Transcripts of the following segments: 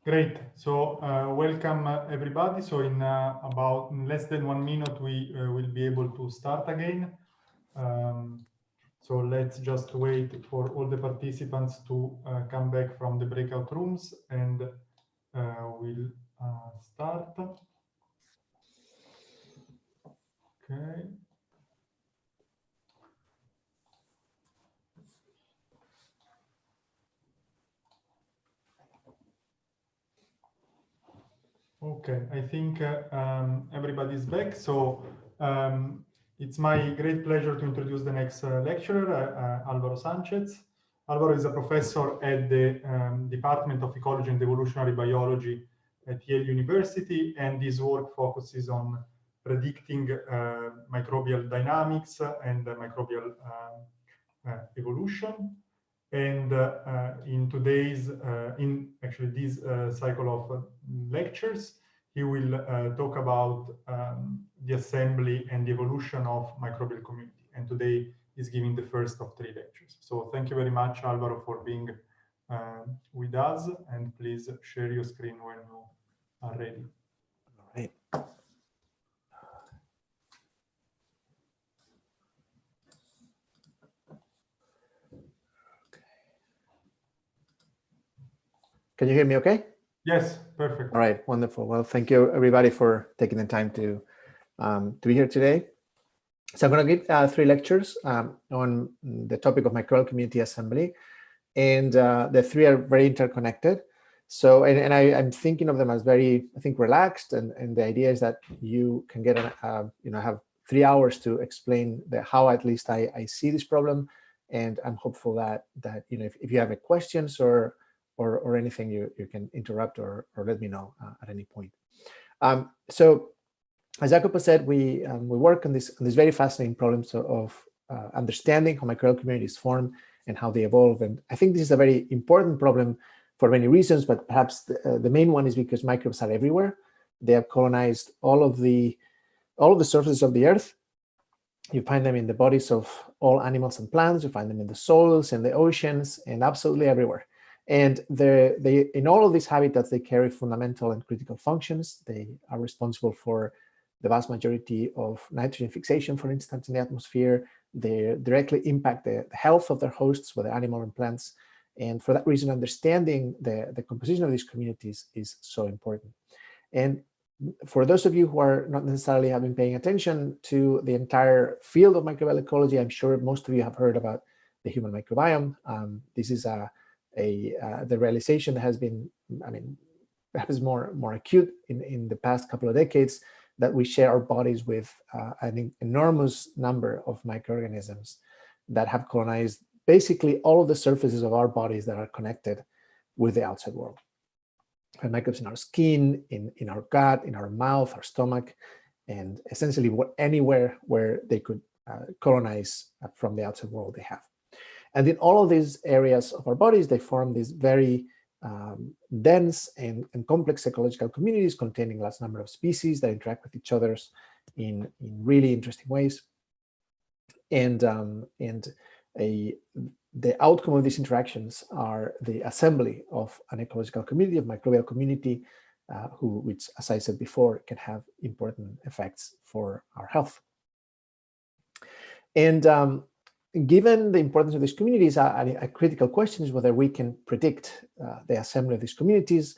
Great. So welcome everybody. So in about less than 1 minute, we will be able to start again. So let's just wait for all the participants to come back from the breakout rooms, and we'll start. Okay. Okay, I think everybody's back. So it's my great pleasure to introduce the next lecturer, Alvaro Sanchez. Alvaro is a professor at the Department of Ecology and Evolutionary Biology at Yale University, and his work focuses on predicting microbial dynamics and microbial evolution. And in today's, in this cycle of lectures, he will talk about the assembly and the evolution of microbial community. And today is giving the first of 3 lectures. So thank you very much, Alvaro, for being with us. And please share your screen when you are ready. All right. Can you hear me okay? Yes, perfect. All right, wonderful. Well, thank you everybody for taking the time to be here today. So I'm going to give 3 lectures on the topic of microbial community assembly, and the 3 are very interconnected. So, and I'm thinking of them as very, I think, relaxed, and the idea is that you can get, have 3 hours to explain how at least I see this problem, and I'm hopeful that if you have any questions or anything, you can interrupt or let me know at any point. So, as Jacopo said, we work on this very fascinating problems of understanding how microbial communities form and how they evolve. And I think this is a very important problem for many reasons, but perhaps the main one is because microbes are everywhere. They have colonized all of the surfaces of the earth. You find them in the bodies of all animals and plants. You find them in the soils and the oceans and absolutely everywhere. And they in all of these habitats, they carry fundamental and critical functions. They are responsible for the vast majority of nitrogen fixation, for instance, in the atmosphere. They directly impact the health of their hosts, whether animal and plants. And for that reason, understanding the composition of these communities is so important. And for those of you who are not necessarily have been paying attention to the entire field of microbial ecology, I'm sure most of you have heard about the human microbiome. This is the realization that has been, perhaps more acute in the past couple of decades, that we share our bodies with an enormous number of microorganisms that have colonized basically all of the surfaces of our bodies that are connected with the outside world. We have microbes in our skin, in our gut, in our mouth, our stomach, and essentially anywhere where they could colonize from the outside world they have. And in all of these areas of our bodies, they form these very dense and complex ecological communities containing a large number of species that interact with each other in really interesting ways. And the outcome of these interactions are the assembly of an ecological community, of microbial community, which, as I said before, can have important effects for our health. And given the importance of these communities, a critical question is whether we can predict the assembly of these communities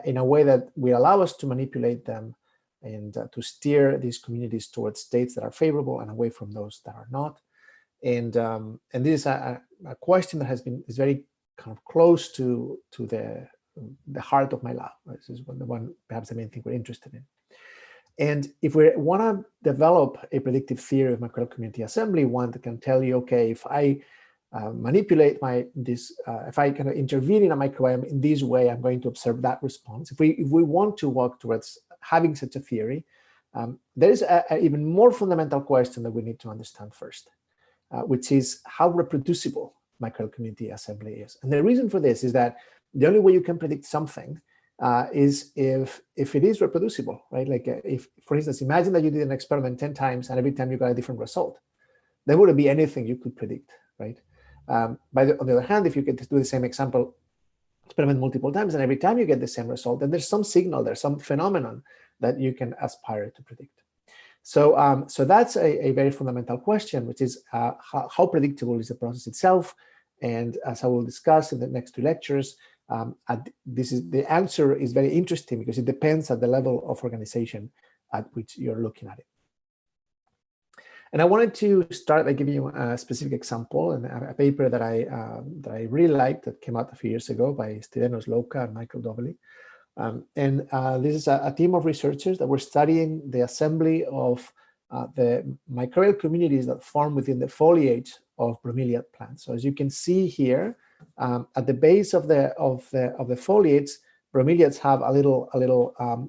in a way that will allow us to manipulate them and to steer these communities towards states that are favorable and away from those that are not. And this is a question that is very kind of close to the heart of my lab. This is perhaps the main thing we're interested in. And if we want to develop a predictive theory of microbial community assembly, one that can tell you, okay, if I manipulate if I kind of intervene in a microbiome in this way, I'm going to observe that response. If we want to work towards having such a theory, there is an even more fundamental question that we need to understand first, which is how reproducible microbial community assembly is. And the reason for this is that the only way you can predict something is if it is reproducible, right? Like if, for instance, imagine that you did an experiment 10 times and every time you got a different result. There wouldn't be anything you could predict, right? On the other hand, if you could do the same example experiment multiple times, and every time you get the same result, then there's some signal, there's some phenomenon that you can aspire to predict. So, so that's a very fundamental question, which is how predictable is the process itself? And as I will discuss in the next 2 lectures, the answer is very interesting because it depends at the level of organization at which you're looking at it. And I wanted to start by giving you a specific example and a paper that I really liked that came out a few years ago by Stylianos Louka and Michael Dovely. This is a team of researchers that were studying the assembly of the microbial communities that form within the foliage of bromeliad plants. So as you can see here, at the base of the foliage, bromeliads have a little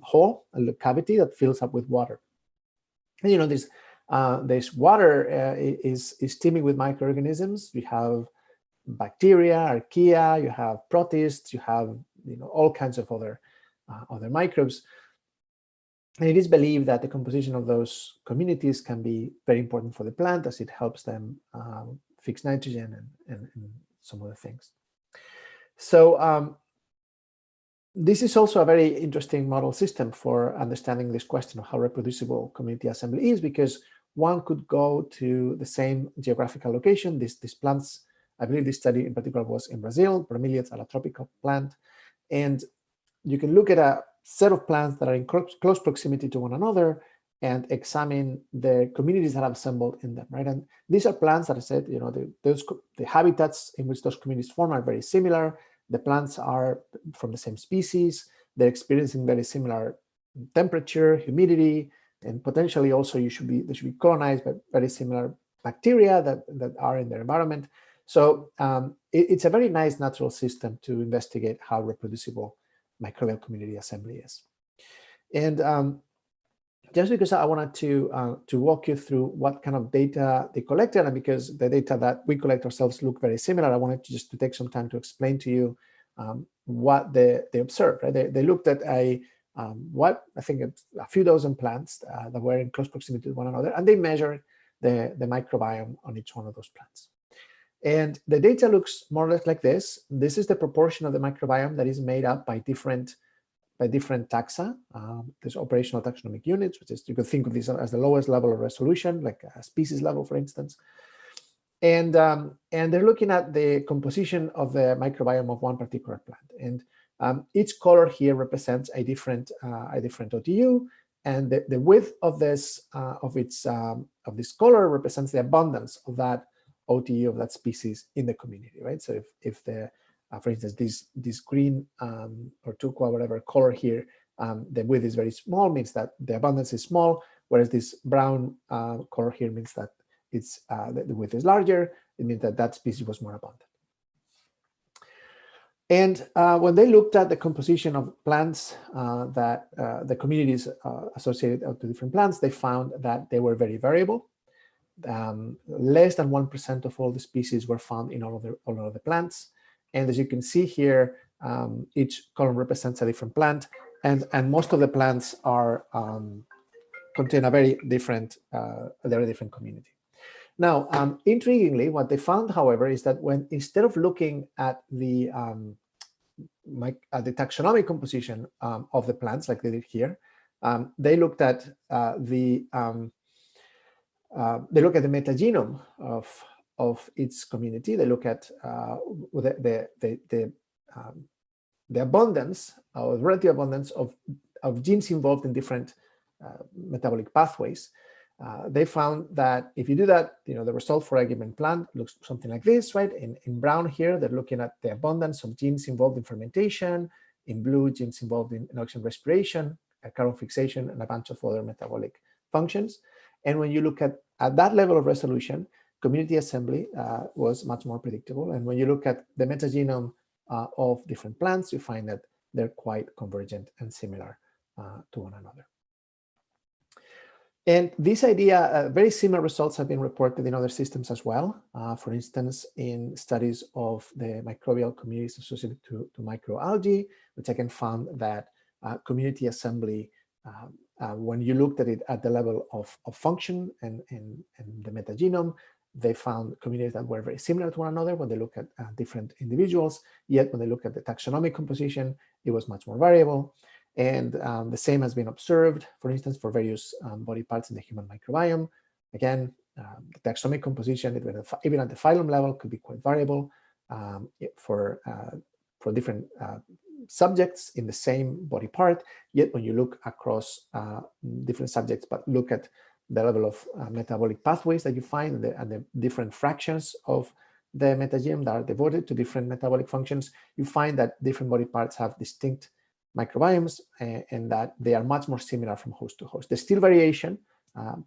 hole, a little cavity that fills up with water. And you know, this water is teeming with microorganisms. We have bacteria, archaea, you have protists, you have all kinds of other microbes. And it is believed that the composition of those communities can be very important for the plant as it helps them fix nitrogen and some other things. So this is also a very interesting model system for understanding this question of how reproducible community assembly is, because one could go to the same geographical location. These plants, I believe this study in particular was in Brazil. Bromeliads are a tropical plant. And you can look at a set of plants that are in close proximity to one another and examine the communities that have assembled in them, right? And these are plants that I said, the habitats in which those communities form are very similar. The plants are from the same species. They're experiencing very similar temperature, humidity, and potentially also they should be colonized by very similar bacteria that are in their environment. So it's a very nice natural system to investigate how reproducible microbial community assembly is. And just because I wanted to walk you through what kind of data they collected, and because the data that we collect ourselves look very similar, I wanted to take some time to explain to you what they observed. Right? They looked at I think a few dozen plants that were in close proximity to one another, and they measured the microbiome on each one of those plants. And the data looks more or less like this. This is the proportion of the microbiome that is made up by different taxa. There's operational taxonomic units, which is, you could think of this as the lowest level of resolution, like a species level, for instance. And they're looking at the composition of the microbiome of one particular plant. And each color here represents a different OTU, and the width of this color represents the abundance of that OTU of that species in the community, right? So if for instance, this green or turquoise, whatever color here, the width is very small, means that the abundance is small, whereas this brown color here means that the width is larger. It means that species was more abundant. And when they looked at the composition of plants the communities associated to different plants, they found that they were very variable. Less than 1% of all the species were found in all of the plants. And as you can see here, each column represents a different plant, and most of the plants contain a very different community. Now, intriguingly, what they found, however, is that instead of looking at the taxonomic composition of the plants, like they did here, they looked at the metagenome of its community. They look at the abundance, or relative abundance of genes involved in different metabolic pathways. They found that if you do that, the result for a given plant looks something like this, right? In brown here, they're looking at the abundance of genes involved in fermentation. In blue, genes involved in oxygen respiration, carbon fixation, and a bunch of other metabolic functions. And when you look at that level of resolution, community assembly was much more predictable. And when you look at the metagenome of different plants, you find that they're quite convergent and similar to one another. And this idea, very similar results have been reported in other systems as well. For instance, in studies of the microbial communities associated to microalgae, which again found that community assembly, when you looked at it at the level of function and the metagenome, they found communities that were very similar to one another when they look at different individuals, yet when they look at the taxonomic composition, it was much more variable. And the same has been observed, for instance, for various body parts in the human microbiome. Again, the taxonomic composition, even at the phylum level, could be quite variable for different subjects in the same body part. Yet when you look across different subjects, but look at the level of metabolic pathways that you find and the different fractions of the metagenome that are devoted to different metabolic functions, you find that different body parts have distinct microbiomes and that they are much more similar from host to host. There's still variation,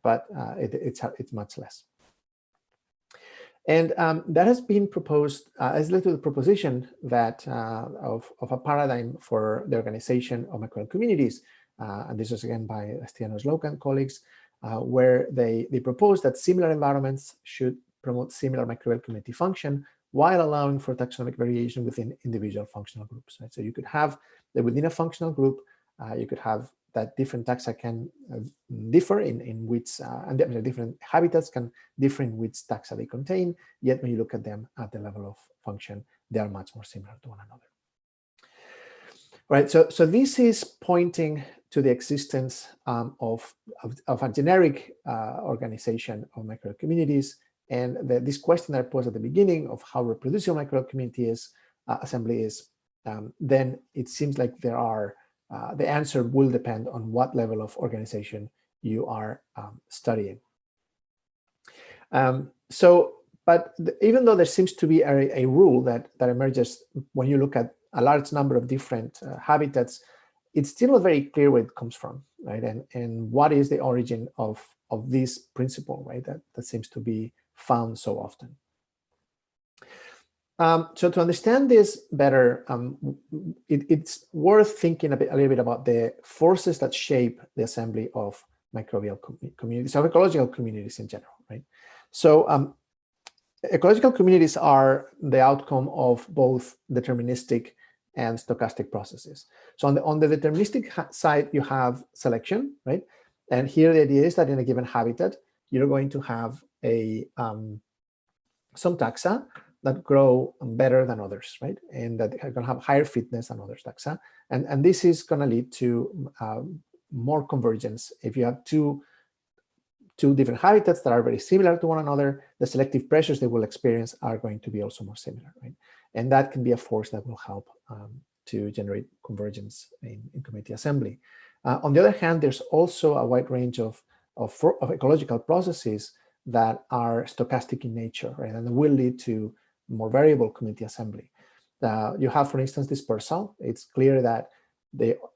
but it's much less. And that has been proposed as led to the proposition that of a paradigm for the organization of microbial communities. And this was again by Astianos Loca and colleagues, where they propose that similar environments should promote similar microbial community function while allowing for taxonomic variation within individual functional groups. Right? So you could have that within a functional group, you could have that different taxa can differ in which, and different habitats can differ in which taxa they contain, yet when you look at them at the level of function, they are much more similar to one another. Right, so this is pointing to the existence of a generic organization of microbial communities, and this question that I posed at the beginning of how reproducible microbial community assembly is, then it seems like there are the answer will depend on what level of organization you are studying. But even though there seems to be a rule that emerges when you look at a large number of different habitats, it's still not very clear where it comes from, right? And what is the origin of this principle, right? That seems to be found so often. So to understand this better, it's worth thinking a little bit about the forces that shape the assembly of microbial communities, of ecological communities in general, right? So ecological communities are the outcome of both deterministic and stochastic processes. So on the deterministic side, you have selection, right? And here the idea is that in a given habitat, you're going to have some taxa that grow better than others, right? And that are going to have higher fitness than others taxa. And this is going to lead to more convergence. If you have two different habitats that are very similar to one another, the selective pressures they will experience are going to be also more similar, right? And that can be a force that will help to generate convergence in community assembly. On the other hand, there's also a wide range of ecological processes that are stochastic in nature, right? And will lead to more variable community assembly. You have, for instance, dispersal. It's clear that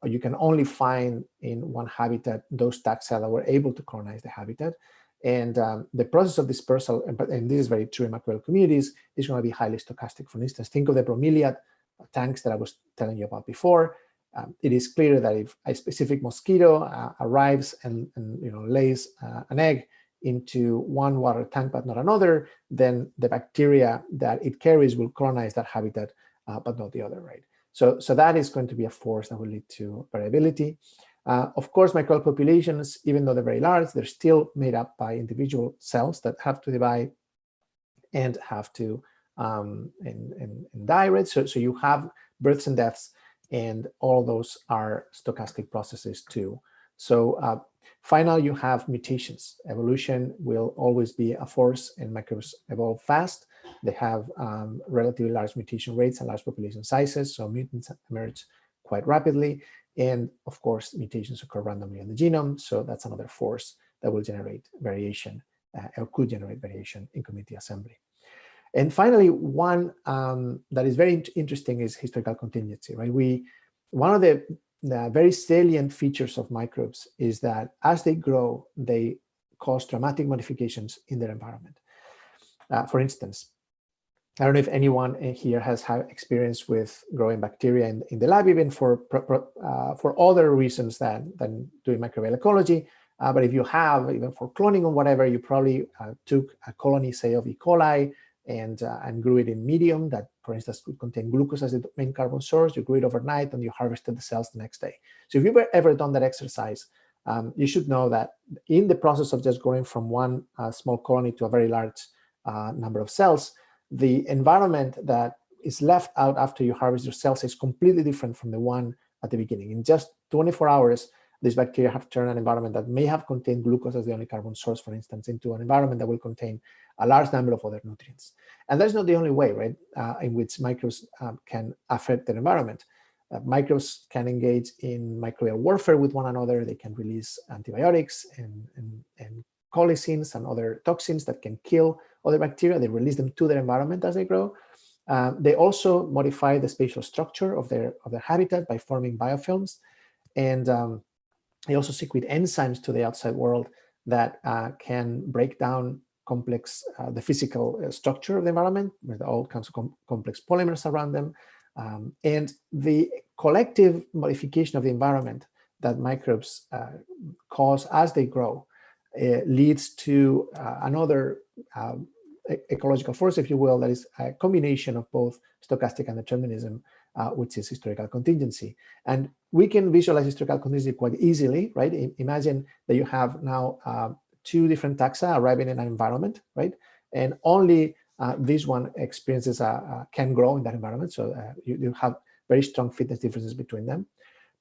you can only find in one habitat those taxa that were able to colonize the habitat. And the process of dispersal, and this is very true in microbial communities, is going to be highly stochastic. For instance, think of the bromeliad tanks that I was telling you about before. It is clear that if a specific mosquito arrives and lays an egg into one water tank but not another, then the bacteria that it carries will colonize that habitat, but not the other, right? So that is going to be a force that will lead to variability. Of course, microbial populations, even though they're very large, they're still made up by individual cells that have to divide and have to and die, right? So you have births and deaths, and all those are stochastic processes too. So finally, you have mutations. Evolution will always be a force, and microbes evolve fast. They have relatively large mutation rates and large population sizes, so mutants emerge quite rapidly. And of course, mutations occur randomly in the genome, so that's another force that will generate variation or could generate variation in community assembly. And finally, one that is very interesting is historical contingency, right? One of the very salient features of microbes is that as they grow, they cause dramatic modifications in their environment. For instance, I don't know if anyone here has had experience with growing bacteria in the lab, even for other reasons than doing microbial ecology. But if you have, even for cloning or whatever, you probably took a colony, say, of E. coli and grew it in medium that, for instance, could contain glucose as the main carbon source. You grew it overnight and you harvested the cells the next day. So if you've ever done that exercise, you should know that in the process of just going from one small colony to a very large number of cells, the environment that is left out after you harvest your cells is completely different from the one at the beginning. In just 24 hours, these bacteria have turned an environment that may have contained glucose as the only carbon source, for instance, into an environment that will contain a large number of other nutrients. And that's not the only way, right, in which microbes can affect their environment. Microbes can engage in microbial warfare with one another. They can release antibiotics and colicins and other toxins that can kill other bacteria. They release them to their environment as they grow. They also modify the spatial structure of their habitat by forming biofilms. And they also secrete enzymes to the outside world that can break down the physical structure of the environment with all kinds of complex polymers around them. And the collective modification of the environment that microbes cause as they grow leads to another ecological force, if you will, that is a combination of both stochastic and determinism, which is historical contingency. And we can visualize historical contingency quite easily, right? Imagine that you have now two different taxa arriving in an environment, right? And only this one experiences can grow in that environment. So you have very strong fitness differences between them.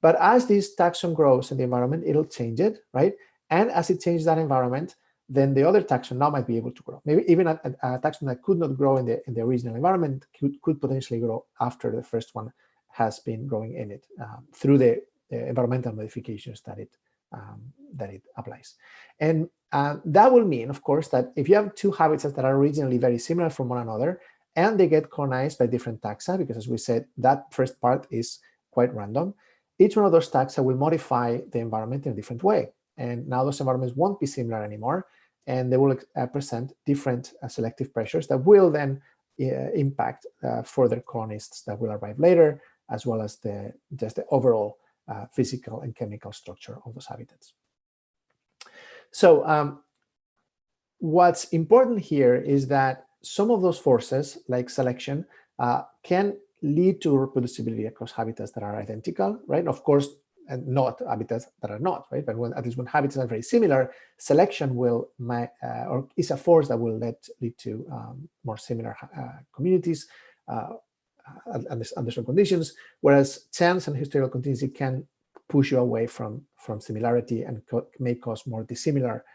But as this taxon grows in the environment, it'll change it, right? And as it changes that environment, then the other taxon now might be able to grow. Maybe even a taxon that could not grow in the original environment could potentially grow after the first one has been growing in it through the environmental modifications that it applies. And that will mean, of course, that if you have two habitats that are originally very similar from one another, and they get colonized by different taxa, because as we said, that first part is quite random, each one of those taxa will modify the environment in a different way. And now those environments won't be similar anymore, and they will present different selective pressures that will then impact further colonists that will arrive later, as well as just the overall physical and chemical structure of those habitats. So what's important here is that some of those forces, like selection, can lead to reproducibility across habitats that are identical, right? Of course, and not habitats that are not, right? But at least when habitats are very similar, selection will or is a force that will lead to more similar communities under certain conditions, whereas chance and historical contingency can push you away from similarity and may cause more dissimilar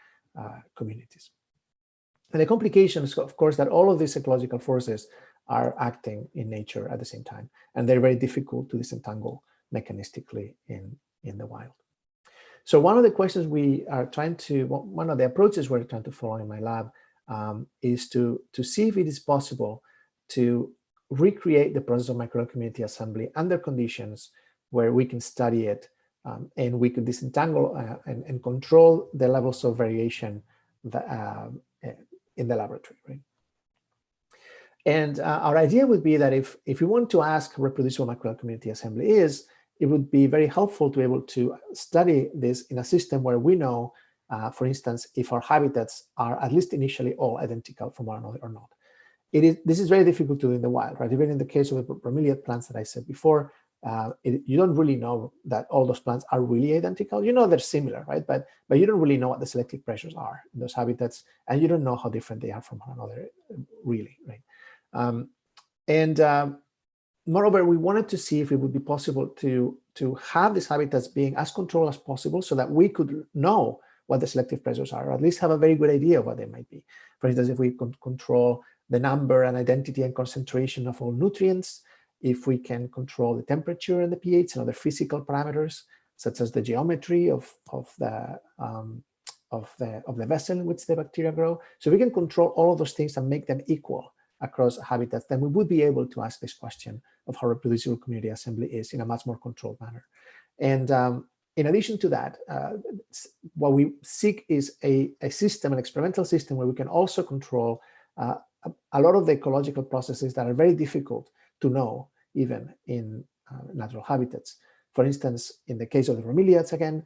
communities. And the complication is, of course, that all of these ecological forces are acting in nature at the same time, and they're very difficult to disentangle mechanistically in the wild. So one of the questions we are trying to, one of the approaches we're trying to follow in my lab is to see if it is possible to recreate the process of microbial community assembly under conditions where we can study it and we could disentangle and control the levels of variation that, in the laboratory, right? And our idea would be that if we want to ask reproducible microbial community assembly is, it would be very helpful to be able to study this in a system where we know, for instance, if our habitats are at least initially all identical from one another or not. This is very difficult to do in the wild, right? Even in the case of the bromeliad plants that I said before, you don't really know that all those plants are really identical. You know they're similar, right? But you don't really know what the selective pressures are in those habitats, and you don't know how different they are from one another, really, right? Moreover, we wanted to see if it would be possible to have these habitats being as controlled as possible so that we could know what the selective pressures are, or at least have a very good idea of what they might be. For instance, if we can control the number and identity and concentration of all nutrients, if we can control the temperature and the pH and other physical parameters, such as the geometry of the vessel in which the bacteria grow. So we can control all of those things and make them equal across habitats, then we would be able to ask this question of how reproducible community assembly is in a much more controlled manner. And in addition to that, what we seek is a system, an experimental system, where we can also control a lot of the ecological processes that are very difficult to know, even in natural habitats. For instance, in the case of the bromeliads, again,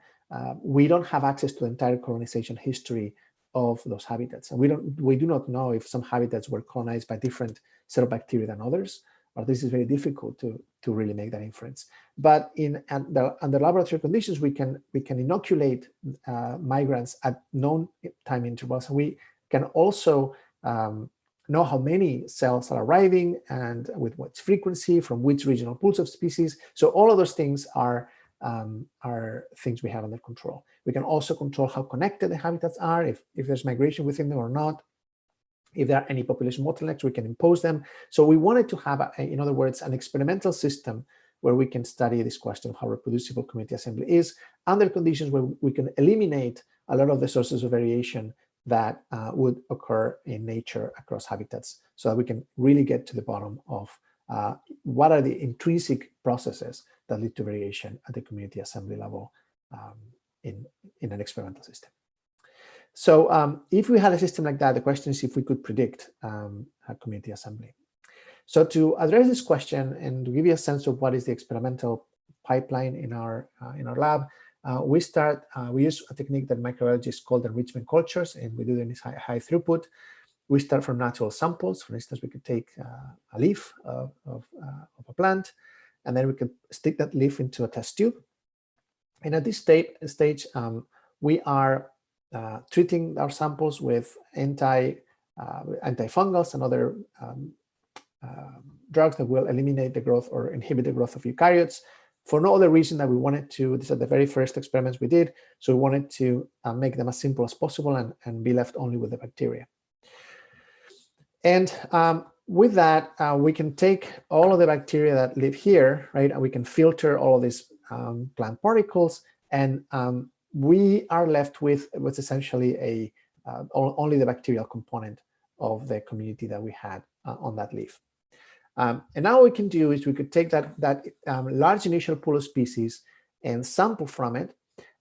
we don't have access to the entire colonization history of those habitats. And we do not know if some habitats were colonized by different set of bacteria than others, or this is very difficult to really make that inference. But under laboratory conditions, we can inoculate migrants at known time intervals. And we can also know how many cells are arriving and with what frequency, from which regional pools of species. So all of those things are things we have under control. We can also control how connected the habitats are, if there's migration within them or not. If there are any population bottlenecks, we can impose them. So we wanted to have, in other words, an experimental system where we can study this question of how reproducible community assembly is under conditions where we can eliminate a lot of the sources of variation that would occur in nature across habitats, so that we can really get to the bottom of what are the intrinsic processes that lead to variation at the community assembly level in an experimental system. So if we had a system like that, the question is if we could predict a community assembly. So to address this question and to give you a sense of what is the experimental pipeline in our lab, we use a technique that microbiologists call enrichment cultures, and we do it in high throughput. We start from natural samples. For instance, we could take a leaf of a plant, and then we could stick that leaf into a test tube. And at this stage, we are treating our samples with antifungals and other drugs that will eliminate the growth or inhibit the growth of eukaryotes, for no other reason that we wanted to. These are the very first experiments we did, so we wanted to make them as simple as possible and be left only with the bacteria. And with that, we can take all of the bacteria that live here, right, and we can filter all of these plant particles, and we are left with what's essentially only the bacterial component of the community that we had on that leaf. And now what we can do is we could take that large initial pool of species and sample from it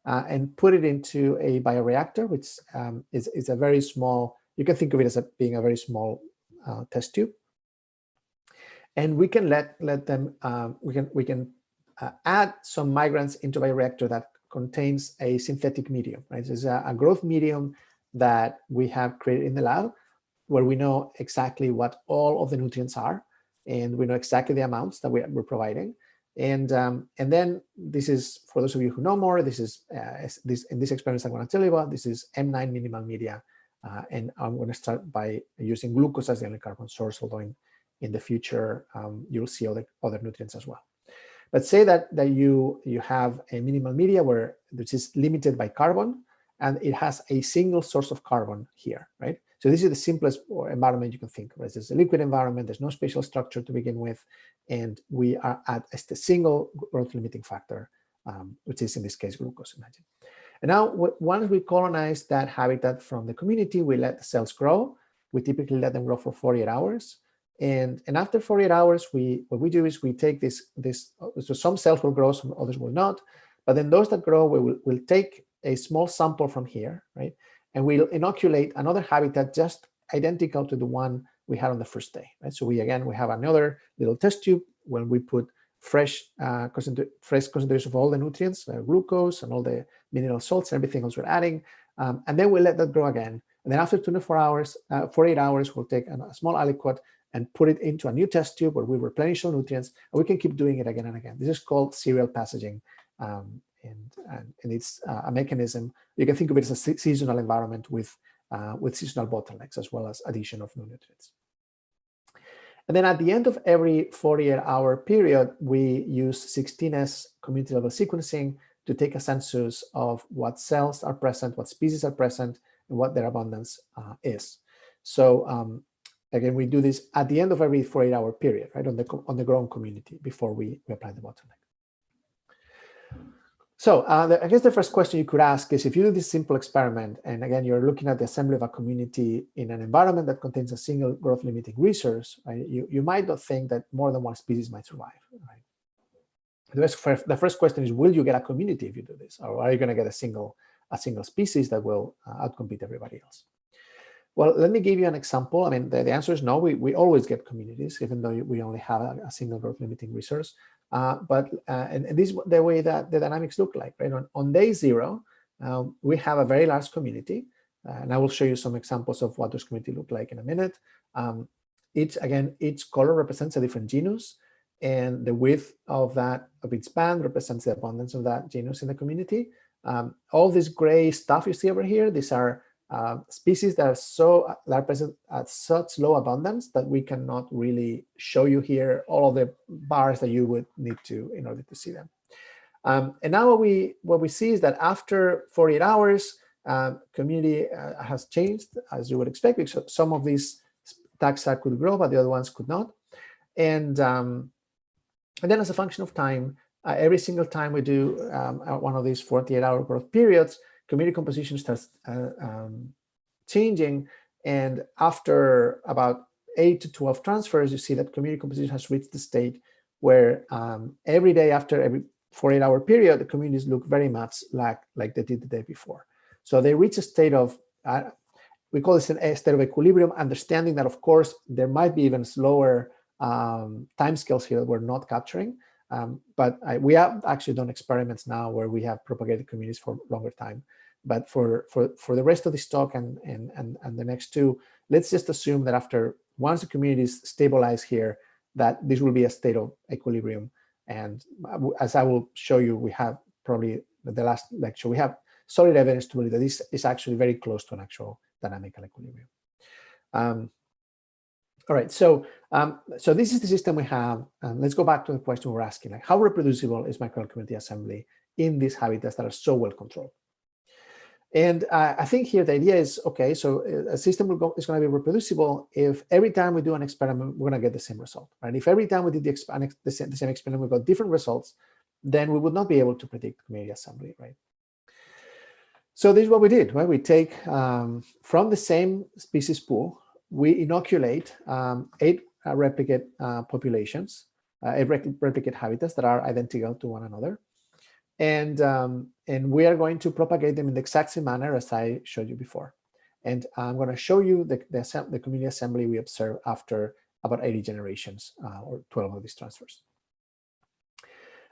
and put it into a bioreactor, which is a very small, you can think of it as being a very small test tube. And we can let them, we can add some migrants into a bioreactor that contains a synthetic medium, right? This is a growth medium that we have created in the lab, where we know exactly what all of the nutrients are, and we know exactly the amounts that we're providing. And then this is, for those of you who know more, this is in this experiment I'm going to tell you about, this is M9 minimal media, and I'm going to start by using glucose as the only carbon source, although in the future you'll see other nutrients as well. But say that you have a minimal media which is limited by carbon, and it has a single source of carbon here, right? So this is the simplest environment you can think of. This is a liquid environment. There's no spatial structure to begin with, and we are at a single growth limiting factor, which is in this case glucose, imagine. And now once we colonize that habitat from the community, we let the cells grow. We typically let them grow for 48 hours. And after 48 hours, what we do is we take so some cells will grow, some others will not. But then those that grow, we'll take a small sample from here, right? And we'll inoculate another habitat just identical to the one we had on the first day, right? So we have another little test tube when we put fresh concentration of all the nutrients, glucose and all the mineral salts and everything else we're adding. And then we'll let that grow again. And then after 48 hours, we'll take a small aliquot and put it into a new test tube where we replenish the nutrients, and we can keep doing it again and again. This is called serial passaging. And it's a mechanism. You can think of it as a seasonal environment with seasonal bottlenecks, as well as addition of new nutrients. And then at the end of every 48-hour period, we use 16S community level sequencing to take a census of what cells are present, what species are present, and what their abundance is. So again, we do this at the end of every 48-hour period, right, on the grown community before we apply the bottleneck. So I guess the first question you could ask is, if you do this simple experiment, and again, you're looking at the assembly of a community in an environment that contains a single growth limiting resource, right, you might not think that more than one species might survive, right? The first question is, will you get a community if you do this? Or are you going to get a single species that will outcompete everybody else? Well, let me give you an example. I mean, the answer is no. We always get communities, even though we only have a single growth limiting resource. And this is the way that the dynamics look like, right? On day 0, we have a very large community, and I will show you some examples of what those communities look like in a minute. Each color represents a different genus, and the width of its band represents the abundance of that genus in the community. All this gray stuff you see over here, these are species that are present at such low abundance that we cannot really show you here all of the bars that you would need to in order to see them. And now what we see is that after 48 hours, community has changed, as you would expect, because some of these taxa could grow, but the other ones could not. And then as a function of time, every single time we do one of these 48-hour growth periods, community composition starts changing. And after about 8 to 12 transfers, you see that community composition has reached the state where every day after every 48-hour period, the communities look very much like they did the day before. So they reach a state of, we call this a state of equilibrium, understanding that, of course, there might be even slower timescales here that we're not capturing. But we have actually done experiments now where we have propagated communities for longer time. But for the rest of this talk and the next two, let's just assume that once the communities stabilize here, that this will be a state of equilibrium. And as I will show you, we have probably the last lecture, we have solid evidence to believe that this is actually very close to an actual dynamical equilibrium. All right, so this is the system we have. Let's go back to the question we're asking, like, how reproducible is microbial community assembly in these habitats that are so well controlled? And I think here the idea is, okay, so a system is going to be reproducible if every time we do an experiment, we're going to get the same result, right? If every time we did the same experiment, we got different results, then we would not be able to predict community assembly, right? So this is what we did, right? We take from the same species pool, we inoculate 8 replicate populations, 8 replicate habitats that are identical to one another. And we are going to propagate them in the exact same manner as I showed you before. And I'm going to show you the community assembly we observe after about 80 generations or 12 of these transfers.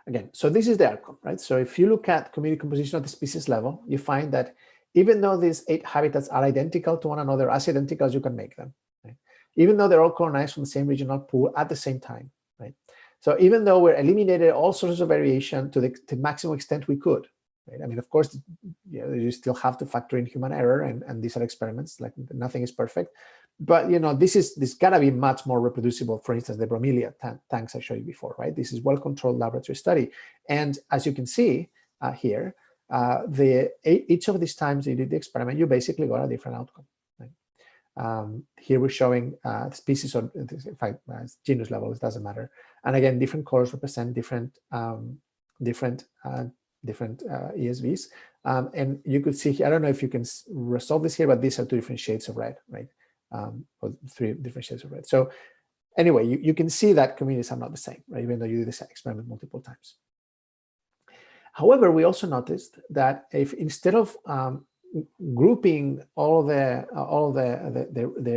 Again, so this is the outcome, right? So if you look at community composition at the species level, you find that even though these 8 habitats are identical to one another, as identical as you can make them, right? Even though they're all colonized from the same regional pool at the same time, right? So even though we're eliminated all sorts of variation to the maximum extent we could, right? I mean, of course, you still have to factor in human error, and these are experiments, like nothing is perfect. But this gotta be much more reproducible. For instance, the bromelia tanks I showed you before, right? This is well-controlled laboratory study. And as you can see here, each of these times you did the experiment, you basically got a different outcome. Right? Here we're showing species, or in fact, genus level, it doesn't matter. And again, different colors represent different ESVs. And you could see here, I don't know if you can resolve this here, but these are 2 different shades of red, right? Or 3 different shades of red. So anyway, you can see that communities are not the same, right? Even though you do this experiment multiple times. However, we also noticed that if instead of grouping all the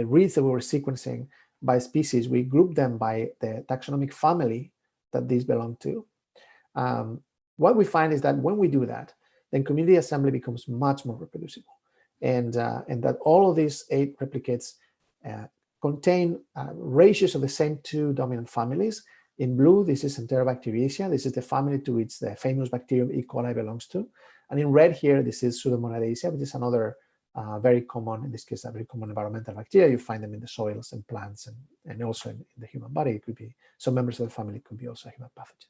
reads that we were sequencing by species, we grouped them by the taxonomic family that these belong to. What we find is that when we do that, then community assembly becomes much more reproducible, and that all of these 8 replicates contain ratios of the same 2 dominant families. In blue, this is Enterobacteriaceae. This is the family to which the famous bacterium E. coli belongs to. And in red here, this is Pseudomonadaceae, which is another very common, in this case, a very common environmental bacteria. You find them in the soils and plants and also in the human body. It could be, some members of the family could be also a human pathogen.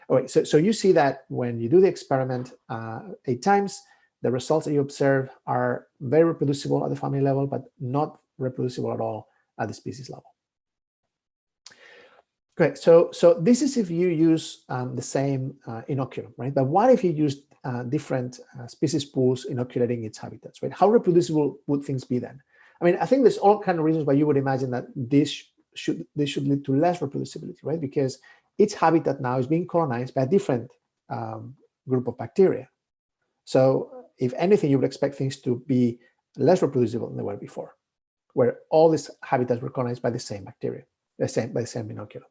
All right, so you see that when you do the experiment 8 times, the results that you observe are very reproducible at the family level, but not reproducible at all at the species level. Great. So this is if you use the same inoculum, right? But what if you use different species pools inoculating its habitats, right? How reproducible would things be then? I mean, I think there's all kinds of reasons why you would imagine that this should lead to less reproducibility, right? Because its habitat now is being colonized by a different group of bacteria. So if anything, you would expect things to be less reproducible than they were before, where all these habitats were colonized by the same bacteria, by the same inoculum.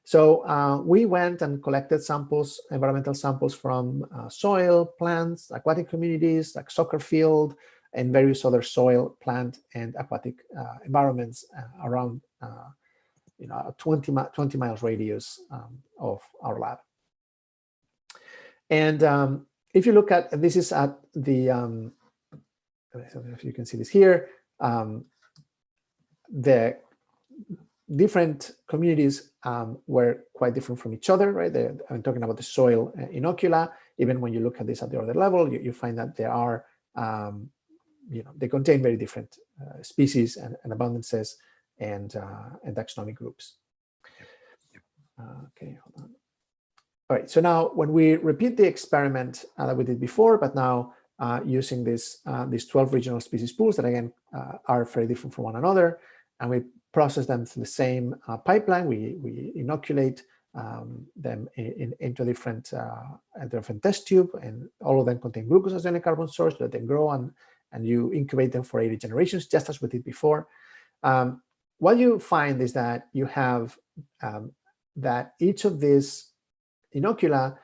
So we went and collected samples, environmental samples from soil, plants, aquatic communities, like soccer field, and various other soil, plant, and aquatic environments around a 20 miles radius of our lab. And if you look at, this is at the I don't know if you can see this here. The different communities were quite different from each other, right? I'm talking about the soil inocula. Even when you look at this at the other level, you find that there are, they contain very different species and abundances and taxonomic groups. Okay, hold on. All right, so now when we repeat the experiment that we did before, but now using these 12 regional species pools that again are very different from one another, and we process them through the same pipeline, we inoculate them into a different test tube, and all of them contain glucose as the only carbon source, let them grow, and you incubate them for 80 generations, just as we did before. What you find is that you have that each of these inocula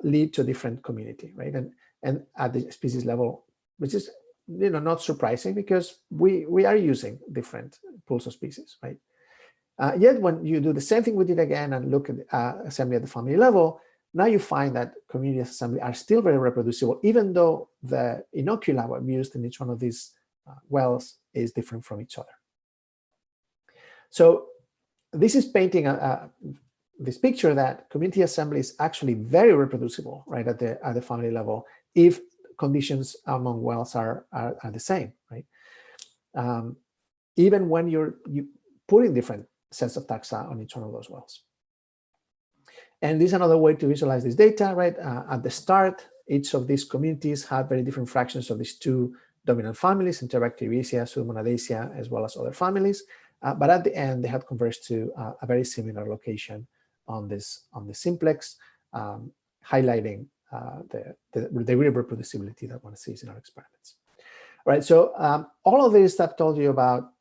lead to a different community, right? And at the species level, which is not surprising because we are using different pools of species, right? Yet when you do the same thing we did again and look at assembly at the family level, now you find that community assembly are still very reproducible, even though the inocula used in each one of these wells is different from each other. So this is painting this picture that community assembly is actually very reproducible, right, at the family level, if conditions among wells are the same, right? Even when you put in different sets of taxa on each one of those wells. And this is another way to visualize this data, right? At the start, each of these communities had very different fractions of these two dominant families, Enterobacteriaceae, Pseudomonadaceae, as well as other families. But at the end, they had converged to a very similar location on the simplex, highlighting the degree of reproducibility that one sees in our experiments. All right, so all of this I've told you about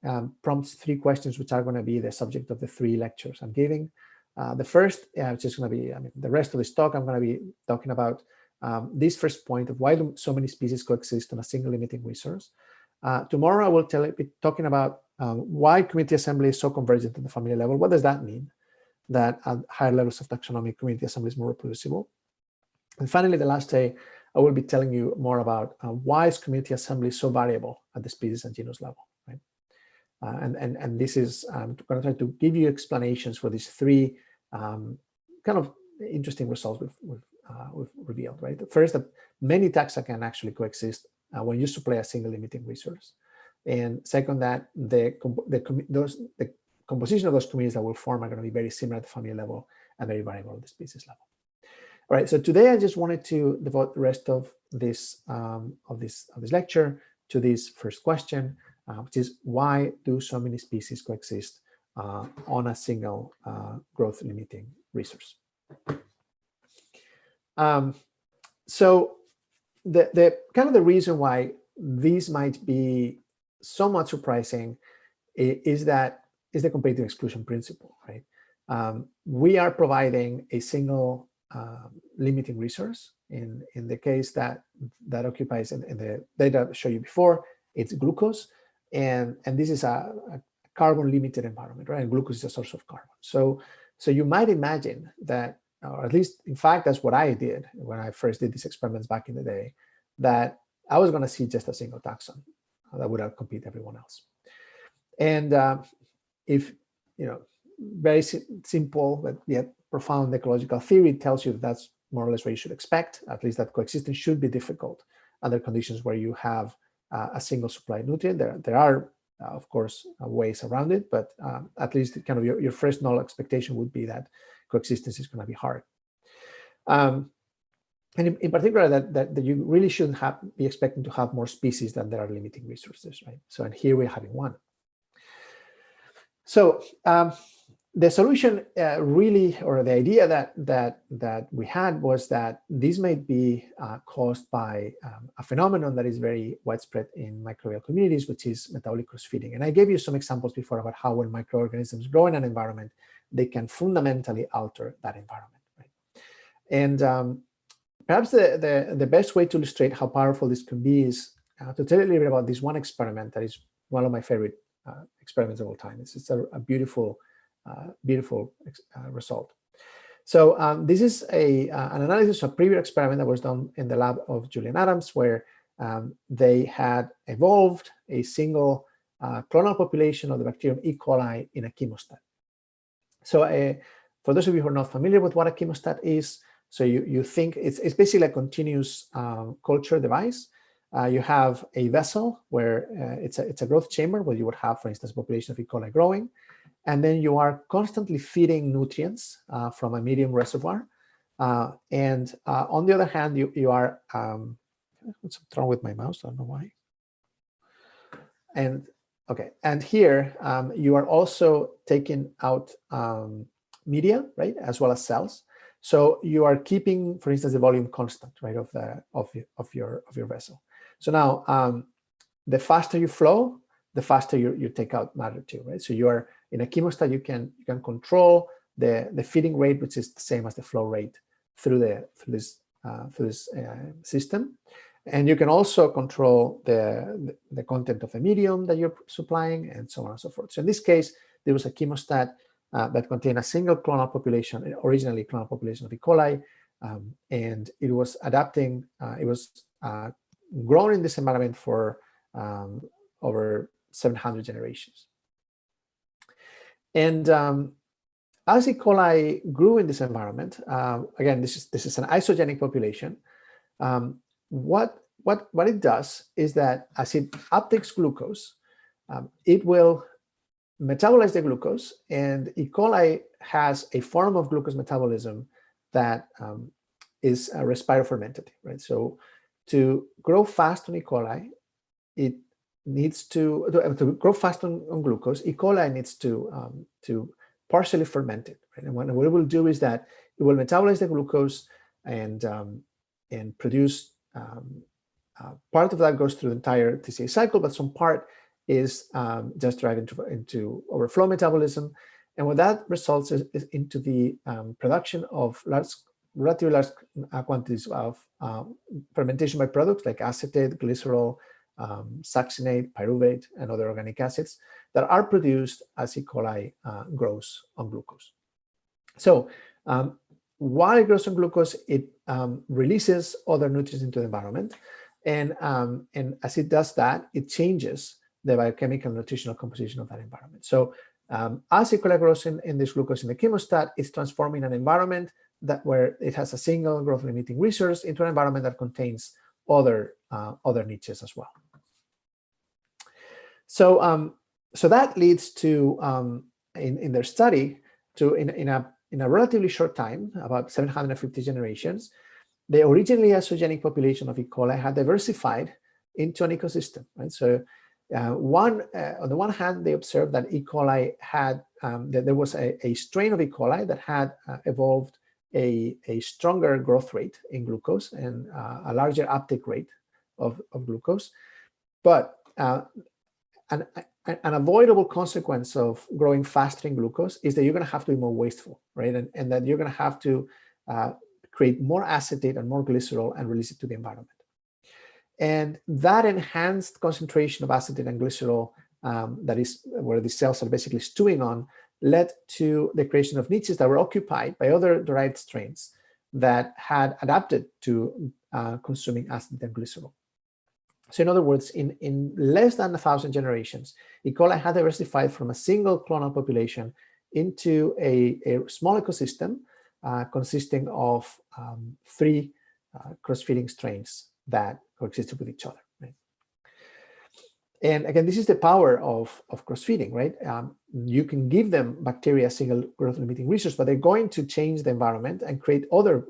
prompts 3 questions, which are going to be the subject of the 3 lectures I'm giving. The first, which is going to be, the rest of this talk, I'm going to be talking about this first point of why do so many species coexist on a single limiting resource. Tomorrow, I will be talking about why community assembly is so convergent at the family level. What does that mean? That at higher levels of taxonomy, community assembly is more reproducible. And finally, the last day, I will be telling you more about why is community assembly so variable at the species and genus level, right? And this is, I'm going to try to give you explanations for these 3 kind of interesting results we've revealed, right? First, that many taxa can actually coexist when you supply a single limiting resource. And second, that the composition of those communities that will form are going to be very similar at the family level and very variable at the species level. All right, so today I just wanted to devote the rest of this lecture to this first question, which is why do so many species coexist on a single growth limiting resource? So the kind of the reason why these might be somewhat surprising is the competitive exclusion principle, right? We are providing a single limiting resource in the case that occupies in the data I showed you before, it's glucose, and this is a carbon limited environment, right? And glucose is a source of carbon. So you might imagine that, or at least in fact that's what I did when I first did these experiments back in the day, that I was going to see just a single taxon that would outcompete everyone else. And if very simple but yet profound ecological theory tells you that that's more or less what you should expect, at least that coexistence should be difficult under conditions where you have a single supply nutrient. There are, of course, ways around it, but at least kind of your first null expectation would be that coexistence is going to be hard. And in particular, that you really shouldn't be expecting to have more species than there are limiting resources, right? So, and here we're having one. So the solution really, or the idea that we had was that this might be caused by a phenomenon that is very widespread in microbial communities, which is metabolic cross-feeding. And I gave you some examples before about how when microorganisms grow in an environment, they can fundamentally alter that environment, right? And perhaps the best way to illustrate how powerful this can be is to tell you a little bit about this one experiment that is one of my favorite experiments of all time. It's a beautiful result. So this is an analysis of a previous experiment that was done in the lab of Julian Adams, where they had evolved a single clonal population of the bacterium E. coli in a chemostat. So for those of you who are not familiar with what a chemostat is, so you think it's basically a continuous culture device. You have a vessel where it's a growth chamber where you would have, for instance, a population of E. coli growing, and then you are constantly feeding nutrients from a medium reservoir. And on the other hand, you are, what's wrong with my mouse? I don't know why. And okay, and here you are also taking out media, right, as well as cells. So you are keeping, for instance, the volume constant, right, of your vessel. So now, the faster you flow, the faster you take out matter too, right? So you are in a chemostat, you can control the feeding rate, which is the same as the flow rate through this system, and you can also control the content of the medium that you're supplying, and so on and so forth. So in this case, there was a chemostat that contained a single clonal population, originally clonal population of E. coli, and it was adapting. It was grown in this environment for over 700 generations. And as E. coli grew in this environment, again, this is an isogenic population. What it does is that as it uptakes glucose, it will metabolize the glucose, and E. coli has a form of glucose metabolism that is respirofermentative, right? So to grow fast on E. coli, it needs to grow fast on glucose. E. coli needs to partially ferment it, right? And what it will do is that it will metabolize the glucose and produce part of that goes through the entire TCA cycle, but some part is just derived into overflow metabolism, and what that results is into the production of relatively large quantities of fermentation byproducts like acetate, glycerol, succinate, pyruvate, and other organic acids that are produced as E. coli grows on glucose. So while it grows on glucose, it releases other nutrients into the environment, and as it does that, it changes the biochemical and nutritional composition of that environment. So as E. coli grows in this glucose in the chemostat, it's transforming an environment where it has a single growth-limiting resource into an environment that contains other niches as well. So so that leads to in their study to in a relatively short time, about 750 generations, the originally isogenic population of E. coli had diversified into an ecosystem, right? So on the one hand, they observed that E. coli had that there was a strain of E. coli that had evolved a stronger growth rate in glucose and a larger uptake rate of glucose, but an avoidable consequence of growing faster in glucose is that you're going to have to be more wasteful, right? And that you're going to have to create more acetate and more glycerol and release it to the environment. And that enhanced concentration of acetate and glycerol, that is where the cells are basically stewing on, led to the creation of niches that were occupied by other derived strains that had adapted to consuming acetate and glycerol. So in other words, in less than 1,000 generations, E. coli had diversified from a single clonal population into a small ecosystem consisting of 3 cross-feeding strains that coexisted with each other. Right? And again, this is the power of cross-feeding, right? You can give them bacteria a single growth-limiting resource, but they're going to change the environment and create other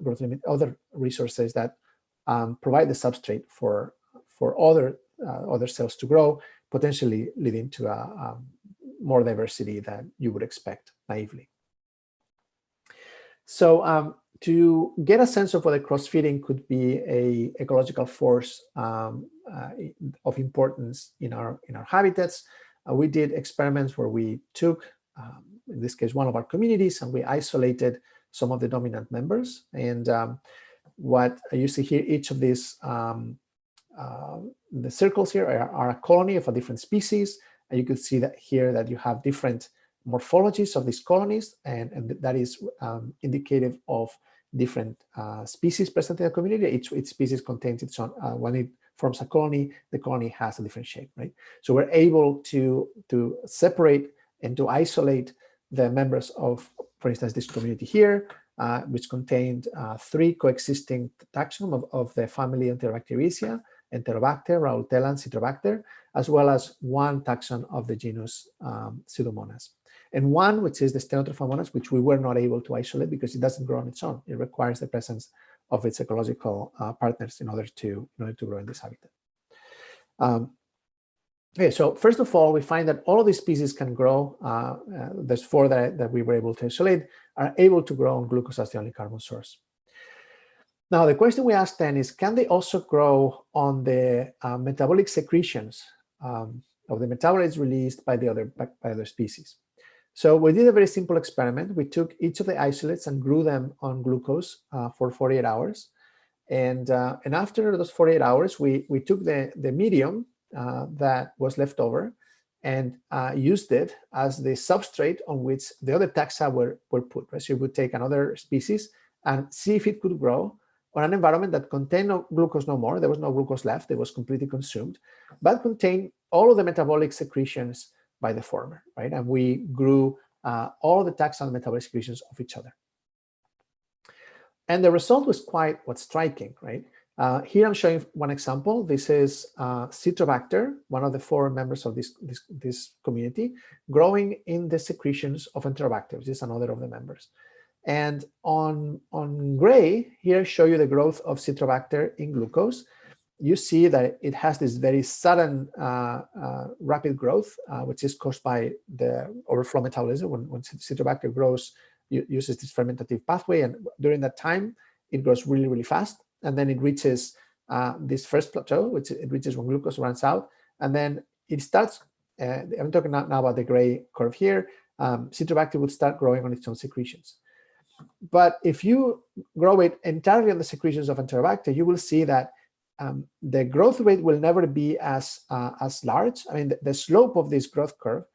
resources that provide the substrate for other cells to grow, potentially leading to more diversity than you would expect naively. So to get a sense of whether cross-feeding could be an ecological force of importance in our habitats, we did experiments where we took, in this case, one of our communities, and we isolated some of the dominant members. And what you see here, each of these the circles here are a colony of a different species, and you can see that here that you have different morphologies of these colonies, and that is indicative of different species present in the community. Each species contains its own, when it forms a colony, the colony has a different shape, right? So we're able to separate and to isolate the members of, for instance, this community here, which contained 3 coexisting taxons of the family Enterobacteriaceae, Enterobacter, Raultella, and Citrobacter, as well as 1 taxon of the genus Pseudomonas. And 1, which is the Stenotrophomonas, which we were not able to isolate because it doesn't grow on its own. It requires the presence of its ecological partners in order to grow in this habitat. Okay, so first of all, we find that all of these species can grow. There's 4 that we were able to isolate, are able to grow on glucose as the only carbon source. Now, the question we asked then is, can they also grow on the metabolic secretions of the metabolites released by the other species? So we did a very simple experiment. We took each of the isolates and grew them on glucose for 48 hours. And after those 48 hours, we took the medium that was left over and used it as the substrate on which the other taxa were put. Right? So you would take another species and see if it could grow on an environment that contained no glucose no more. There was no glucose left. It was completely consumed, but contained all of the metabolic secretions by the former, right? And we grew all the taxa and metabolic secretions of each other. And the result was quite striking, right? Here I'm showing one example. This is Citrobacter, one of the 4 members of this community, growing in the secretions of Enterobacter, which is another of the members. And on gray, here I show you the growth of Citrobacter in glucose. You see that it has this very sudden rapid growth, which is caused by the overflow metabolism. When Citrobacter grows, it uses this fermentative pathway, and during that time, it grows really, really fast. And then it reaches this first plateau, which it reaches when glucose runs out. And then it starts, I'm talking now about the gray curve here, Citrobacter would start growing on its own secretions. But if you grow it entirely on the secretions of Enterobacter, you will see that the growth rate will never be as large. I mean, the slope of this growth curve,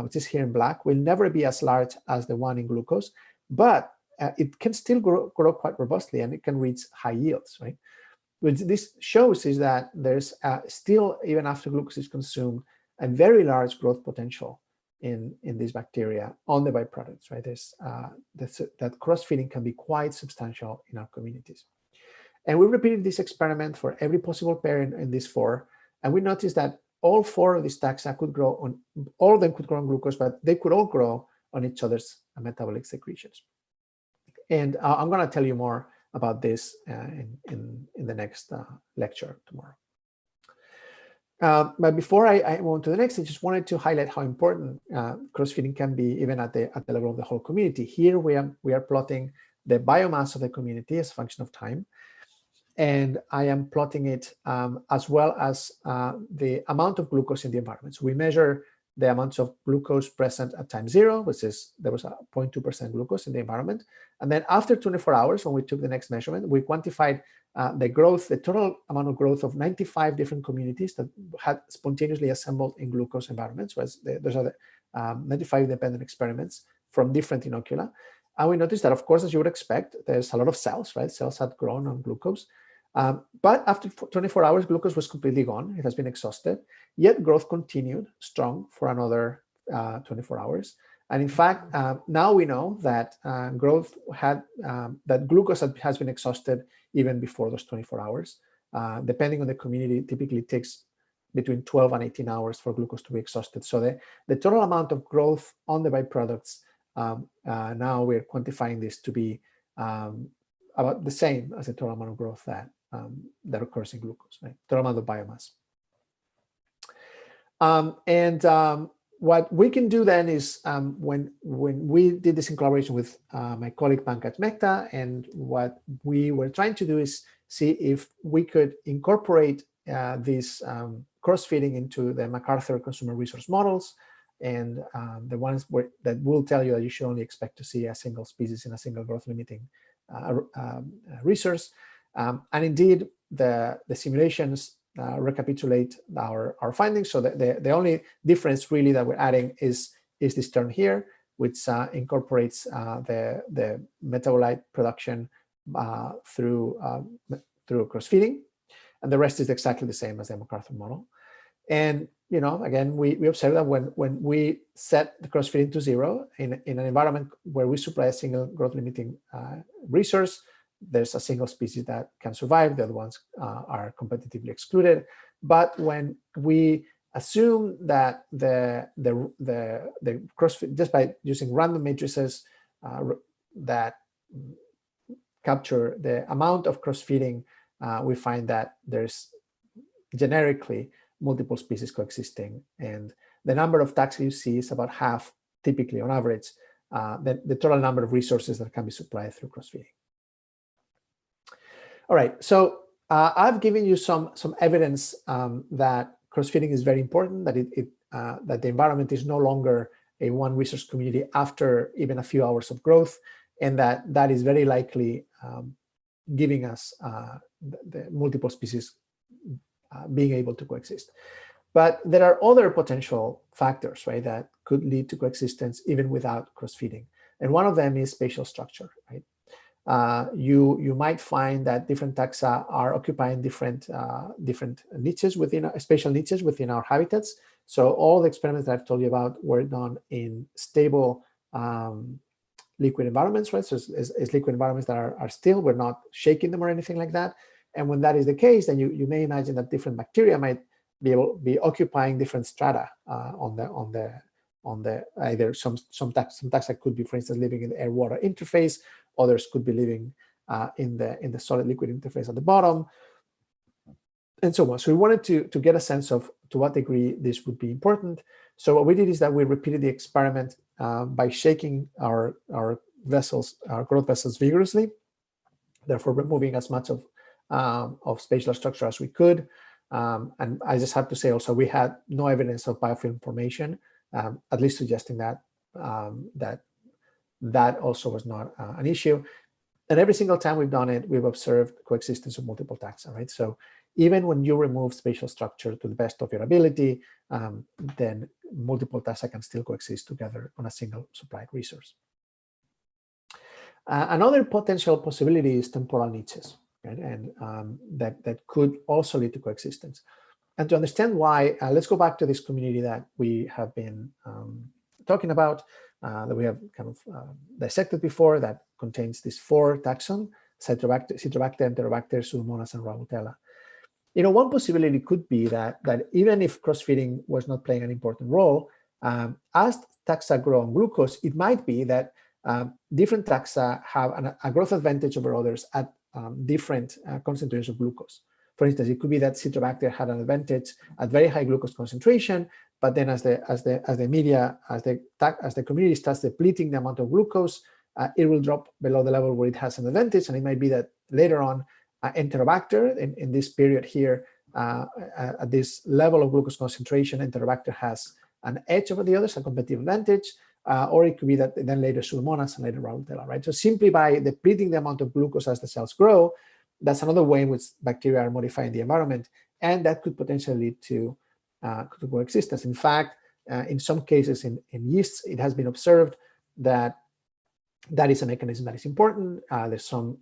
which is here in black, will never be as large as the one in glucose, but it can still grow quite robustly, and it can reach high yields, right? What this shows is that there's still, even after glucose is consumed, a very large growth potential in these bacteria on the byproducts, right? That cross-feeding can be quite substantial in our communities. And we repeated this experiment for every possible pair in these 4, and we noticed that all 4 of these taxa could grow on, all of them could grow on glucose, but they could all grow on each other's metabolic secretions. And I'm going to tell you more about this in the next lecture tomorrow. But before I move to the next, I just wanted to highlight how important cross-feeding can be even at the level of the whole community. Here we are plotting the biomass of the community as a function of time. And I am plotting it as well as the amount of glucose in the environment. So we measure the amounts of glucose present at time 0, which is there was a 0.2% glucose in the environment. And then after 24 hours, when we took the next measurement, we quantified the total amount of growth of 95 different communities that had spontaneously assembled in glucose environments. Those are the 95 independent experiments from different inocula. And we noticed that, of course, as you would expect, there's a lot of cells, right? Cells had grown on glucose. But after 24 hours, glucose was completely gone. It has been exhausted. Yet growth continued strong for another 24 hours. And in fact, now we know that growth had, that glucose has been exhausted even before those 24 hours. Depending on the community, typically it takes between 12 and 18 hours for glucose to be exhausted. So the total amount of growth on the byproducts, now we're quantifying this to be about the same as the total amount of growth that occurs in glucose, right? Total amount of biomass. What we can do then is when we did this in collaboration with my colleague Pankaj Mehta, and what we were trying to do is see if we could incorporate this cross-feeding into the MacArthur consumer resource models, and the ones that will tell you that you should only expect to see a single species in a single growth limiting resource. And indeed, the simulations recapitulate our findings. So the only difference really that we're adding is this term here, which incorporates the metabolite production through cross-feeding. and the rest is exactly the same as the MacArthur model. And again, we observe that when we set the cross-fitting to 0 in an environment where we supply a single growth-limiting resource, there's a single species that can survive. The other ones are competitively excluded. But when we assume that the cross-fit, just by using random matrices that capture the amount of cross-fitting, we find that there's generically multiple species coexisting, and the number of taxa you see is about half, typically on average, the total number of resources that can be supplied through cross-feeding. All right, so I've given you some evidence that cross-feeding is very important, that that the environment is no longer a one resource community after even a few hours of growth, and that is very likely giving us the multiple species being able to coexist. But there are other potential factors, right, that could lead to coexistence even without cross-feeding. And one of them is spatial structure, right? You might find that different taxa are occupying different niches within spatial niches within our habitats. So all the experiments that I've told you about were done in stable liquid environments, right? So it's liquid environments that are still, we're not shaking them or anything like that. And when that is the case, then you may imagine that different bacteria might be occupying different strata on the either some taxa could be, for instance, living in the air-water interface. Others could be living in the solid-liquid interface at the bottom, and so on. So we wanted to get a sense of to what degree this would be important. So what we did is that we repeated the experiment by shaking our vessels, our growth vessels, vigorously, therefore removing as much of spatial structure as we could. And I just have to say also, we had no evidence of biofilm formation, at least suggesting that that also was not an issue. And every single time we've done it, we've observed coexistence of multiple taxa, right? So even when you remove spatial structure to the best of your ability, then multiple taxa can still coexist together on a single supplied resource. Another potential possibility is temporal niches, right? And that could also lead to coexistence. And to understand why, let's go back to this community that we have been talking about, that we have kind of dissected before, that contains these 4 taxon: Citrobacter, Enterobacter, Pseudomonas, and Rhabutella. One possibility could be that even if cross-feeding was not playing an important role, as taxa grow on glucose, it might be that different taxa have a growth advantage over others at different concentrations of glucose. For instance, it could be that Citrobacter had an advantage at very high glucose concentration, but then as the community starts depleting the amount of glucose, it will drop below the level where it has an advantage, and it might be that later on, Enterobacter in this period here, at this level of glucose concentration, Enterobacter has an edge over the others, a competitive advantage, or it could be that then later Pseudomonas and later Rhabutella, right? So simply by depleting the amount of glucose as the cells grow, that's another way in which bacteria are modifying the environment, and that could potentially lead to coexistence. In fact, in some cases in yeasts, it has been observed that is a mechanism that is important. There's some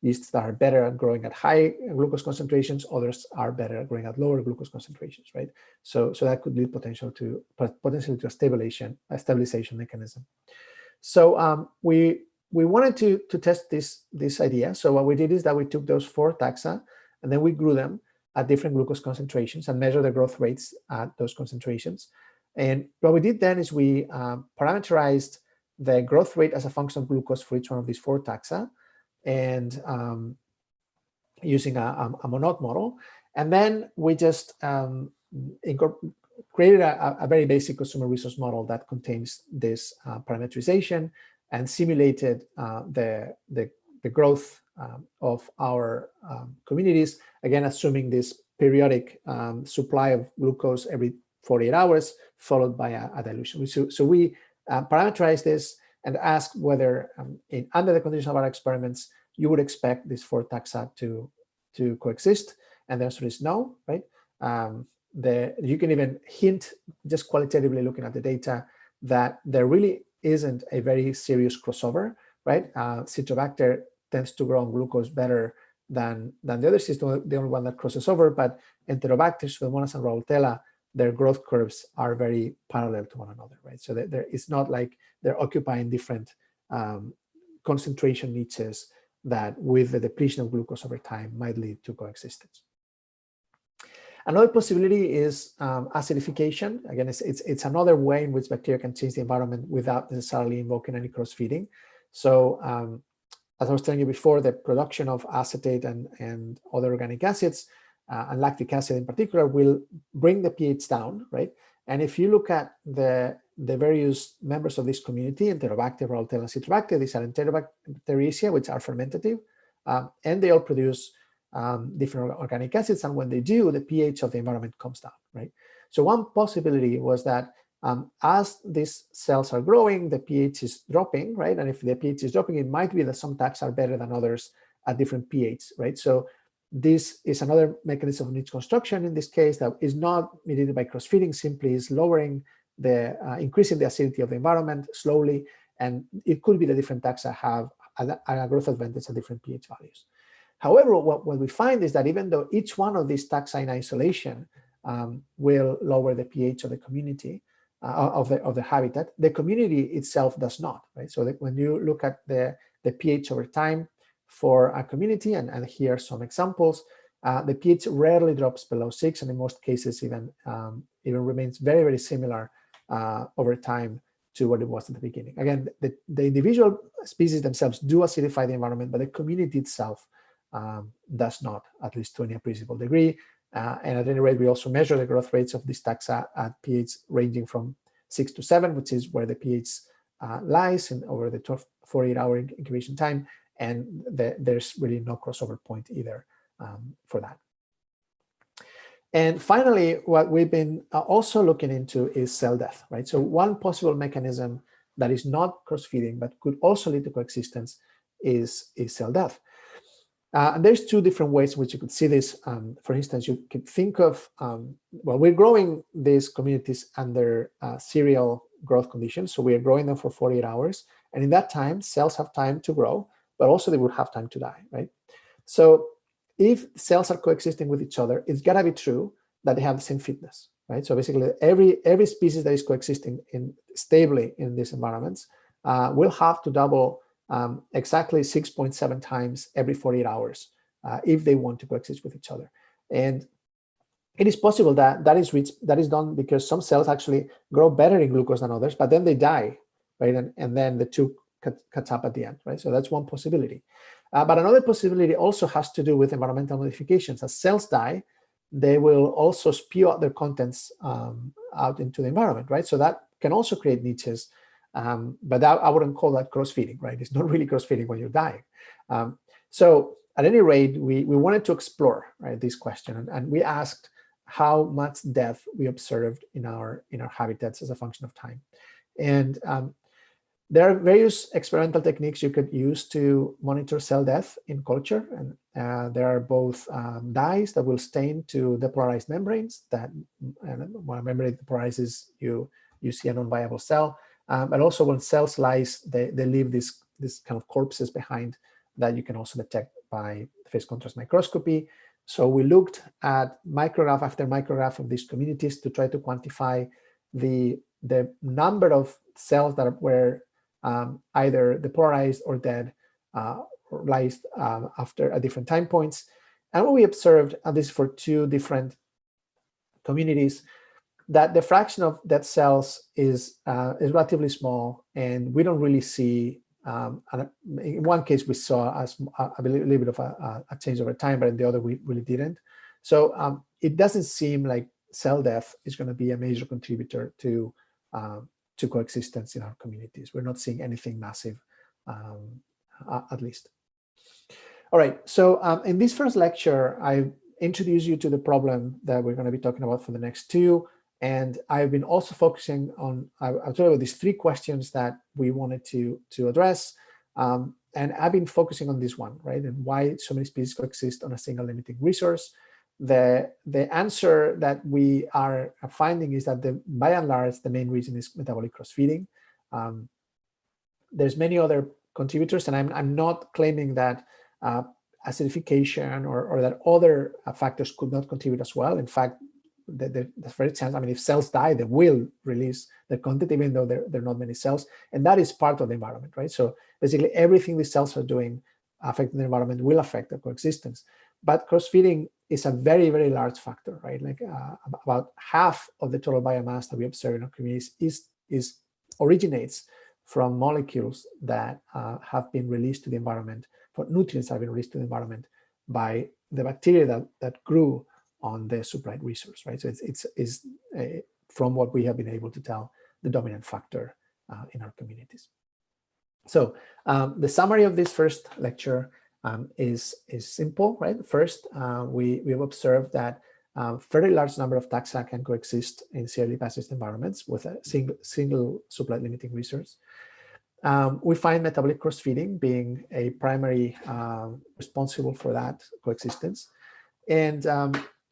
yeasts that are better at growing at high glucose concentrations, others are better at growing at lower glucose concentrations, right? So that could lead potentially to a stabilization mechanism. So we wanted to test this idea. So what we did is that we took those 4 taxa and then we grew them at different glucose concentrations and measured the growth rates at those concentrations. And what we did then is we parameterized the growth rate as a function of glucose for each one of these 4 taxa, and using a monod model. And then we just created a very basic consumer resource model that contains this parameterization and simulated the growth of our communities, again, assuming this periodic supply of glucose every 48 hours, followed by a dilution. So we parameterized this and asked whether, under the conditions of our experiments, you would expect these 4 taxa to coexist, and the answer is no, right? You can even hint, just qualitatively looking at the data, that there really isn't a very serious crossover, right? Citrobacter tends to grow on glucose better than the other system, the only one that crosses over. But Enterobacter, Pseudomonas, and Rhodotella, their growth curves are very parallel to one another, right? So it's not like they're occupying different concentration niches that, with the depletion of glucose over time, might lead to coexistence. Another possibility is acidification. Again, it's another way in which bacteria can change the environment without necessarily invoking any cross-feeding. So as I was telling you before, the production of acetate and other organic acids, and lactic acid in particular, will bring the pH down, right? And if you look at the various members of this community, Enterobacter, Rhodotella, and Citrobacter, these are Enterobacteriaceae, which are fermentative, and they all produce different organic acids, and when they do, the pH of the environment comes down, right? So one possibility was that as these cells are growing, the pH is dropping, right? And if the pH is dropping, it might be that some taxa are better than others at different pH, right? So this is another mechanism of niche construction in this case that is not mediated by cross-feeding, simply is lowering the, increasing the acidity of the environment slowly, and it could be that different taxa have a growth advantage at different pH values. However, what we find is that even though each one of these taxa in isolation will lower the pH of the community, of the habitat, the community itself does not, right? So that when you look at the pH over time for a community, and here are some examples, the pH rarely drops below 6, and in most cases even remains very, very similar over time to what it was at the beginning. Again, the individual species themselves do acidify the environment, but the community itself does not, at least to any appreciable degree. And at any rate, we also measure the growth rates of these taxa at pH ranging from 6 to 7, which is where the pH lies in over the 48-hour incubation time. And there's really no crossover point either for that. And finally, what we've been also looking into is cell death, right? So one possible mechanism that is not cross-feeding, but could also lead to coexistence is cell death. And there's two different ways in which you could see this. For instance, you could think of, well, we're growing these communities under serial growth conditions. So we are growing them for 48 hours. And in that time, cells have time to grow, but also they would have time to die, right? So if cells are coexisting with each other, it's gotta be true that they have the same fitness, right? So basically every species that is coexisting stably in these environments will have to double exactly 6.7 times every 48 hours if they want to coexist with each other. And it is possible that that is done because some cells actually grow better in glucose than others, but then they die, right? And then the two catch up at the end, right? So that's one possibility. But another possibility also has to do with environmental modifications. As cells die, they will also spew out their contents out into the environment, right? So that can also create niches. But I wouldn't call that cross-feeding, right? It's not really cross-feeding when you're dying. So at any rate, we wanted to explore, right, this question, and we asked how much death we observed in our habitats as a function of time. And there are various experimental techniques you could use to monitor cell death in culture, and there are both dyes that will stain to depolarized membranes. That when a membrane depolarizes, you see a non-viable cell. But also when cells lyse, they leave this kind of corpses behind that you can also detect by phase contrast microscopy. So we looked at micrograph after micrograph of these communities to try to quantify the number of cells that were either depolarized or dead or lysed at different time points. And what we observed, and this is for two different communities, that the fraction of dead cells is relatively small, and we don't really see. In one case, we saw a little bit of a change over time, but in the other, we really didn't. So it doesn't seem like cell death is going to be a major contributor to coexistence in our communities. We're not seeing anything massive, at least. All right. So in this first lecture, I introduced you to the problem that we're going to be talking about for the next two. And I've been also focusing on, I'll tell you about these three questions that we wanted to address. And I've been focusing on this one, right? And why so many species coexist on a single limiting resource. The answer that we are finding is that by and large, the main reason is metabolic cross-feeding. There's many other contributors, and I'm not claiming that acidification or that other factors could not contribute as well. In fact, the very chance, I mean, if cells die, they will release the content, even though there are not many cells. And that is part of the environment, right? So basically everything the cells are doing affecting the environment will affect the coexistence. But cross-feeding is a very, very large factor, right? Like about half of the total biomass that we observe in our communities originates from molecules that have been released to the environment, for nutrients that have been released to the environment by the bacteria that grew on the supplied resource, right? So it's from what we have been able to tell, the dominant factor in our communities. So the summary of this first lecture is simple, right? First, we have observed that fairly large number of taxa can coexist in severely basic environments with a single supply limiting resource. We find metabolic cross-feeding being a primary responsible for that coexistence. And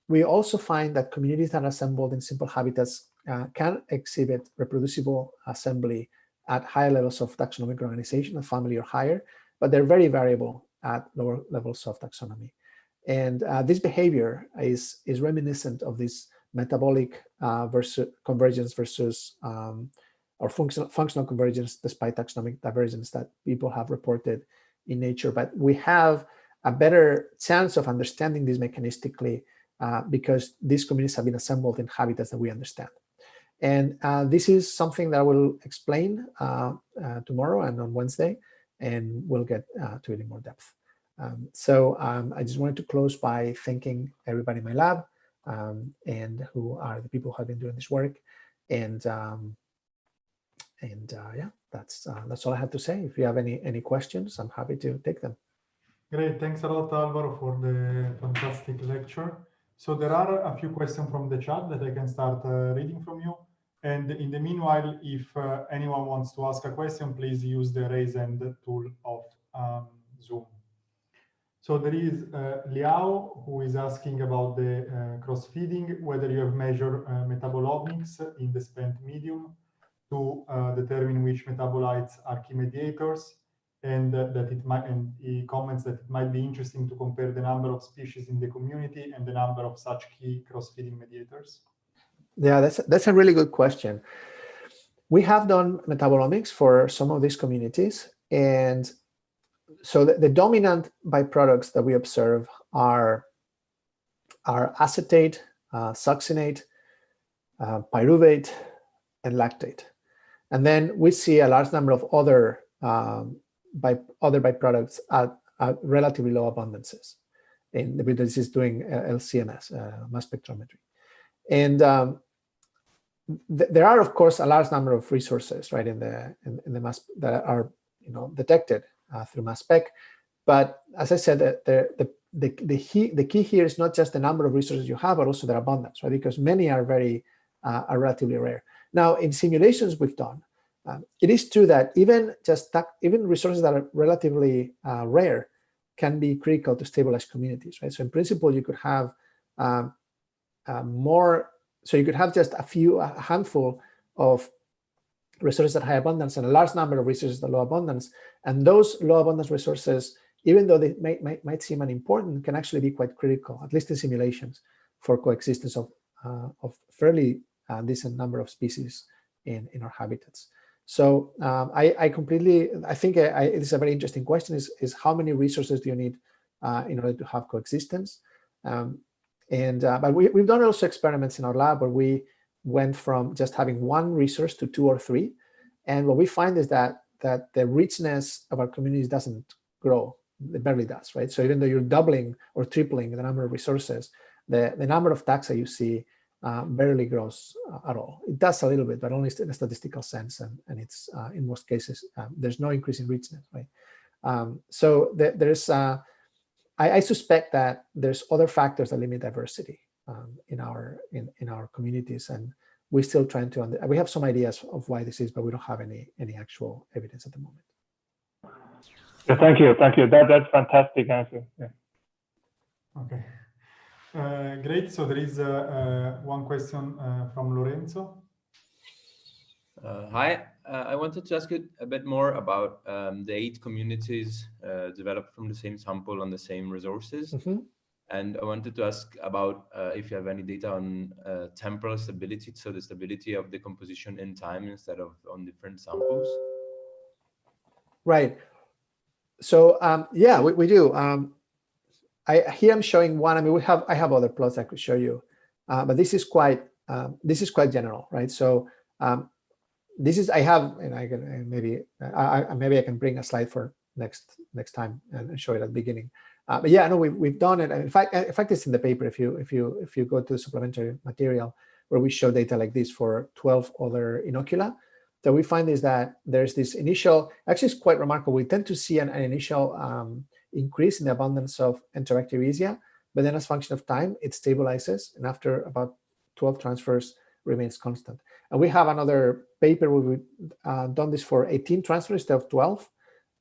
we also find that communities that are assembled in simple habitats can exhibit reproducible assembly at higher levels of taxonomic organization, a family or higher, but they're very variable at lower levels of taxonomy. And this behavior is reminiscent of this metabolic convergence versus or functional convergence despite taxonomic divergence that people have reported in nature. But we have a better chance of understanding this mechanistically because these communities have been assembled in habitats that we understand. And this is something that I will explain tomorrow and on Wednesday, and we'll get to it in more depth. So I just wanted to close by thanking everybody in my lab and who are the people who have been doing this work. And yeah, that's all I have to say. If you have any questions, I'm happy to take them. Great, thanks a lot, Alvaro, for the fantastic lecture. So there are a few questions from the chat that I can start reading from you. And in the meanwhile, if anyone wants to ask a question, please use the raise hand tool of Zoom. So there is Liao, who is asking about the cross-feeding, whether you have measured metabolomics in the spent medium to determine which metabolites are key mediators, and that it might, and he comments that it might be interesting to compare the number of species in the community and the number of such key cross-feeding mediators. Yeah, that's a really good question. We have done metabolomics for some of these communities, and so the dominant byproducts that we observe are acetate, succinate, pyruvate, and lactate. And then we see a large number of other byproducts at relatively low abundances. And this is doing LCMS, mass spectrometry. And there are, of course, a large number of resources, right, in the mass that are detected through mass spec. But as I said, the key here is not just the number of resources you have, but also their abundance, right? Because many are relatively rare. Now, in simulations we've done, it is true that even resources that are relatively rare can be critical to stabilize communities, right? So in principle, you could have more. So you could have just a handful of resources at high abundance and a large number of resources at low abundance. And those low abundance resources, even though they might seem unimportant, can actually be quite critical, at least in simulations, for coexistence of fairly decent number of species in our habitats. So I think it is a very interesting question, is how many resources do you need in order to have coexistence? But we've done also experiments in our lab where we went from just having one resource to 2 or 3. And what we find is that the richness of our communities doesn't grow. It barely does, right? So even though you're doubling or tripling the number of resources, the number of taxa you see barely grows at all. It does a little bit, but only in a statistical sense. And it's in most cases, there's no increase in richness, right? So there's I suspect that there's other factors that limit diversity in our communities, and we're still trying to. We have some ideas of why this is, but we don't have any actual evidence at the moment. Yeah, thank you. That's fantastic answer. Yeah. Okay, great. So there is one question from Lorenzo. Hi, I wanted to ask you a bit more about the 8 communities developed from the same sample on the same resources. Mm-hmm. And I wanted to ask about if you have any data on temporal stability, so the stability of the composition in time instead of on different samples. Right. So yeah, we do. Here I'm showing one. I mean, I have other plots I could show you, but this is quite general, right? So this is I have, and I can maybe I can bring a slide for next time and show it at the beginning. But yeah, no, we've done it. And in fact, it's in the paper. If you go to the supplementary material where we show data like this for 12 other inocula, so we find is that there's this initial. Actually, it's quite remarkable. We tend to see an initial increase in the abundance of Enterobacteriaceae, but then as a function of time, it stabilizes, and after about 12 transfers, remains constant. And we have another paper where we've done this for 18 transfers instead of 12.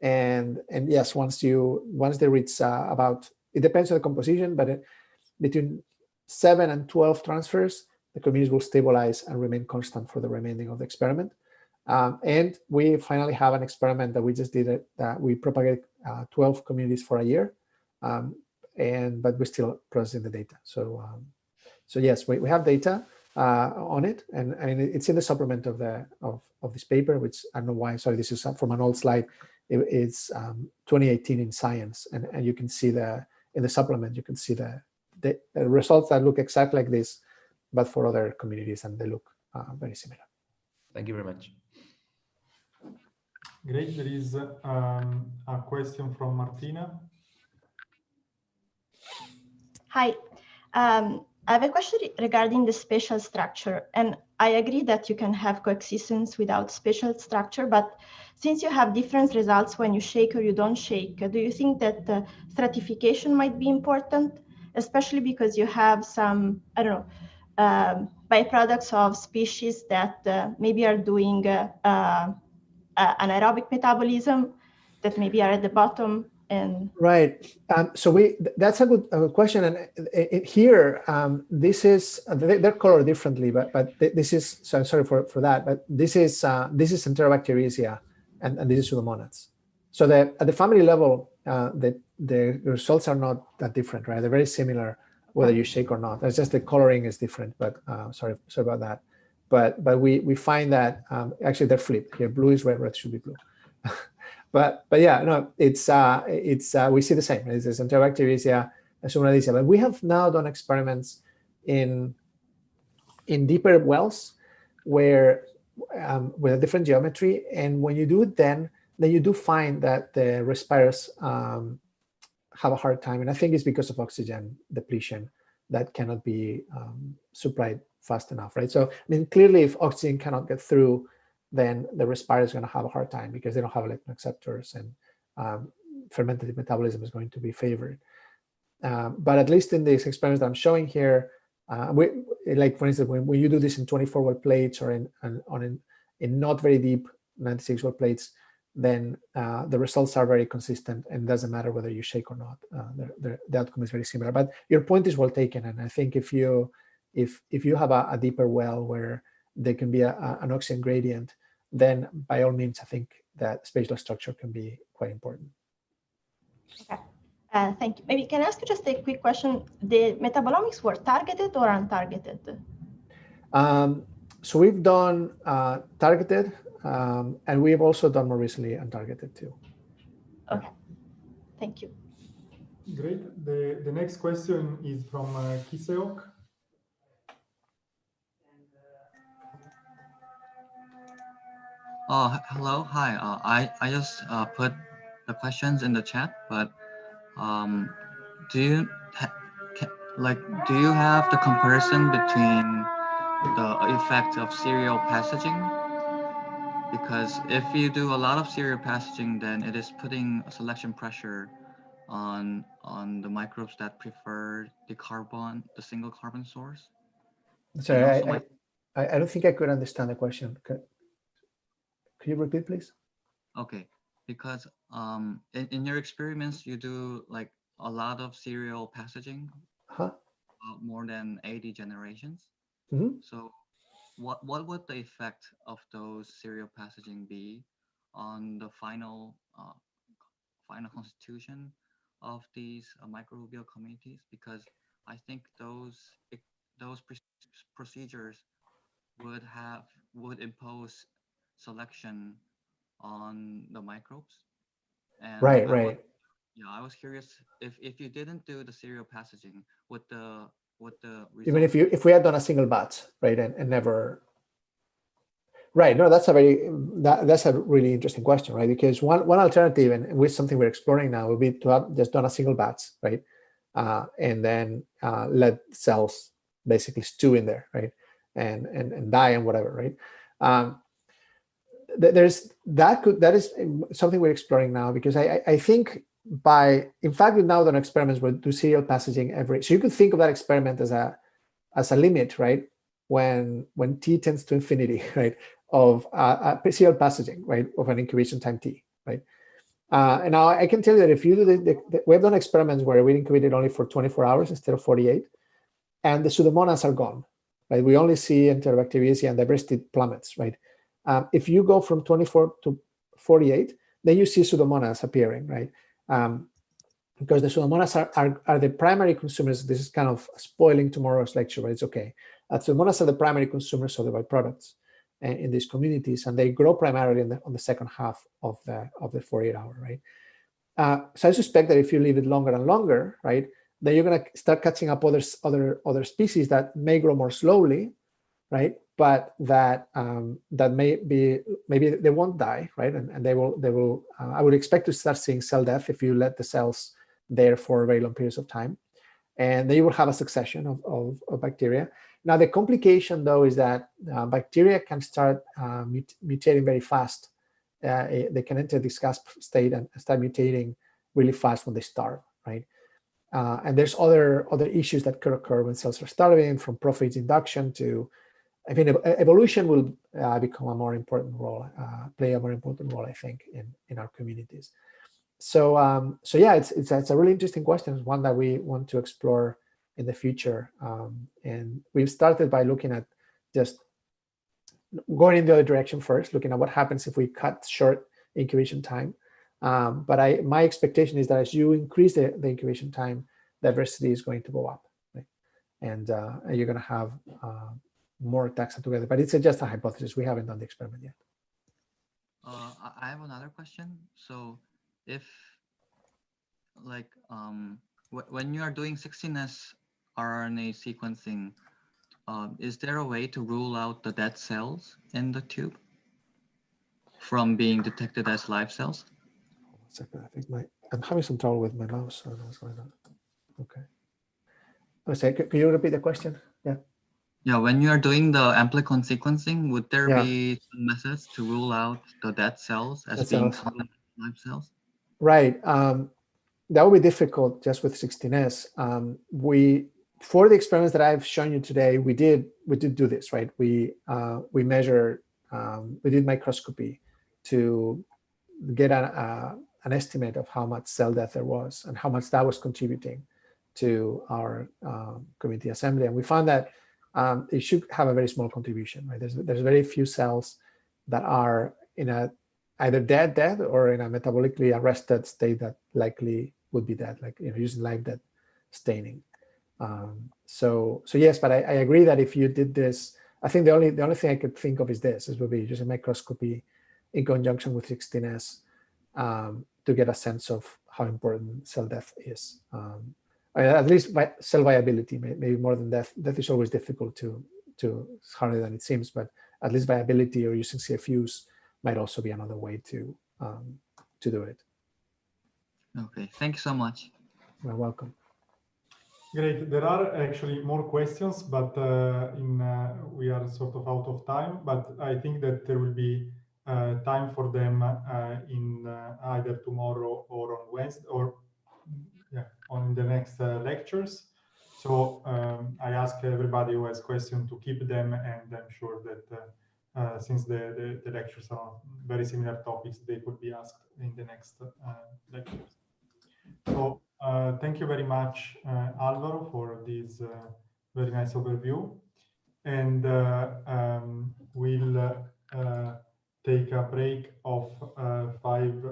And yes, once they reach about, it depends on the composition, but between 7 and 12 transfers, the communities will stabilize and remain constant for the remaining of the experiment. And we finally have an experiment that we just did that we propagate 12 communities for a year, but we're still processing the data. So yes, we have data on it, and it's in the supplement of this paper, which I don't know why. Sorry, this is from an old slide. It's 2018 in Science, and you can see in the supplement you can see the results that look exactly like this, but for other communities, and they look very similar. Thank you very much. Great. There is a question from Martina. Hi. I have a question regarding the spatial structure, and I agree that you can have coexistence without spatial structure, but since you have different results when you shake or you don't shake, do you think that the stratification might be important, especially because you have some, I don't know, byproducts of species that maybe are doing anaerobic metabolism that maybe are at the bottom? And right. So that's a good question. And here, this is they're colored differently, but this is, so I'm sorry for that. But this is Enterobacteriaceae, and this is Pseudomonads. So at the family level, the results are not that different, right? They're very similar whether you shake or not. It's just the coloring is different. But sorry about that. But we find that actually they're flipped. Here, blue is red, red should be blue. But yeah, no, it's we see the same. It's Enterobacteriaceae and Pseudomonads. But we have now done experiments in deeper wells where with a different geometry, and when you do it, then you do find that the respirers have a hard time, and I think it's because of oxygen depletion that cannot be supplied fast enough, right? So I mean, clearly, if oxygen cannot get through, then the respirator is going to have a hard time because they don't have electron acceptors, and fermentative metabolism is going to be favored. But at least in these experiments that I'm showing here, like for instance, when you do this in 24 well plates or in not very deep 96 well plates, then the results are very consistent, and it doesn't matter whether you shake or not. The outcome is very similar. But your point is well taken, and I think if you have a deeper well where there can be an oxygen gradient, then by all means, I think that spatial structure can be quite important. Okay. Thank you. Maybe can I ask you just a quick question? The metabolomics were targeted or untargeted? So we've done targeted, and we've also done more recently untargeted too. Okay. Thank you. Great. The next question is from Kiseok. Hello, hi. I just put the questions in the chat, but do you have the comparison between the effect of serial passaging? Because if you do a lot of serial passaging, then it is putting a selection pressure on the microbes that prefer the single carbon source. Sorry, I don't think I could understand the question. Could you repeat, please? Okay, because in your experiments, you do like a lot of serial passaging, more than 80 generations. Mm-hmm. So what would the effect of those serial passaging be on the final constitution of these microbial communities? Because I think those procedures would impose selection on the microbes. And Right, I was, right. yeah, I was curious if you didn't do the serial passaging, would the Even result if we had done a single batch, right, and never. Right. No, that's a really interesting question, right? Because one alternative, and with something we're exploring now, would be to have just done a single batch, right, and then let cells basically stew in there, right, and die and whatever, right. That is something we're exploring now, because I think in fact we've now done experiments where do serial passaging so you could think of that experiment as a limit, right, when t tends to infinity, right, of serial passaging, right, of an incubation time t, right. And now I can tell you that if you do we've done experiments where we incubated only for 24 hours instead of 48, and the pseudomonas are gone, right. We only see Enterobacteriaceae and diversity plummets, right. If you go from 24 to 48, then you see pseudomonas appearing, right. Because the pseudomonas are the primary consumers. This is kind of spoiling tomorrow's lecture, but it's okay. Pseudomonas are the primary consumers of the byproducts in these communities, and they grow primarily on the second half of the 48-hour, right? So I suspect that if you leave it longer and longer, right, then you're going to start catching up other species that may grow more slowly, right? But that maybe they won't die, right? And they will. I would expect to start seeing cell death if you let the cells there for very long periods of time, and then you will have a succession of bacteria. Now the complication though is that bacteria can start mutating very fast. They can enter this gasp state and start mutating really fast when they starve, right? And there's other issues that could occur when cells are starving, from prophase induction to, I mean, evolution will become a more important role, play a more important role, I think, in our communities. So yeah, it's a really interesting question. It's one that we want to explore in the future. And we've started by looking at just going in the other direction first, looking at what happens if we cut short incubation time. But my expectation is that as you increase the incubation time, diversity is going to go up, right? And you're going to have more taxa together. But it's just a hypothesis. We haven't done the experiment yet. I have another question. So if, like, when you are doing 16S RNA sequencing, is there a way to rule out the dead cells in the tube from being detected as live cells? One second, I think I'm having some trouble with my mouse. I don't know what's going on. Okay. Can you repeat the question? Yeah. Yeah, when you are doing the amplicon sequencing, would there be some methods to rule out the dead cells as being counted as live cells? Right. That would be difficult just with 16S. For the experiments that I've shown you today, we did do this, right? We measured, we did microscopy to get an estimate of how much cell death there was and how much that was contributing to our community assembly. And we found that it should have a very small contribution, right? There's very few cells that are in a either dead or in a metabolically arrested state that likely would be dead, like using live dead staining. So yes, but I agree that if you did this, I think the only thing I could think of is this would be using microscopy in conjunction with 16S to get a sense of how important cell death is. At least cell viability, maybe more than death. Death is always difficult it's harder than it seems, but at least viability or using CFUs might also be another way to do it. Okay, thank you so much. You're welcome. Great. There are actually more questions, but we are sort of out of time. But I think that there will be time for them in either tomorrow or on Wednesday, or on the next lectures. So I ask everybody who has questions to keep them, and I'm sure that since the lectures are on very similar topics, they could be asked in the next lectures. So thank you very much, Alvaro, for this very nice overview. and we'll take a break of 5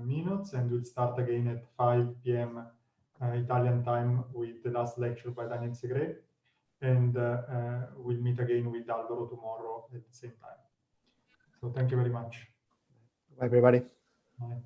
minutes, and we'll start again at 5 p.m. Italian time with the last lecture by Daniel Segre, and we'll meet again with Alvaro tomorrow at the same time. So thank you very much. Bye, everybody. Bye.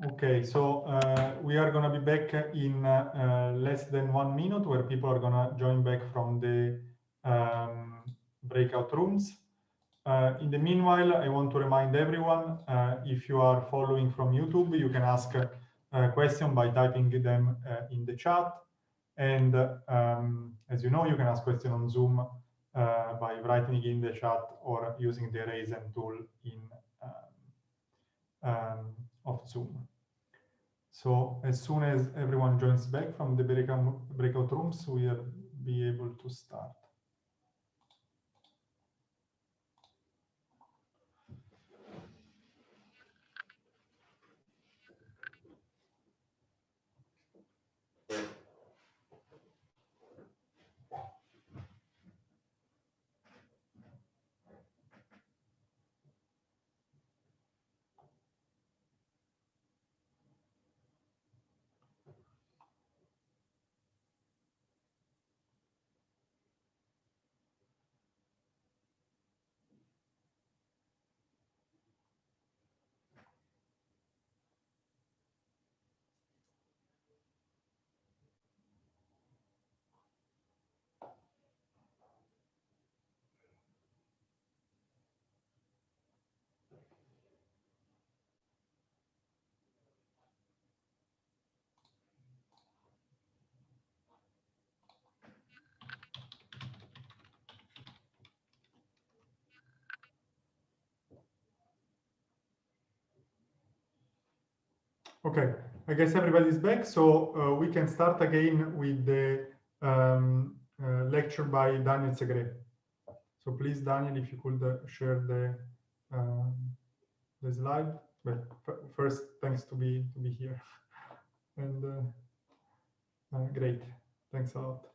Okay, so we are going to be back in less than 1 minute, where people are going to join back from the breakout rooms. In the meanwhile, I want to remind everyone, if you are following from YouTube, you can ask a question by typing them in the chat. And as you know, you can ask questions on Zoom by writing in the chat or using the raise hand tool in of Zoom. So as soon as everyone joins back from the breakout rooms, we'll be able to start. Okay, I guess everybody's back, so we can start again with the lecture by Daniel Segre. So please, Daniel, if you could share the slide. But first, thanks to be here, and great, thanks a lot.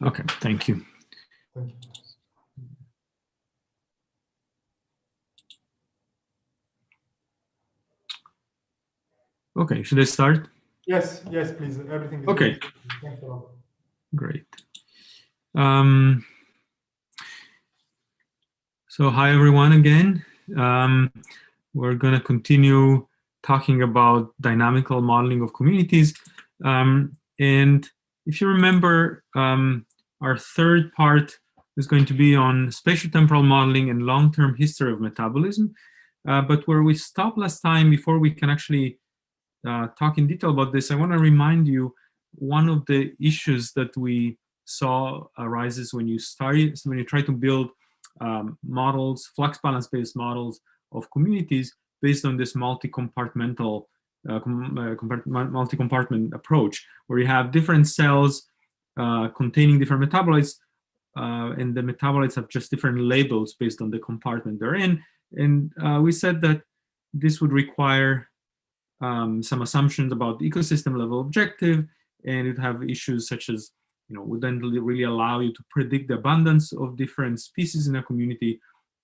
Okay, thank you. Thank you. Okay, should I start? Yes, yes, please. Everything is okay. Good. Thanks a lot. Great. So hi everyone again. We're going to continue talking about dynamical modeling of communities. And if you remember, our third part is going to be on spatiotemporal modeling and long-term history of metabolism. But where we stopped last time, before we can actually talk in detail about this, I want to remind you one of the issues that we saw arises when you try to build models, flux balance-based models of communities based on this multi-compartmental multi-compartment approach, where you have different cells containing different metabolites, and the metabolites have just different labels based on the compartment they're in. And we said that this would require some assumptions about the ecosystem level objective, and it have issues such as, would then really allow you to predict the abundance of different species in a community,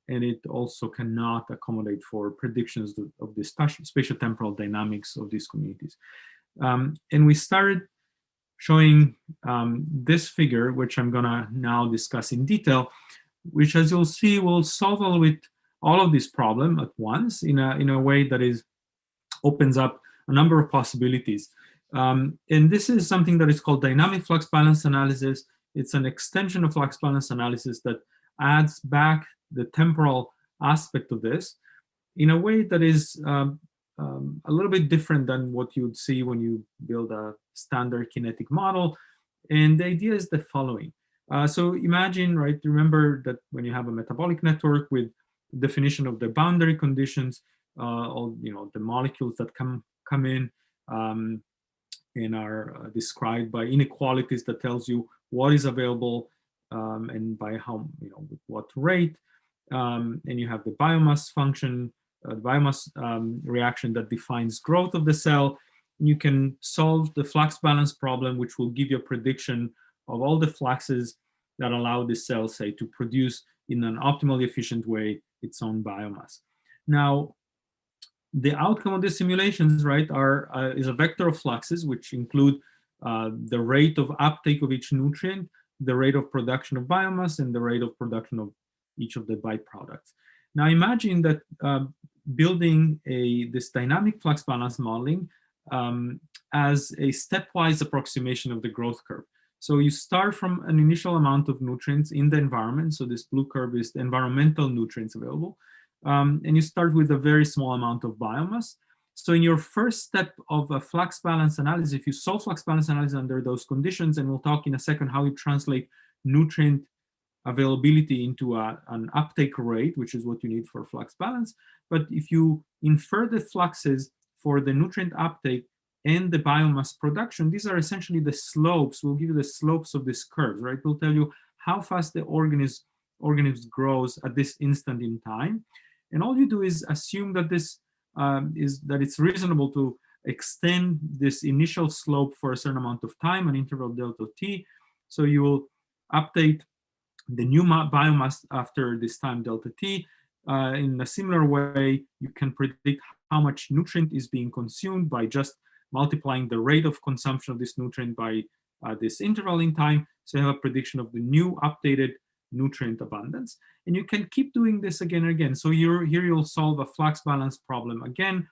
and it also cannot accommodate for predictions of the spatiotemporal dynamics of these communities. And we started showing this figure, which I'm gonna now discuss in detail, which, as you'll see, will solve all of this problem at once in a way that opens up a number of possibilities. And this is something that is called dynamic flux balance analysis. It's an extension of flux balance analysis that adds back the temporal aspect of this in a way that is a little bit different than what you would see when you build a standard kinetic model. And the idea is the following. So imagine, right, remember that when you have a metabolic network with definition of the boundary conditions, all the molecules that come in and are described by inequalities that tells you what is available and by how, with what rate, and you have the biomass function, the biomass reaction that defines growth of the cell. You can solve the flux balance problem, which will give you a prediction of all the fluxes that allow the cell, say, to produce in an optimally efficient way its own biomass. Now, the outcome of the simulations, right, is a vector of fluxes, which include the rate of uptake of each nutrient, the rate of production of biomass, and the rate of production of each of the byproducts. Now imagine that building this dynamic flux balance modeling as a stepwise approximation of the growth curve. So you start from an initial amount of nutrients in the environment. So this blue curve is the environmental nutrients available. And you start with a very small amount of biomass. So in your first step of a flux balance analysis, if you solve flux balance analysis under those conditions, and we'll talk in a second how you translate nutrient availability into an uptake rate, which is what you need for flux balance. But if you infer the fluxes for the nutrient uptake and the biomass production, these are essentially the slopes. We'll give you the slopes of this curve, right? We'll tell you how fast the organism grows at this instant in time. And all you do is assume that this it's reasonable to extend this initial slope for a certain amount of time, an interval delta t. So you will update the new biomass after this time delta t. In a similar way, you can predict how much nutrient is being consumed by just multiplying the rate of consumption of this nutrient by this interval in time. So you have a prediction of the new updated nutrient abundance. And you can keep doing this again and again. So here you'll solve a flux balance problem again,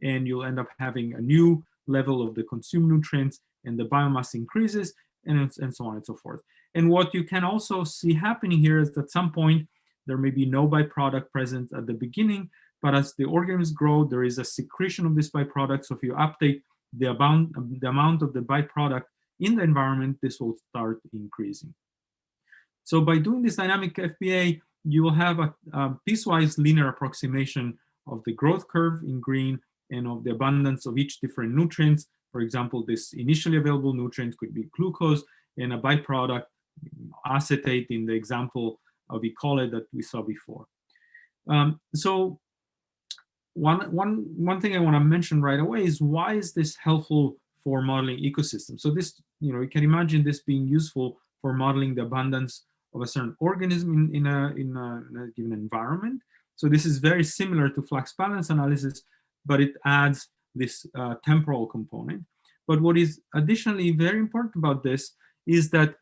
and you'll end up having a new level of the consumed nutrients, and the biomass increases, and so on and so forth. And what you can also see happening here is that at some point, there may be no byproduct present at the beginning, but as the organisms grow, there is a secretion of this byproduct. So if you update the amount of the byproduct in the environment, this will start increasing. So by doing this dynamic FBA, you will have a piecewise linear approximation of the growth curve in green and of the abundance of each different nutrients. For example, this initially available nutrient could be glucose, and a byproduct, acetate in the example of Ecology that we saw before. So one thing I want to mention right away is, why is this helpful for modeling ecosystems? So this, you can imagine this being useful for modeling the abundance of a certain organism in a given environment. So this is very similar to flux balance analysis, but it adds this temporal component. But what is additionally very important about this is that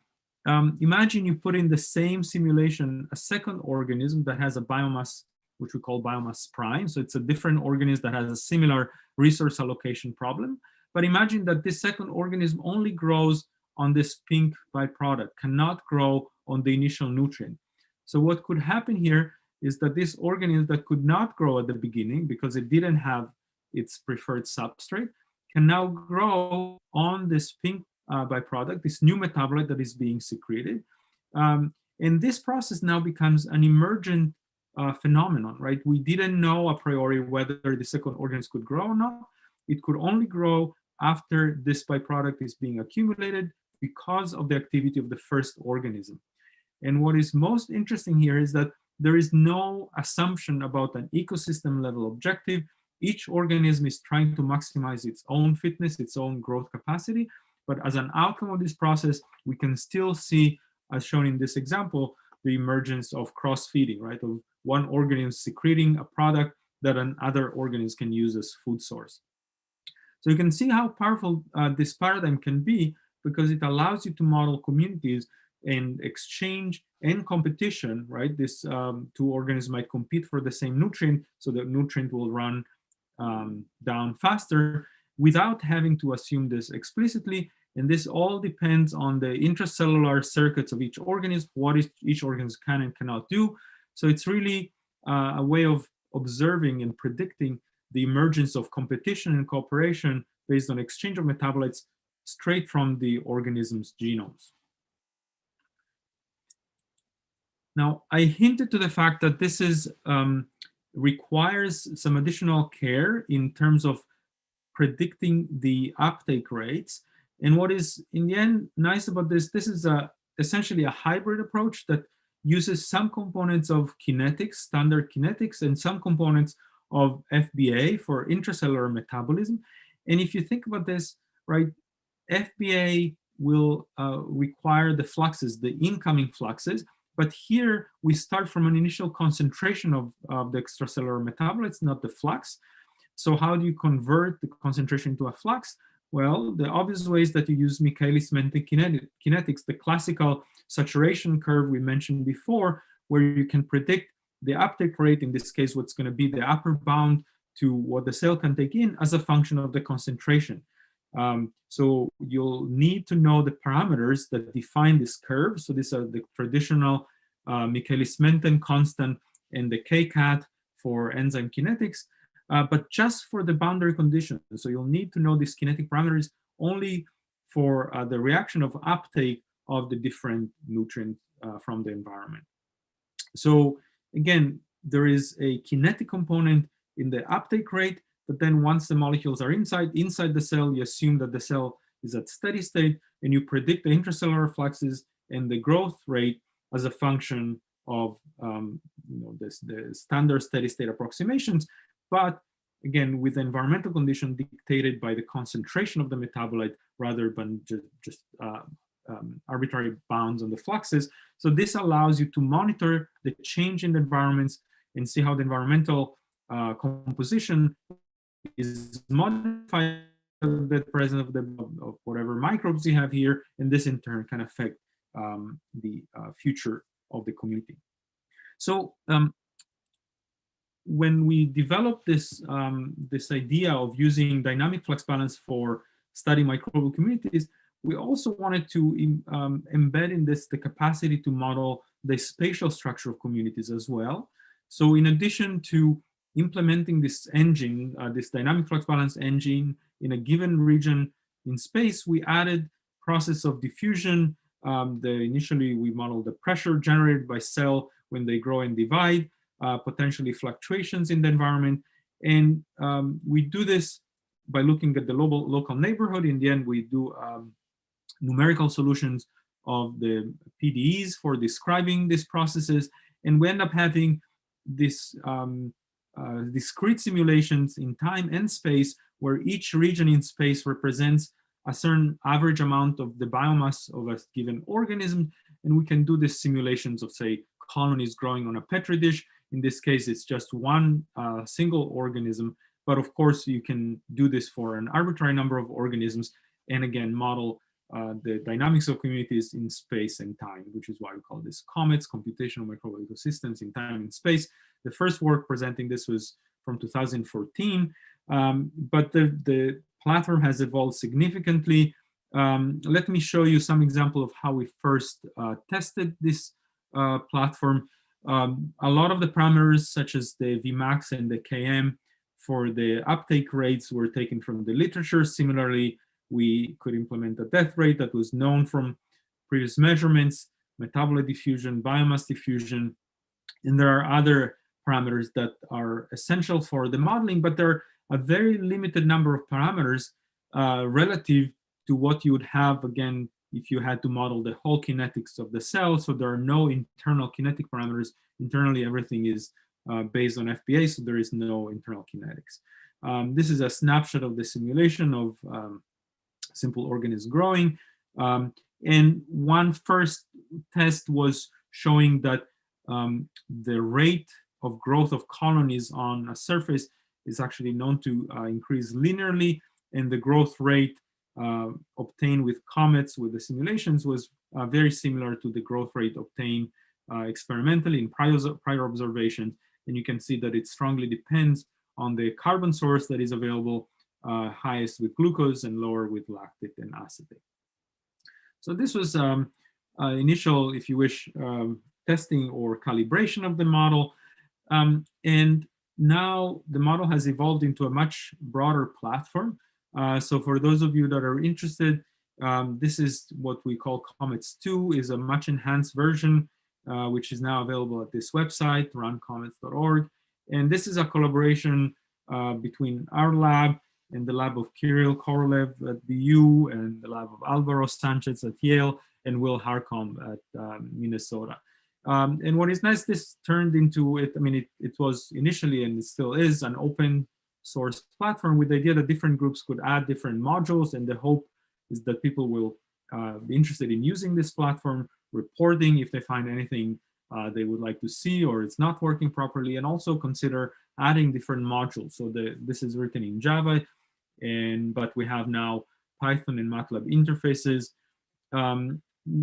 imagine you put in the same simulation a second organism that has a biomass, which we call biomass prime. So it's a different organism that has a similar resource allocation problem. But imagine that this second organism only grows on this pink byproduct, cannot grow on the initial nutrient. So what could happen here is that this organism that could not grow at the beginning because it didn't have its preferred substrate can now grow on this pink byproduct, this new metabolite that is being secreted. And this process now becomes an emergent phenomenon, right? We didn't know a priori whether the second organism could grow or not. It could only grow after this byproduct is being accumulated because of the activity of the first organism. And what is most interesting here is that there is no assumption about an ecosystem level objective. Each organism is trying to maximize its own fitness, its own growth capacity. But as an outcome of this process, we can still see, as shown in this example, the emergence of cross-feeding, right? Of one organism secreting a product that another organism can use as food source. So you can see how powerful this paradigm can be, because it allows you to model communities and exchange and competition, right? This two organisms might compete for the same nutrient, so the nutrient will run down faster without having to assume this explicitly. And this all depends on the intracellular circuits of each organism, what each organism can and cannot do. So it's really a way of observing and predicting the emergence of competition and cooperation based on exchange of metabolites straight from the organism's genomes. Now, I hinted to the fact that this is requires some additional care in terms of predicting the uptake rates. And what is, in the end, nice about this is essentially a hybrid approach that uses some components of kinetics, standard kinetics, and some components of FBA for intracellular metabolism. And if you think about this, right, FBA will require the fluxes, the incoming fluxes, but here we start from an initial concentration of the extracellular metabolites, not the flux. So how do you convert the concentration into a flux? Well, the obvious way is that you use Michaelis-Menten kinetics, the classical saturation curve we mentioned before, where you can predict the uptake rate, in this case, what's going to be the upper bound to what the cell can take in as a function of the concentration. So you'll need to know the parameters that define this curve. So these are the traditional Michaelis-Menten constant and the kcat for enzyme kinetics, but just for the boundary conditions. So you'll need to know these kinetic parameters only for the reaction of uptake of the different nutrients from the environment. So again, there is a kinetic component in the uptake rate, but then once the molecules are inside the cell, you assume that the cell is at steady state, and you predict the intracellular fluxes and the growth rate as a function of the standard steady state approximations. But again, with the environmental condition dictated by the concentration of the metabolite rather than just arbitrary bounds on the fluxes. So this allows you to monitor the change in the environments and see how the environmental composition is modified with the presence of whatever microbes you have here, and this in turn can affect the future of the community. So when we developed this this idea of using dynamic flux balance for studying microbial communities, we also wanted to embed in this the capacity to model the spatial structure of communities as well. So in addition to implementing this engine, this dynamic flux balance engine in a given region in space, we added process of diffusion. Initially, we modeled the pressure generated by cell when they grow and divide, potentially fluctuations in the environment. And we do this by looking at the local neighborhood. In the end, we do numerical solutions of the PDEs for describing these processes. And we end up having this discrete simulations in time and space, where each region in space represents a certain average amount of the biomass of a given organism. And we can do these simulations of, say, colonies growing on a petri dish. In this case, it's just one single organism. But of course, you can do this for an arbitrary number of organisms, and again, model the dynamics of communities in space and time, which is why we call this COMETS, Computational Microbial Ecosystems in Time and Space. The first work presenting this was from 2014, but the platform has evolved significantly. Let me show you some example of how we first tested this platform. A lot of the parameters, such as the Vmax and the Km for the uptake rates, were taken from the literature. Similarly, we could implement a death rate that was known from previous measurements, metabolite diffusion, biomass diffusion, and there are other parameters that are essential for the modeling, but there are a very limited number of parameters relative to what you would have, again, if you had to model the whole kinetics of the cell. So there are no internal kinetic parameters. Internally, everything is based on FBA, so there is no internal kinetics. This is a snapshot of the simulation of simple organisms growing. And one first test was showing that the rate of growth of colonies on a surface is actually known to increase linearly, and the growth rate obtained with COMETS with the simulations was very similar to the growth rate obtained experimentally in prior observations. And you can see that it strongly depends on the carbon source that is available, highest with glucose and lower with lactate and acetate. So this was initial, if you wish, testing or calibration of the model. And now the model has evolved into a much broader platform. So for those of you that are interested, this is what we call COMETS 2, is a much enhanced version, which is now available at this website, runcomets.org. And this is a collaboration between our lab and the lab of Kirill Korolev at BU, and the lab of Alvaro Sanchez at Yale, and Will Harcombe at Minnesota. And what is nice, this turned into it. I mean, it was initially, and it still is, an open source platform with the idea that different groups could add different modules. And the hope is that people will be interested in using this platform, reporting if they find anything they would like to see or it's not working properly, and also consider adding different modules. So this is written in Java, but we have now Python and MATLAB interfaces.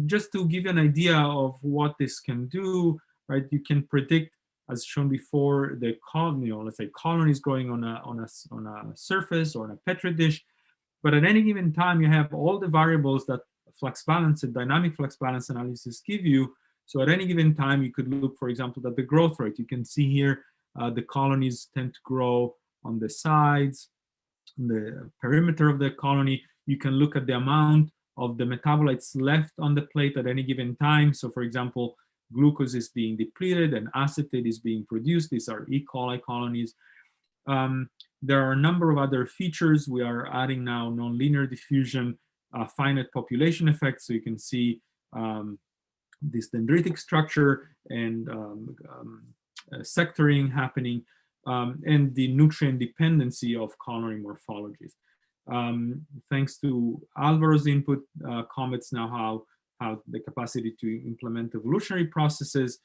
Just to give you an idea of what this can do, right? You can predict, as shown before, the let's say colonies growing on a surface or on a petri dish. But at any given time, you have all the variables that flux balance and dynamic flux balance analysis give you. So at any given time, you could look, for example, at the growth rate. You can see here the colonies tend to grow on the sides, on the perimeter of the colony. You can look at the amount of the metabolites left on the plate at any given time. So for example, glucose is being depleted and acetate is being produced. These are E. coli colonies. There are a number of other features. We are adding now nonlinear diffusion, finite population effects. So you can see this dendritic structure and sectoring happening, and the nutrient dependency of colony morphologies. Thanks to Alvaro's input, comets now have the capacity to implement evolutionary processes,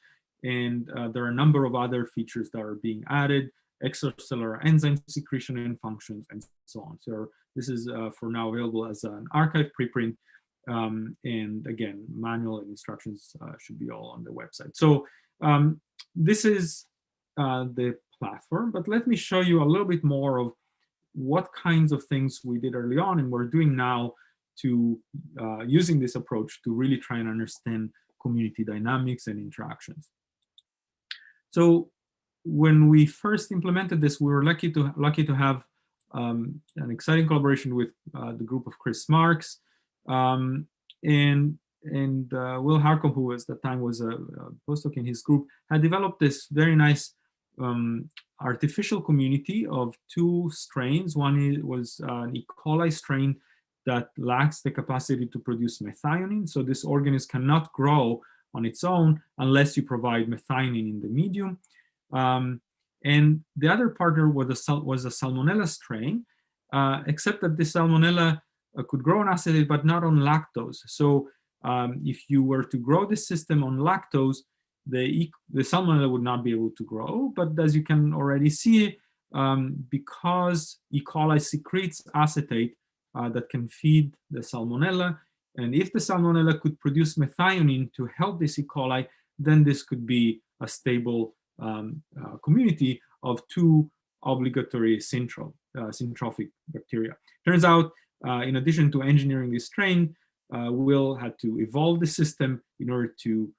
and there are a number of other features that are being added, extracellular enzyme secretion and functions, and so on. So this is for now available as an archive preprint, and again, manual and instructions should be all on the website. So this is the platform, but let me show you a little bit more of what kinds of things we did early on and we're doing now to using this approach to really try and understand community dynamics and interactions. So when we first implemented this, we were lucky to have an exciting collaboration with the group of Chris Marks and Will Harcombe, who at the time was a postdoc in his group, had developed this very nice artificial community of two strains. One was an E. coli strain that lacks the capacity to produce methionine. So this organism cannot grow on its own unless you provide methionine in the medium. And the other partner was a Salmonella strain, except that this Salmonella could grow on acetate, but not on lactose. So if you were to grow this system on lactose, the Salmonella would not be able to grow. But as you can already see, because E. coli secretes acetate that can feed the Salmonella, and if the Salmonella could produce methionine to help this E. coli, then this could be a stable community of two obligatory syntrophic bacteria. Turns out, in addition to engineering this strain, Will had to evolve the system in order to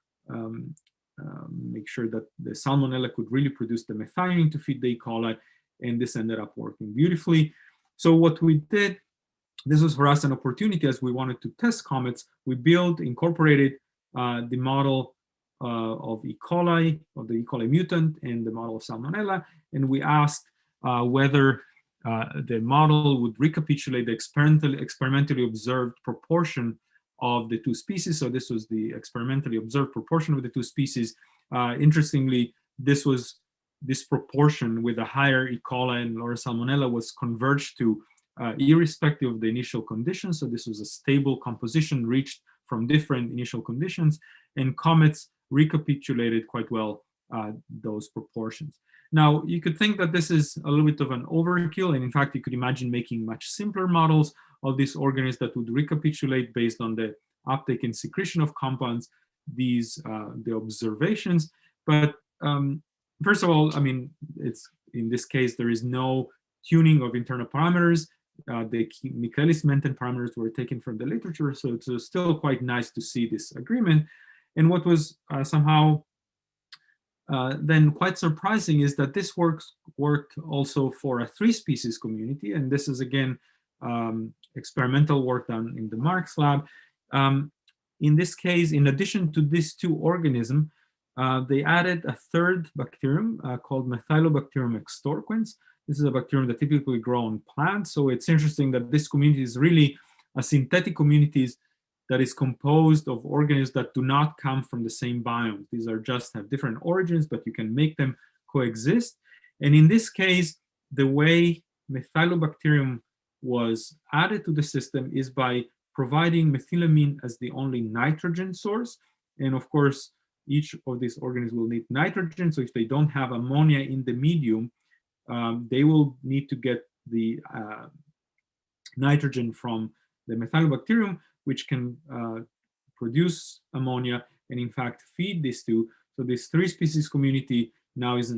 make sure that the Salmonella could really produce the methionine to feed the E. coli, and this ended up working beautifully. So what we did, this was for us an opportunity as we wanted to test comets. We incorporated the model of E. coli, of the E. coli mutant, and the model of Salmonella, and we asked whether the model would recapitulate the experimentally observed proportion of the two species. So this was the experimentally observed proportion of the two species. Interestingly, this proportion with a higher E. coli and lower Salmonella was converged to irrespective of the initial conditions. So this was a stable composition reached from different initial conditions, and comets recapitulated quite well those proportions. Now, you could think that this is a little bit of an overkill, and in fact, you could imagine making much simpler models of these organisms that would recapitulate based on the uptake and secretion of compounds, the observations. But first of all, I mean, it's in this case, there is no tuning of internal parameters. The Michaelis-Menten parameters were taken from the literature, so it's still quite nice to see this agreement. And what was somehow then quite surprising is that this worked also for a 3-species community, and this is again experimental work done in the Marks lab. In this case, in addition to these two organisms, they added a third bacterium called Methylobacterium extorquens. This is a bacterium that typically grow on plants. So it's interesting that this community is really a synthetic community that is composed of organisms that do not come from the same biome. These are just have different origins, but you can make them coexist. And in this case, the way Methylobacterium was added to the system is by providing methylamine as the only nitrogen source. And of course, each of these organisms will need nitrogen. So if they don't have ammonia in the medium, they will need to get the nitrogen from the Methylobacterium, which can produce ammonia and in fact feed these two. So this 3-species community now is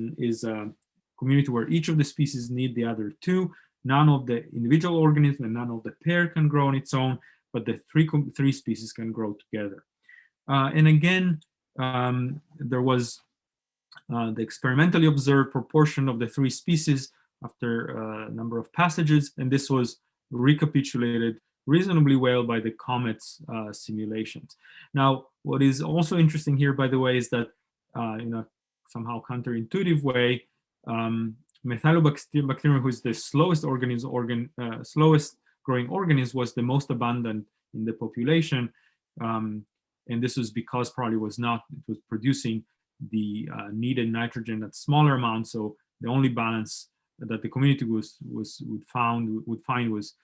a community where each of the species need the other 2. None of the individual organism and none of the pair can grow on its own, but the three species can grow together. And again, there was the experimentally observed proportion of the 3 species after a number of passages, and this was recapitulated reasonably well by the COMET's simulations. Now, what is also interesting here, by the way, is that in a somehow counterintuitive way, Methylobacterium, who is the slowest slowest growing organism, was the most abundant in the population, and this was because probably it was producing the needed nitrogen at smaller amounts. So the only balance that the community would find was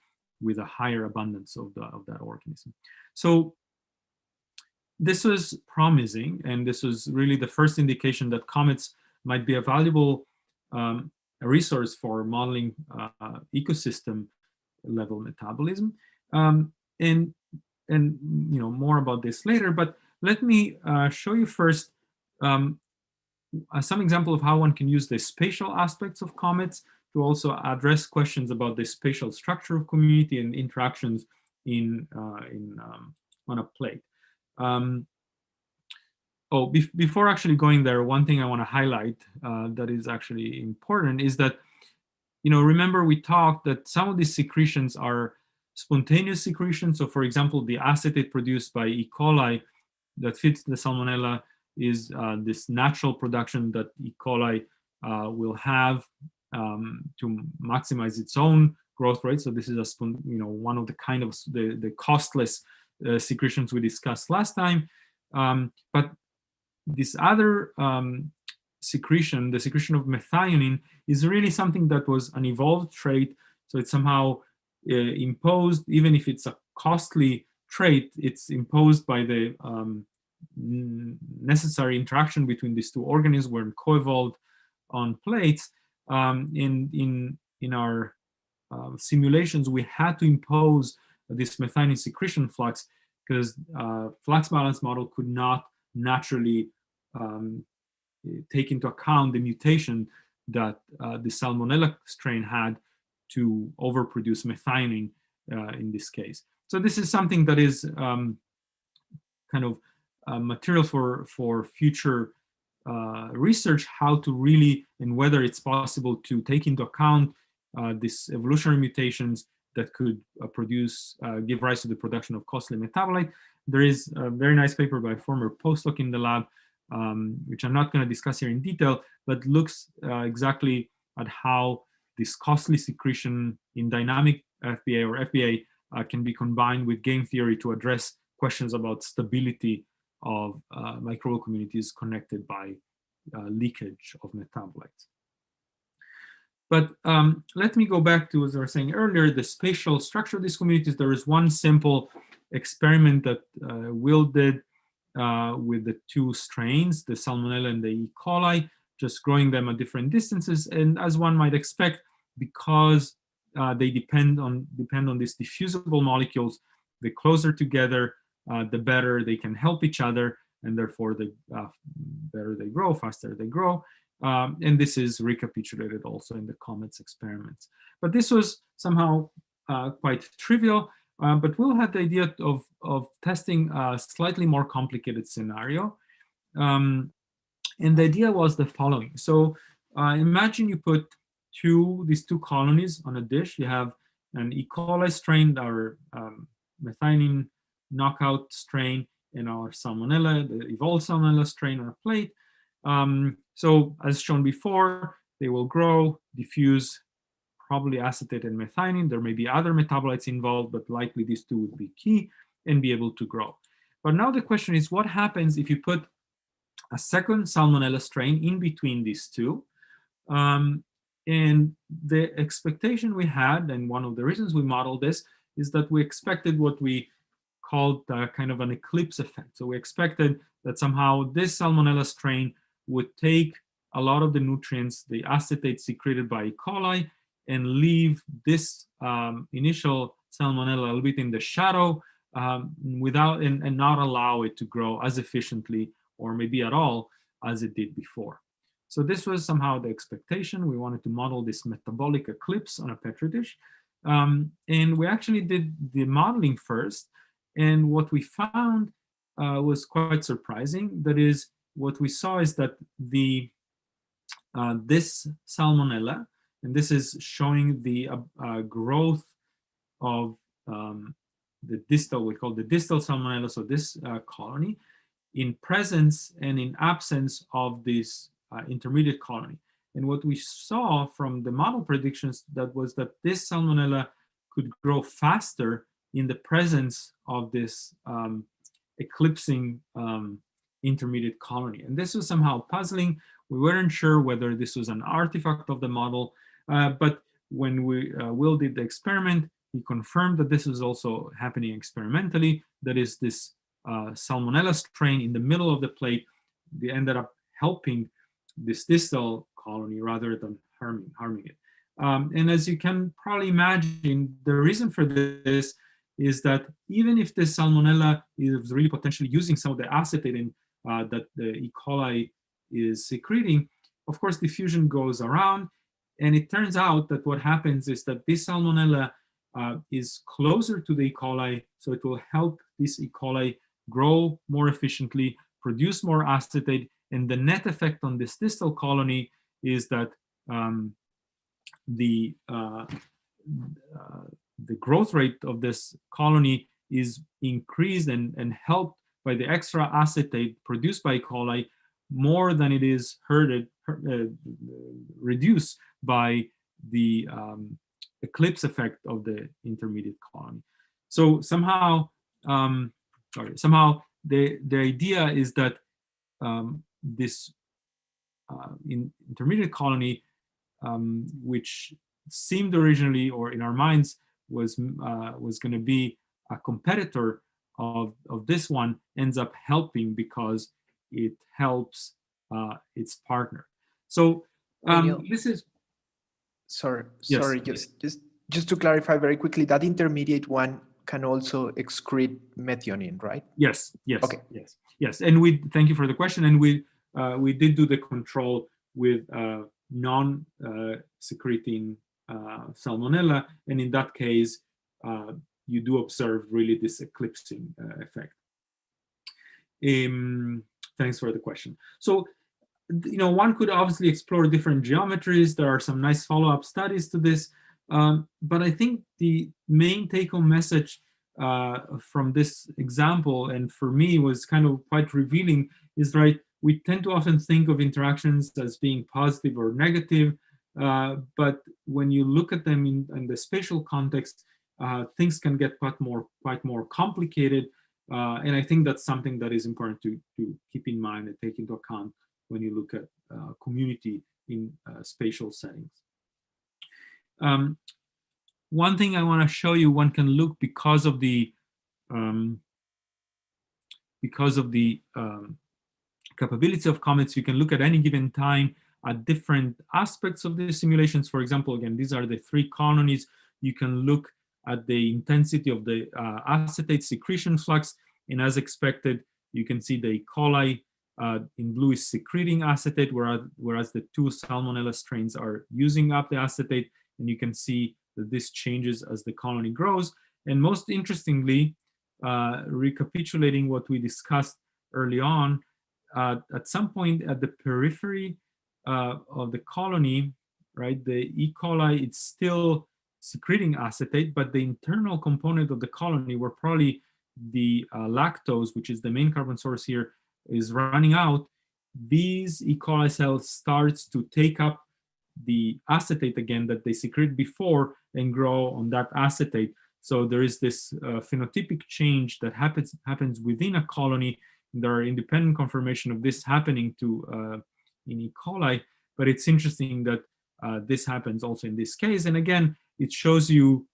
with a higher abundance of that organism. So this was promising, and this was really the first indication that comets might be a valuable a resource for modeling ecosystem level metabolism. And more about this later, but let me show you first some example of how one can use the spatial aspects of comets to also address questions about the spatial structure of community and interactions on a plate. Before actually going there, one thing I want to highlight that is actually important is that, remember we talked that some of these secretions are spontaneous secretions. So for example, the acetate produced by E. coli that fits the Salmonella is this natural production that E. coli will have to maximize its own growth rate. So this is one of the kind of the costless secretions we discussed last time. But this other secretion, the secretion of methionine, is really something that was an evolved trait. So it's somehow imposed, even if it's a costly trait, it's imposed by the necessary interaction between these 2 organisms were co-evolved on plates. In our simulations, we had to impose this methionine secretion flux because flux balance model could not naturally take into account the mutation that the Salmonella strain had to overproduce methionine in this case. So this is something that is kind of material for future research, how to really, and whether it's possible to take into account these evolutionary mutations that could give rise to the production of costly metabolite. There is a very nice paper by a former postdoc in the lab, which I'm not going to discuss here in detail, but looks exactly at how this costly secretion in dynamic FBA or FBA can be combined with game theory to address questions about stability of microbial communities connected by leakage of metabolites. But let me go back to, as I was saying earlier, the spatial structure of these communities. There is one simple experiment that Will did with the 2 strains, the Salmonella and the E. coli, just growing them at different distances. And as one might expect, because they depend on these diffusible molecules, the closer together, the better they can help each other, and therefore the better they grow, faster they grow. And this is recapitulated also in the COMET's experiments. But this was somehow quite trivial, but Will had the idea of testing a slightly more complicated scenario. And the idea was the following. So imagine you put these two colonies on a dish. You have an E. coli strain, our methionine knockout strain, and our Salmonella, the evolved Salmonella strain on a plate. So as shown before, they will grow, diffuse, probably acetate and methionine. There may be other metabolites involved, but likely these 2 would be key and be able to grow. But now the question is, what happens if you put a second Salmonella strain in between these 2? And the expectation we had, and one of the reasons we modeled this, is that we expected what we called kind of an eclipse effect. So we expected that somehow this Salmonella strain would take a lot of the nutrients, the acetate secreted by E. coli, and leave this initial Salmonella a little bit in the shadow and not allow it to grow as efficiently or maybe at all as it did before. So this was somehow the expectation. We wanted to model this metabolic eclipse on a Petri dish. And we actually did the modeling first. And what we found was quite surprising. That is, what we saw is that this salmonella, and this is showing the growth of the distal, we call the distal salmonella, so this colony, in presence and in absence of this intermediate colony. And what we saw from the model predictions was that this salmonella could grow faster in the presence of this eclipsing intermediate colony. And this was somehow puzzling. We weren't sure whether this was an artifact of the model, but when Will did the experiment, he confirmed that this is also happening experimentally. That is, this salmonella strain in the middle of the plate, they ended up helping this distal colony rather than harming it. And as you can probably imagine, the reason for this is that even if the salmonella is really potentially using some of the acetate that the E. coli is secreting, of course, diffusion goes around. And it turns out that what happens is that this salmonella is closer to the E. coli, so it will help this E. coli grow more efficiently, produce more acetate, and the net effect on this distal colony is that the growth rate of this colony is increased and helped by the extra acetate produced by E. coli more than it is reduced by the eclipse effect of the intermediate colony. So somehow, the idea is that this intermediate colony, which seemed originally, or in our minds, was going to be a competitor of this one, ends up helping because it helps its partner. So this is. Sorry, Yes. sorry. Just to clarify very quickly, that intermediate one can also excrete methionine, right? Yes. Yes. Okay. Yes. And we thank you for the question. And we did do the control with non-secreting salmonella, and in that case, you do observe really this eclipsing effect. Thanks for the question. So, one could obviously explore different geometries. There are some nice follow-up studies to this, but I think the main take-home message from this example, and for me was kind of quite revealing, is we tend to often think of interactions as being positive or negative, but when you look at them in the spatial context, things can get quite more complicated, and I think that's something that is important to keep in mind and take into account when you look at community in spatial settings. One thing I want to show you, one can look because of the capability of comets, you can look at any given time at different aspects of the simulations. For example, again, these are the 3 colonies. You can look at the intensity of the acetate secretion flux, and as expected, you can see the E. coli in blue is secreting acetate, whereas the 2 salmonella strains are using up the acetate, and you can see that this changes as the colony grows. And most interestingly, recapitulating what we discussed early on, at some point at the periphery of the colony, right, the E. coli, it's still secreting acetate, but the internal component of the colony, where probably the lactose, which is the main carbon source here, is running out, these E. coli cells starts to take up the acetate again that they secrete before and grow on that acetate. So there is this phenotypic change that happens within a colony. There are independent confirmation of this happening to in E. coli, but it's interesting that this happens also in this case. And again, it shows you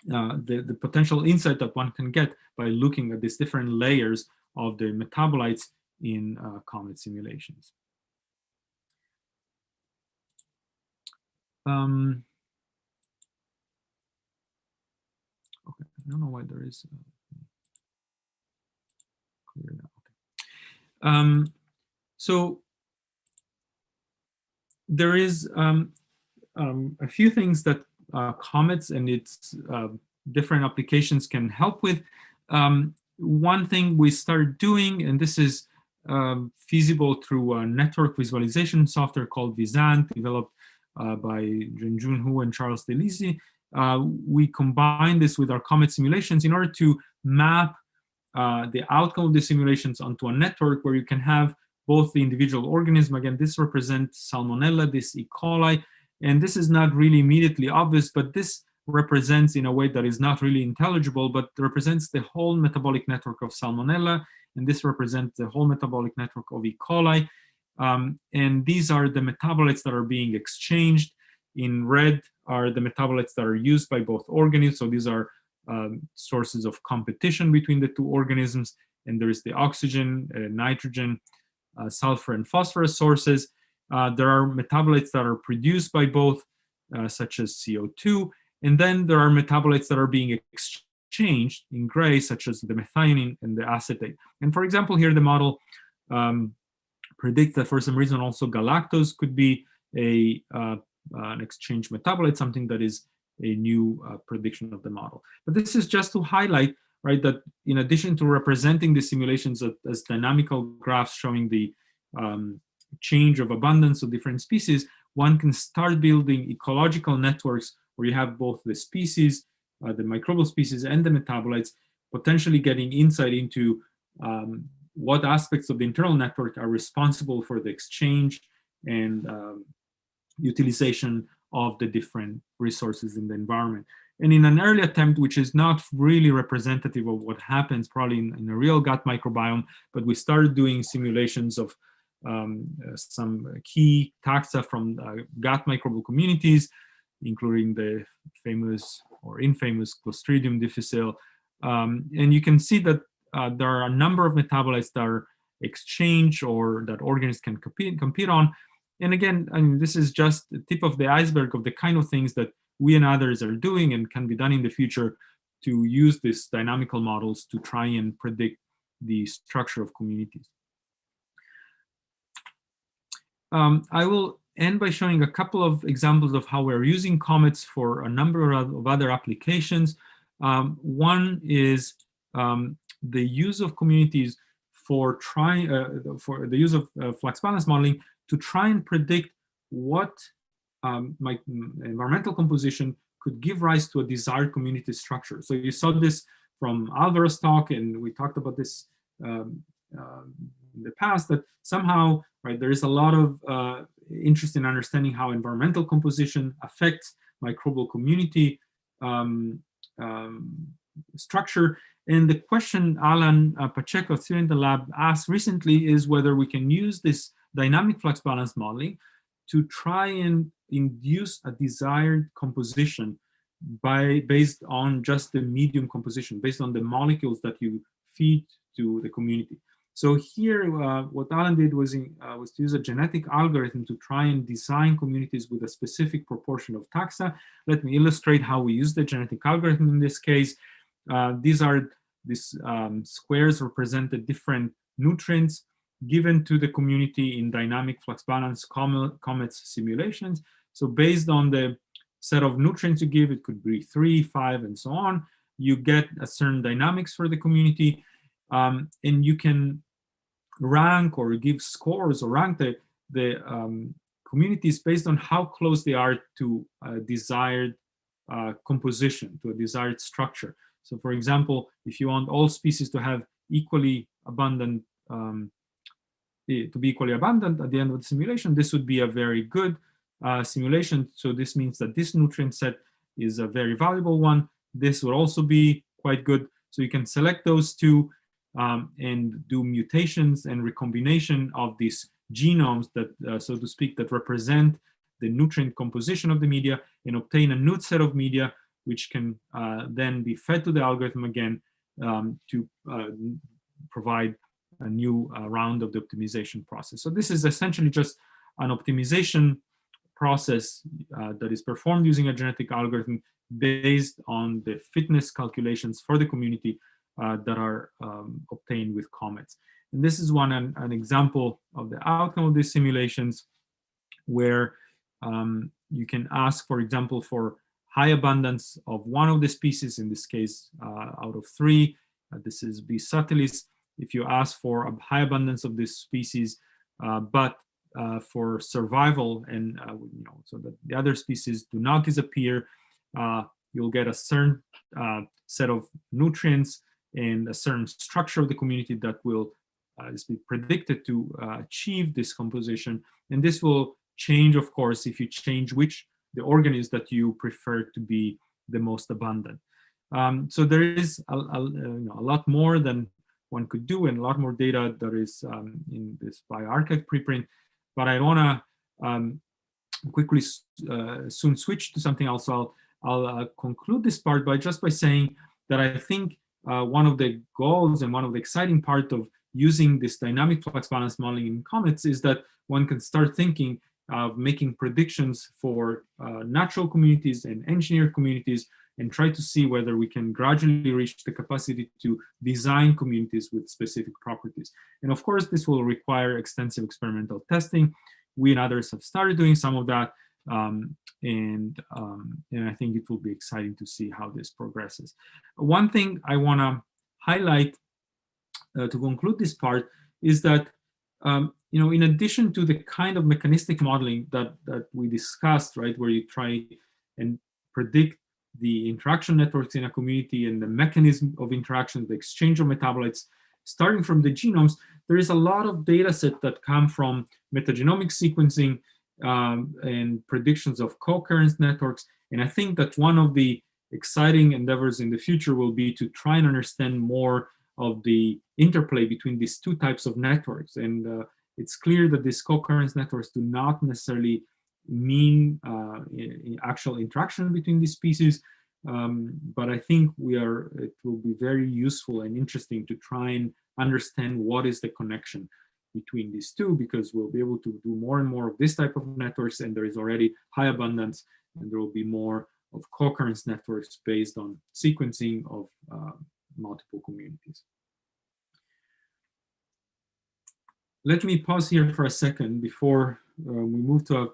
the potential insight that one can get by looking at these different layers of the metabolites in comet simulations. Okay, I don't know why there is clear now. Okay. So there is a few things that comets and its different applications can help with. One thing we started doing, and this is feasible through a network visualization software called Visant, developed by Junjun Hu and Charles Delisi. We combine this with our comet simulations in order to map the outcome of the simulations onto a network where you can have both the individual organism. Again, this represents Salmonella, this E. coli, and this is not really immediately obvious, but this represents in a way that is not really intelligible, but represents the whole metabolic network of Salmonella, and this represents the whole metabolic network of E. coli. And these are the metabolites that are being exchanged. In red are the metabolites that are used by both organisms, so these are sources of competition between the two organisms, and there is the oxygen, nitrogen, sulfur, and phosphorus sources. There are metabolites that are produced by both, such as CO2, and then there are metabolites that are being exchanged in gray, such as the methionine and the acetate. And for example, here the model predicts that for some reason also galactose could be an exchange metabolite, something that is a new prediction of the model. But this is just to highlight, right, that in addition to representing the simulations as dynamical graphs showing the change of abundance of different species, one can start building ecological networks where you have both the species, the microbial species, and the metabolites, potentially getting insight into what aspects of the internal network are responsible for the exchange and utilization of the different resources in the environment. And in an early attempt, which is not really representative of what happens probably in a real gut microbiome, but we started doing simulations of some key taxa from gut microbial communities, including the famous or infamous Clostridium difficile. And you can see that there are a number of metabolites that are exchanged or that organisms can compete on. And again, I mean, this is just the tip of the iceberg of the kind of things that we and others are doing and can be done in the future to use these dynamical models to try and predict the structure of communities. I will end by showing a couple of examples of how we're using comets for a number of other applications. One is the use of communities for the use of flux balance modeling to try and predict what environmental composition could give rise to a desired community structure. So you saw this from Alvaro's talk, and we talked about this in the past, that somehow, right, there is a lot of interest in understanding how environmental composition affects microbial community structure. And the question Alan Pacheco, still in the lab, asked recently is whether we can use this dynamic flux balance modeling to try and induce a desired composition based on just the medium composition, based on the molecules that you feed to the community. So here, what Alan did was to use a genetic algorithm to try and design communities with a specific proportion of taxa. Let me illustrate how we use the genetic algorithm in this case. These squares represent the different nutrients given to the community in dynamic flux balance comets simulations. So based on the set of nutrients you give, it could be 3, 5, and so on, you get a certain dynamics for the community, and you can rank or give scores or rank the communities based on how close they are to a desired composition, to a desired structure. So for example, if you want all species to have equally abundant, to be equally abundant at the end of the simulation, this would be a very good simulation. So this means that this nutrient set is a very valuable one. This would also be quite good. So you can select those two and do mutations and recombination of these genomes that, so to speak, that represent the nutrient composition of the media, and obtain a new set of media, which can then be fed to the algorithm again to provide a new round of the optimization process. So this is essentially just an optimization process that is performed using a genetic algorithm based on the fitness calculations for the community that are obtained with comets. And this is an example of the outcome of these simulations, where you can ask, for example, for high abundance of one of the species, in this case, out of 3. This is B subtilis. If you ask for a high abundance of this species, but for survival, and so that the other species do not disappear, you'll get a certain set of nutrients and a certain structure of the community that will be predicted to achieve this composition. And this will change, of course, if you change the organisms that you prefer to be the most abundant. So there is a lot more than one could do, and a lot more data that is in this bioRxiv preprint. But I want to quickly soon switch to something else. I'll conclude this part by saying that I think one of the goals and one of the exciting part of using this dynamic flux balance modeling in comets is that one can start thinking of making predictions for natural communities and engineered communities, and try to see whether we can gradually reach the capacity to design communities with specific properties. And of course, this will require extensive experimental testing. We and others have started doing some of that, and I think it will be exciting to see how this progresses. One thing I want to highlight to conclude this part is that in addition to the kind of mechanistic modeling that we discussed, right, where you try and predict the interaction networks in a community and the mechanism of interaction, the exchange of metabolites, starting from the genomes, there is a lot of data set that come from metagenomic sequencing and predictions of co-occurrence networks. And I think that one of the exciting endeavors in the future will be to try and understand more of the interplay between these two types of networks. And it's clear that these co-occurrence networks do not necessarily mean actual interaction between these species, but I think it will be very useful and interesting to try and understand what is the connection between these two, because we'll be able to do more and more of this type of networks, and there is already high abundance, and there will be more of co-occurrence networks based on sequencing of multiple communities. Let me pause here for a second before we move to a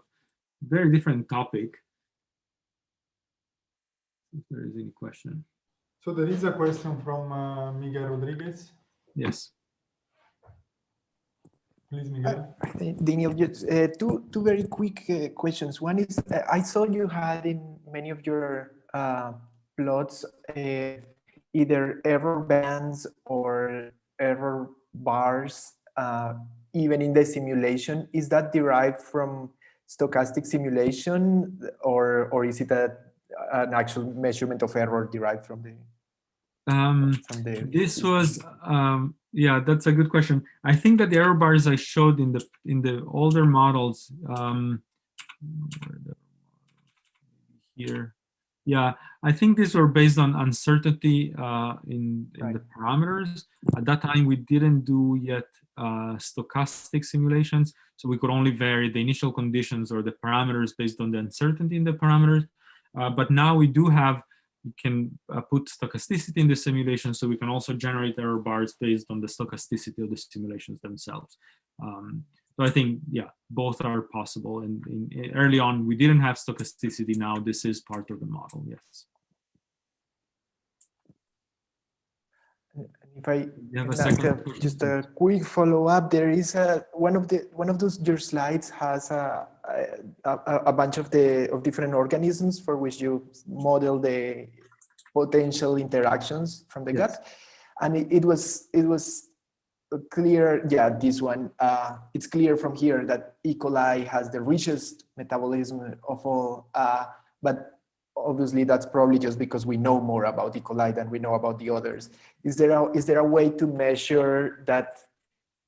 very different topic. If there is any question. So there is a question from Miguel Rodriguez. Yes. Please, Miguel. Daniel, just, two very quick questions. One is, I saw you had in many of your plots either error bands or error bars, even in the simulation. Is that derived from stochastic simulation, or is it an actual measurement of error derived from the? This was yeah, that's a good question. I think that the error bars I showed in the older models here, yeah, I think these were based on uncertainty in the parameters. At that time, we didn't do yet stochastic simulations, so we could only vary the initial conditions or the parameters based on the uncertainty in the parameters. But now we do have, we can put stochasticity in the simulation, so we can also generate error bars based on the stochasticity of the simulations themselves. So I think, yeah, both are possible. And early on, we didn't have stochasticity. Now this is part of the model, yes. If I just a quick follow-up, there is one of those your slides has a bunch of different organisms for which you model the potential interactions from the gut, and it was clear. Yeah, this one. It's clear from here that E. coli has the richest metabolism of all, but obviously that's probably just because we know more about E. coli than we know about the others. Is there a way to measure that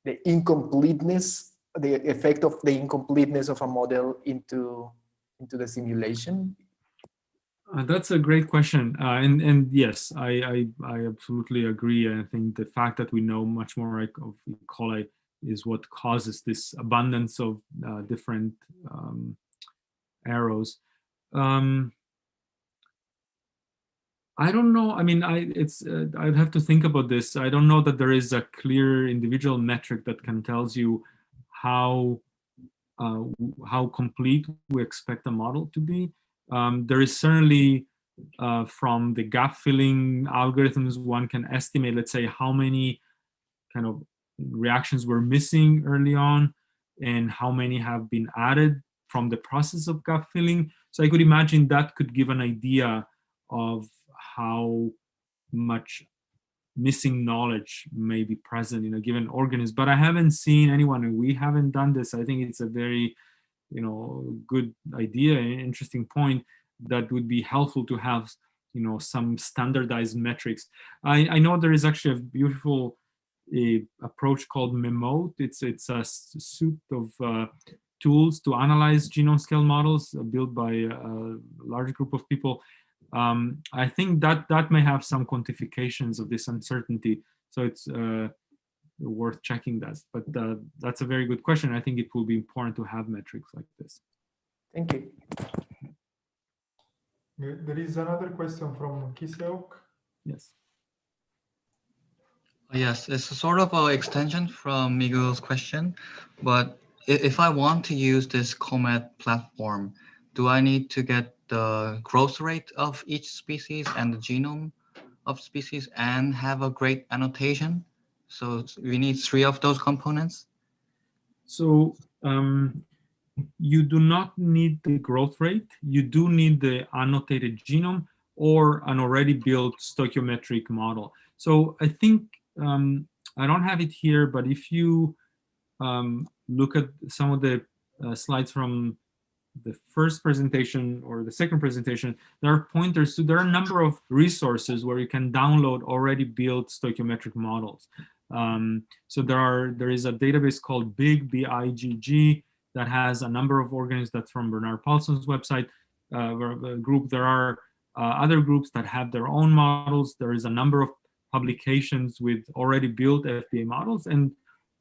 the incompleteness, the effect of the incompleteness of a model into the simulation? That's a great question, and yes, I absolutely agree. I think the fact that we know much more of E. coli is what causes this abundance of different arrows. I don't know. I mean, I'd have to think about this. I don't know that there is a clear individual metric that can tells you how complete we expect a model to be. There is certainly from the gap filling algorithms, one can estimate, let's say, how many kind of reactions were missing early on and how many have been added from the process of gap filling. So I could imagine that could give an idea of how much missing knowledge may be present in a given organism. But I haven't seen anyone, and we haven't done this. I think it's a very, good idea, an interesting point that would be helpful to have, some standardized metrics. I know there is actually a beautiful approach called MEMOTE. It's a suite of tools to analyze genome scale models built by a large group of people. I think that may have some quantifications of this uncertainty. So it's worth checking that. But that's a very good question. I think it will be important to have metrics like this. Thank you. There is another question from Kiseok. Yes. Yes, it's a sort of an extension from Miguel's question, but if I want to use this COMET platform, do I need to get the growth rate of each species and the genome of species and have a great annotation? So we need 3 of those components? So you do not need the growth rate. You do need the annotated genome or an already built stoichiometric model. So I think, I don't have it here, but if you look at some of the slides from the first presentation or the second presentation, there are pointers to, there are a number of resources where you can download already built stoichiometric models. So there is a database called BIGG that has a number of organisms. That's from Bernard Paulson's website group. There are other groups that have their own models. There is a number of publications with already built FBA models and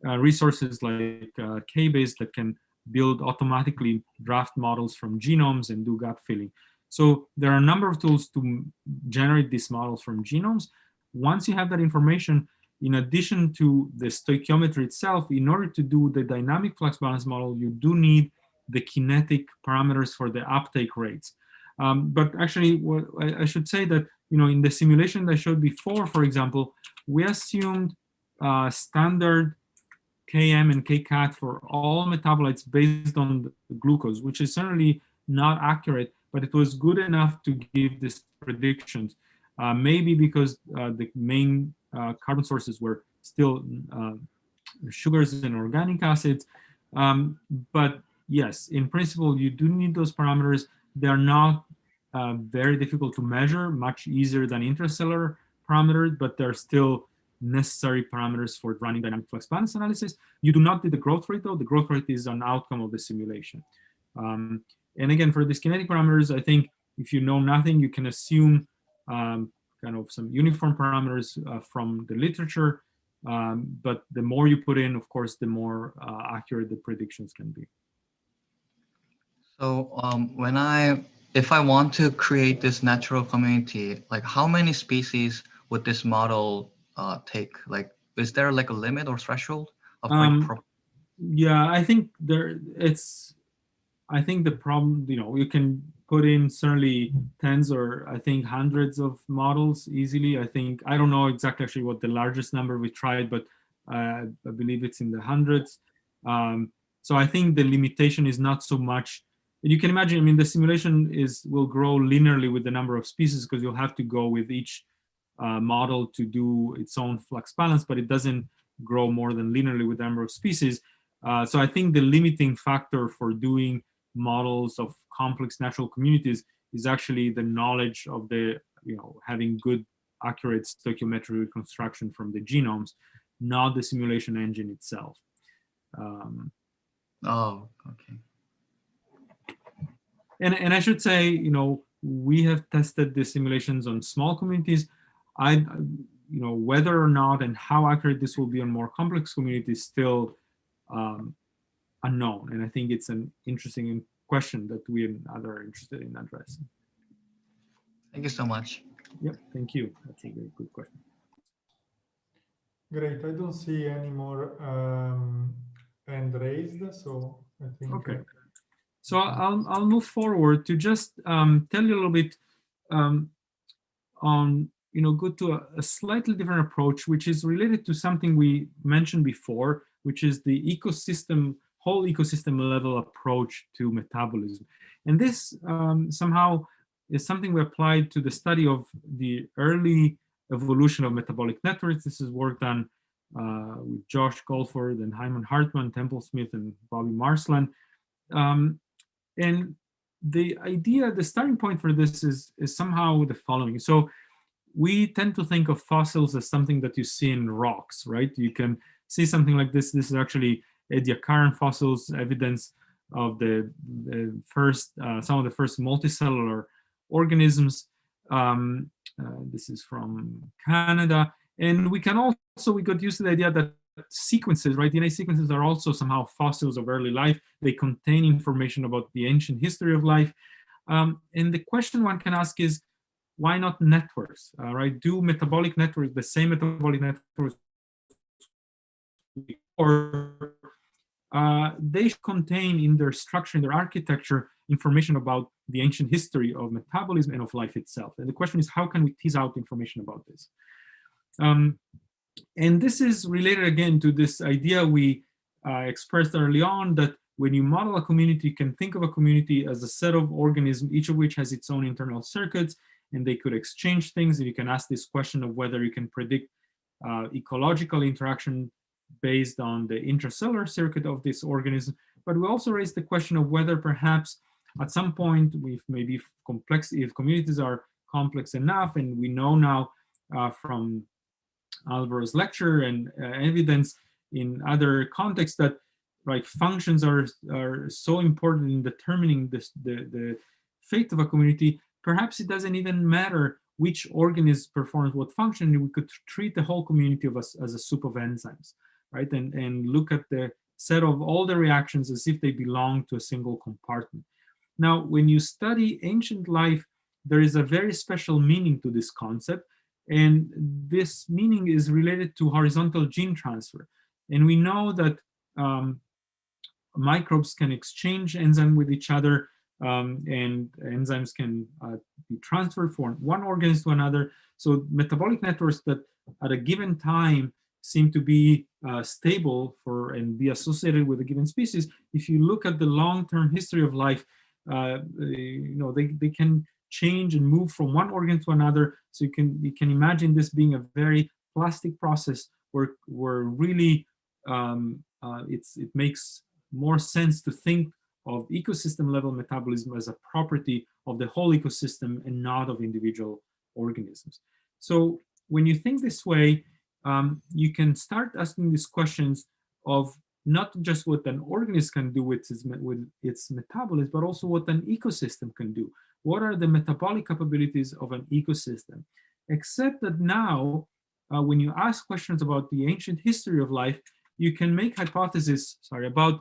resources like KBase that can build automatically draft models from genomes and do gap filling. So there are a number of tools to generate these models from genomes. Once you have that information, in addition to the stoichiometry itself, in order to do the dynamic flux balance model, you do need the kinetic parameters for the uptake rates. But actually, I should say that, in the simulation that I showed before, for example, we assumed standard Km and Kcat for all metabolites based on the glucose, which is certainly not accurate, but it was good enough to give these predictions. Maybe because the main carbon sources were still sugars and organic acids. But yes, in principle, you do need those parameters. They're not very difficult to measure, much easier than intracellular parameters, but they're still necessary parameters for running dynamic flux balance analysis. You do not need the growth rate, though. The growth rate is an outcome of the simulation. And again, for these kinetic parameters, I think if you know nothing, you can assume kind of some uniform parameters from the literature. But the more you put in, of course, the more accurate the predictions can be. So if I want to create this natural community, like how many species would this model take? Like, is there like a limit or threshold of yeah, I think I think the problem, you can put in certainly tens or I think hundreds of models easily. I don't know exactly actually what the largest number we tried, but I believe it's in the hundreds. So I think the limitation is not so much. You can imagine, I mean, the simulation will grow linearly with the number of species because you'll have to go with each model to do its own flux balance, but it doesn't grow more than linearly with the number of species. So I think the limiting factor for doing models of complex natural communities is actually the knowledge of the, having good, accurate stoichiometric reconstruction from the genomes, not the simulation engine itself. Oh, okay. And I should say, we have tested the simulations on small communities. Whether or not and how accurate this will be on more complex communities still unknown. And I think it's an interesting question that we and others are interested in addressing. Thank you so much. Yep, thank you. That's a very good question. Great. I don't see any more hand raised, so I think. Okay. So I'll move forward to just tell you a little bit on, go to a slightly different approach, which is related to something we mentioned before, which is the whole ecosystem level approach to metabolism. And this somehow is something we applied to the study of the early evolution of metabolic networks. This is work done with Josh Golford and Hyman Hartman, Temple Smith, and Bobby Marsland. And the idea, the starting point for this is somehow the following. So we tend to think of fossils as something that you see in rocks, right? You can see something like this. This is actually Ediacaran fossils, evidence of the first, some of the first multicellular organisms. This is from Canada. And we can also, we got used to the idea that sequences, right? DNA sequences are also somehow fossils of early life. They contain information about the ancient history of life. And the question one can ask is, why not networks, right? Do metabolic networks, the same metabolic networks, or they contain in their structure, in their architecture, information about the ancient history of metabolism and of life itself? And the question is, how can we tease out information about this? And this is related again to this idea we expressed early on, that when you model a community, you can think of a community as a set of organisms, each of which has its own internal circuits, and they could exchange things. And you can ask this question of whether you can predict ecological interaction based on the intracellular circuit of this organism. But we also raised the question of whether perhaps at some point, if communities are complex enough, and we know now from Alvaro's lecture and evidence in other contexts that functions are so important in determining the fate of a community, perhaps it doesn't even matter which organism performs what function. We could treat the whole community of us as a soup of enzymes, right? And look at the set of all the reactions as if they belong to a single compartment. Now, when you study ancient life, there is a very special meaning to this concept. And this meaning is related to horizontal gene transfer. And we know that microbes can exchange enzymes with each other, and enzymes can be transferred from one organism to another. So metabolic networks that at a given time seem to be stable and be associated with a given species, if you look at the long-term history of life, they can change and move from one organ to another. So you can imagine this being a very plastic process where really it makes more sense to think of ecosystem level metabolism as a property of the whole ecosystem and not of individual organisms. So when you think this way, you can start asking these questions of not just what an organism can do with its metabolism, but also what an ecosystem can do. What are the metabolic capabilities of an ecosystem? Except that now, when you ask questions about the ancient history of life, you can make hypotheses, about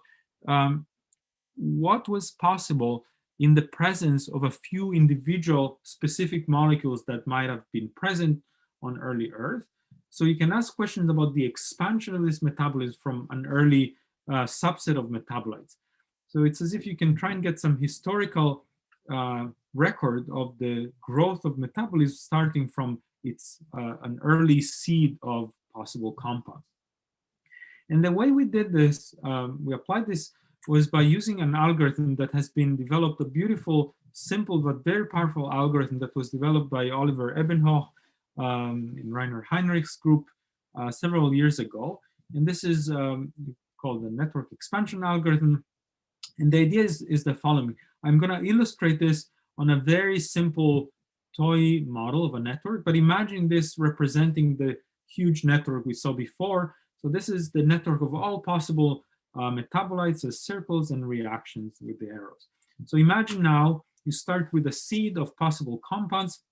what was possible in the presence of a few individual specific molecules that might have been present on early Earth. So you can ask questions about the expansion of this metabolism from an early subset of metabolites. So it's as if you can try and get some historical record of the growth of metabolism starting from an early seed of possible compounds. And the way we did this, we applied this, was by using an algorithm that has been developed, a beautiful, simple, but very powerful algorithm that was developed by Oliver Ebenhoff in Rainer Heinrich's group several years ago. And this is called the network expansion algorithm. And the idea is the following. I'm going to illustrate this on a very simple toy model of a network, but imagine this representing the huge network we saw before. So this is the network of all possible metabolites as circles and reactions with the arrows. So imagine now you start with a seed of possible compounds.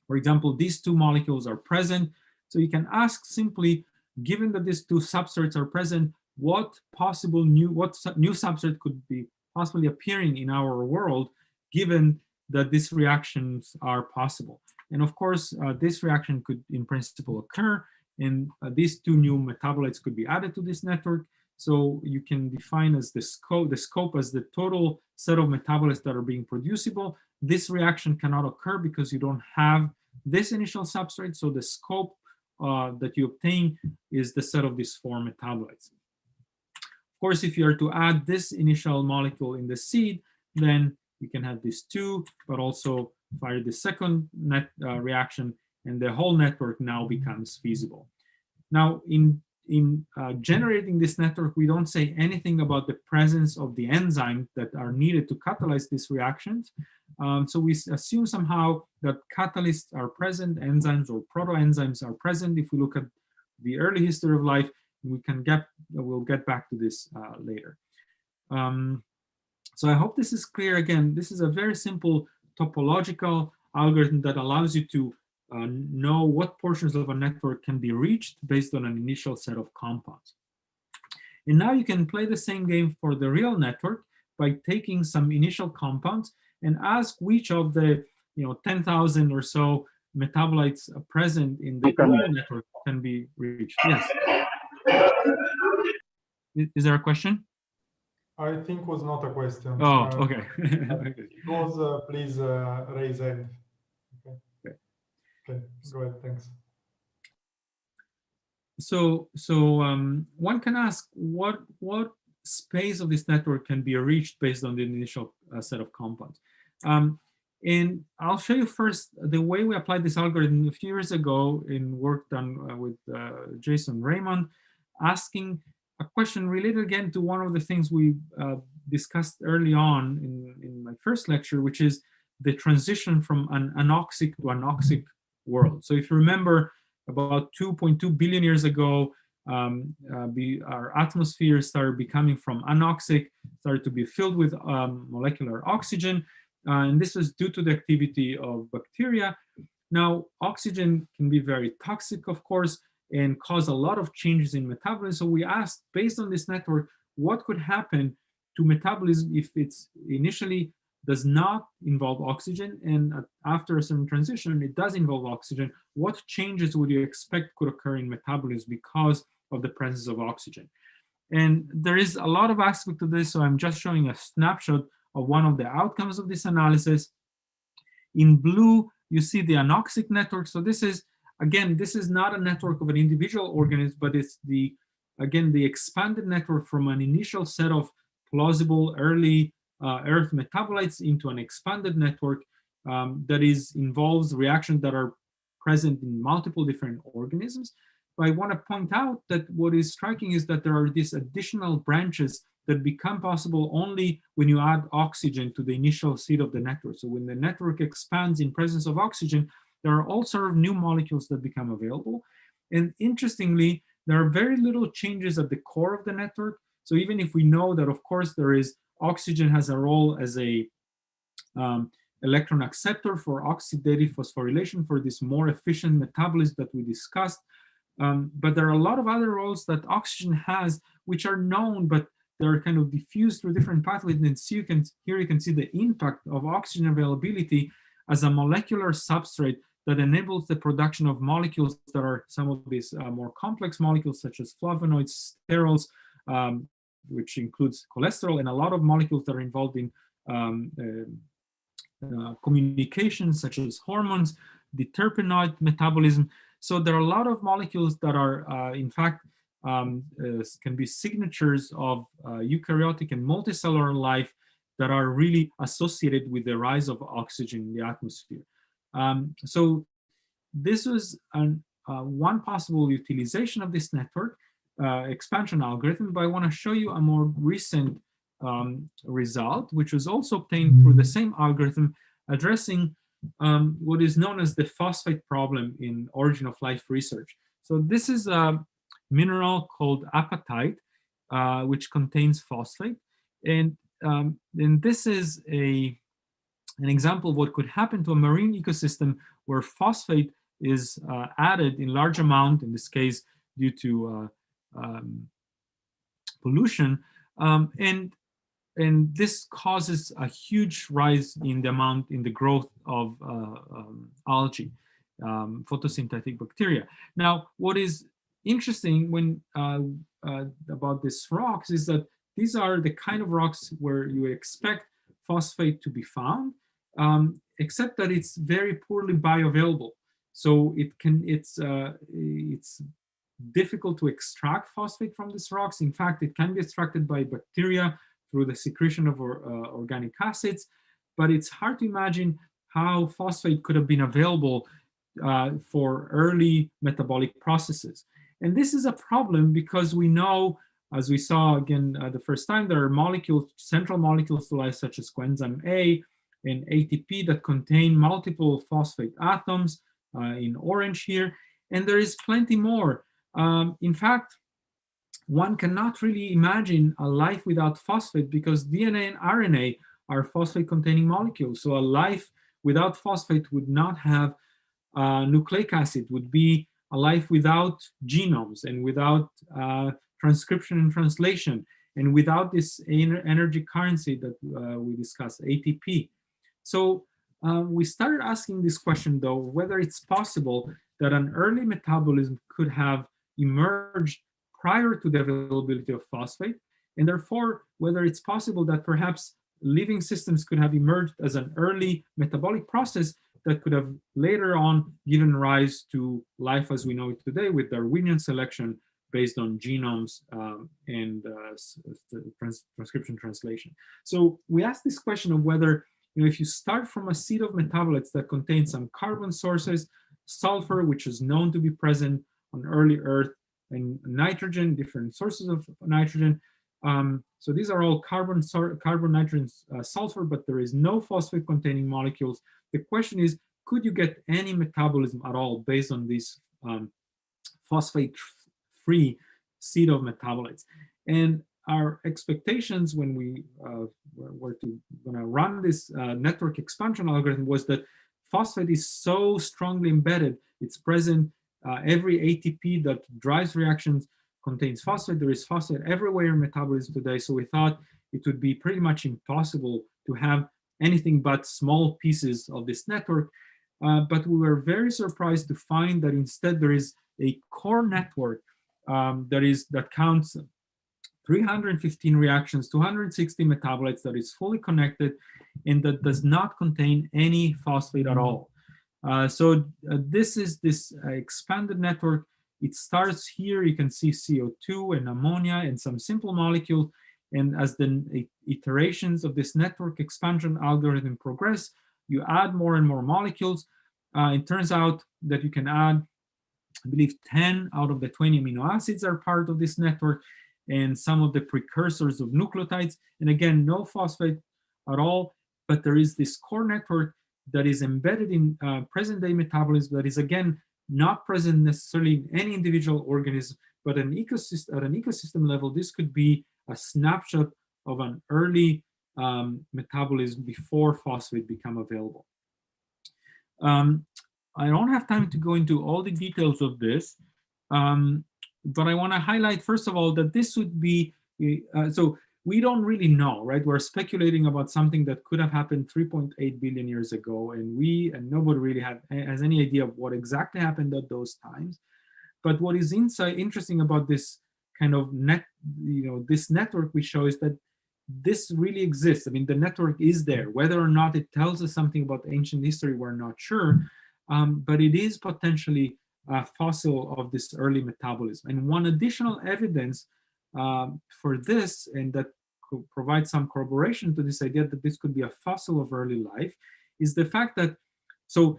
For example, these two molecules are present. So you can ask simply, given that these two substrates are present, what new substrate could be possibly appearing in our world, given that these reactions are possible? And of course, this reaction could in principle occur, and these two new metabolites could be added to this network. So you can define as the scope as the total set of metabolites that are being producible. This reaction cannot occur because you don't have this initial substrate. So the scope that you obtain is the set of these four metabolites. Of course, if you are to add this initial molecule in the seed, then you can have these two, but also fire the second reaction, and the whole network now becomes feasible. Now, in generating this network, we don't say anything about the presence of the enzymes that are needed to catalyze these reactions. So we assume somehow that catalysts are present, enzymes or protoenzymes are present. If we look at the early history of life, we'll get back to this later. So I hope this is clear. Again, this is a very simple topological algorithm that allows you to know what portions of a network can be reached based on an initial set of compounds. And now you can play the same game for the real network by taking some initial compounds and ask which of the 10,000 or so metabolites present in the real network can be reached. Yes. Is there a question? I think it was not a question. Oh, okay. It was, please raise hand. Okay, go ahead, thanks. So one can ask what space of this network can be reached based on the initial set of compounds. And I'll show you first the way we applied this algorithm a few years ago in work done with Jason Raymond, asking a question related again to one of the things we discussed early on in my first lecture, which is the transition from an anoxic to anoxic world. So if you remember, about 2.2 billion years ago, our atmosphere started becoming from anoxic, started to be filled with molecular oxygen, and this was due to the activity of bacteria. Now, oxygen can be very toxic, of course, and cause a lot of changes in metabolism. So we asked, based on this network, what could happen to metabolism if it's initially does not involve oxygen, and after a certain transition, it does involve oxygen. What changes would you expect could occur in metabolism because of the presence of oxygen? And there is a lot of aspect to this, so I'm just showing a snapshot of one of the outcomes of this analysis. In blue, you see the anoxic network. So this is, again, this is not a network of an individual organism, but it's the expanded network from an initial set of plausible early Earth metabolites into an expanded network that involves reactions that are present in multiple different organisms. But I want to point out that what is striking is that there are these additional branches that become possible only when you add oxygen to the initial seed of the network. So when the network expands in presence of oxygen, there are all sort of new molecules that become available. And interestingly, there are very little changes at the core of the network. So even if we know that, of course, oxygen has a role as a electron acceptor for oxidative phosphorylation for this more efficient metabolism that we discussed. But there are a lot of other roles that oxygen has, which are known, but they're kind of diffused through different pathways. And so here you can see the impact of oxygen availability as a molecular substrate that enables the production of molecules that are some of these more complex molecules, such as flavonoids, sterols, which includes cholesterol, and a lot of molecules that are involved in communication, such as hormones, the terpenoid metabolism. So there are a lot of molecules that are, in fact, can be signatures of eukaryotic and multicellular life that are really associated with the rise of oxygen in the atmosphere. So this was one possible utilization of this network expansion algorithm, but I want to show you a more recent result, which was also obtained through the same algorithm, addressing what is known as the phosphate problem in origin of life research. So this is a mineral called apatite, which contains phosphate, and this is an example of what could happen to a marine ecosystem where phosphate is added in large amount, in this case due to pollution, and and this causes a huge rise in the growth of algae, photosynthetic bacteria. Now, what is interesting when about these rocks is that these are the kind of rocks where you expect phosphate to be found, except that it's very poorly bioavailable. So it's difficult to extract phosphate from these rocks. In fact, it can be extracted by bacteria through the secretion of organic acids, but it's hard to imagine how phosphate could have been available for early metabolic processes. And this is a problem because we know, as we saw again the first time, there are molecules, central molecules to life, such as coenzyme A and ATP, that contain multiple phosphate atoms in orange here, and there is plenty more. In fact, one cannot really imagine a life without phosphate because DNA and RNA are phosphate-containing molecules. So a life without phosphate would not have nucleic acid, would be a life without genomes and without transcription and translation, and without this energy currency that we discussed, ATP. So we started asking this question, though, whether it's possible that an early metabolism could have emerged prior to the availability of phosphate, and therefore whether it's possible that perhaps living systems could have emerged as an early metabolic process that could have later on given rise to life as we know it today, with Darwinian selection based on genomes and transcription translation. So we asked this question of whether, if you start from a seed of metabolites that contain some carbon sources, sulfur, which is known to be present on early Earth, and nitrogen, different sources of nitrogen. So these are all carbon, nitrogen, sulfur, but there is no phosphate-containing molecules. The question is, could you get any metabolism at all based on these phosphate-free seed of metabolites? And our expectations when we were going to run this network expansion algorithm was that phosphate is so strongly embedded, it's present. Every ATP that drives reactions contains phosphate. There is phosphate everywhere in metabolism today. So we thought it would be pretty much impossible to have anything but small pieces of this network. But we were very surprised to find that instead there is a core network that counts 315 reactions, 260 metabolites, that is fully connected and that does not contain any phosphate at all. This is this expanded network. It starts here. You can see CO2 and ammonia and some simple molecules. And as the iterations of this network expansion algorithm progress, you add more and more molecules. It turns out that you can add, I believe, 10 out of the 20 amino acids are part of this network, and some of the precursors of nucleotides. And again, no phosphate at all, but there is this core network that is embedded in present-day metabolism that is, again, not present necessarily in any individual organism, but at an ecosystem level, this could be a snapshot of an early metabolism before phosphate become available. I don't have time to go into all the details of this, but I want to highlight, first of all, that this would be, so we don't really know, right? We're speculating about something that could have happened 3.8 billion years ago, and nobody really has any idea of what exactly happened at those times. But what is interesting about this kind of this network we show is that this really exists. I mean, the network is there. Whether or not it tells us something about ancient history, we're not sure, but it is potentially a fossil of this early metabolism. And one additional evidence for this, and that could provide some corroboration to this idea that this could be a fossil of early life, is the fact that, so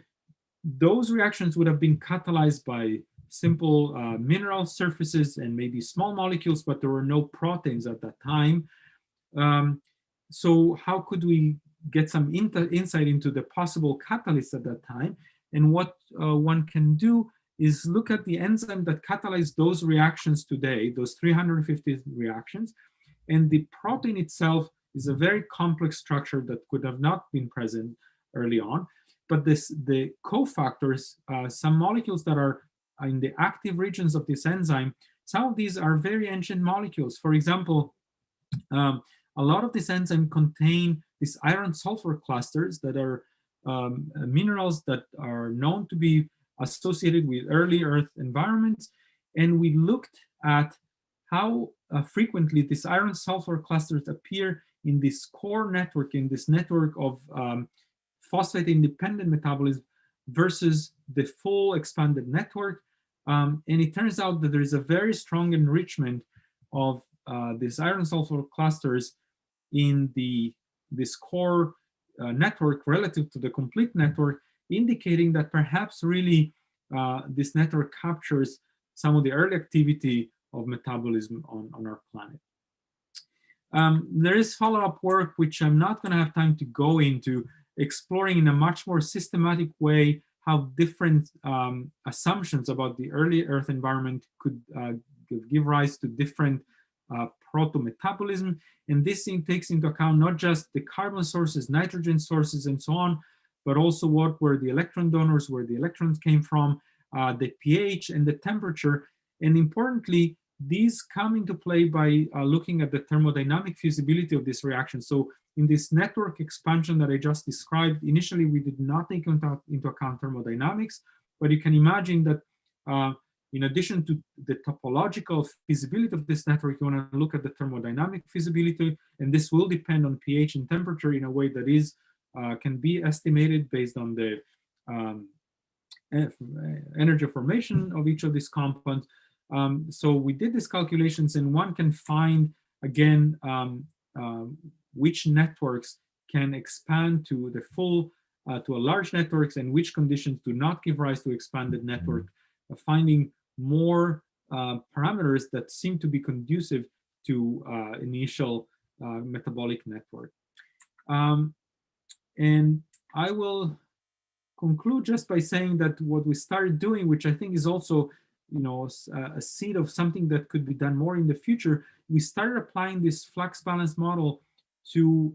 those reactions would have been catalyzed by simple mineral surfaces and maybe small molecules, but there were no proteins at that time. So how could we get some insight into the possible catalysts at that time? And what one can do is look at the enzyme that catalyzed those reactions today, those 350 reactions, and the protein itself is a very complex structure that could have not been present early on. But the cofactors, some molecules that are in the active regions of this enzyme, some of these are very ancient molecules. For example, a lot of these enzymes contain these iron sulfur clusters that are minerals that are known to be associated with early Earth environments. And we looked at how frequently these iron sulfur clusters appear in this core network, in this network of phosphate independent metabolism versus the full expanded network. And it turns out that there is a very strong enrichment of these iron sulfur clusters in this core network relative to the complete network, indicating that perhaps really this network captures some of the early activity of metabolism on our planet. There is follow-up work, which I'm not going to have time to go into, exploring in a much more systematic way how different assumptions about the early Earth environment could give rise to different proto-metabolism. And this thing takes into account not just the carbon sources, nitrogen sources, and so on, but also what were the electron donors, where the electrons came from, the pH and the temperature. And importantly, these come into play by looking at the thermodynamic feasibility of this reaction. So in this network expansion that I just described, initially we did not take into account thermodynamics, but you can imagine that in addition to the topological feasibility of this network, you want to look at the thermodynamic feasibility, and this will depend on pH and temperature in a way that is can be estimated based on the energy formation of each of these compounds. So we did these calculations, and one can find, again, which networks can expand to the full, to a large networks, and which conditions do not give rise to expanded network, finding more parameters that seem to be conducive to initial metabolic network. And I will conclude just by saying that what we started doing, which I think is also a seed of something that could be done more in the future, we started applying this flux balance model to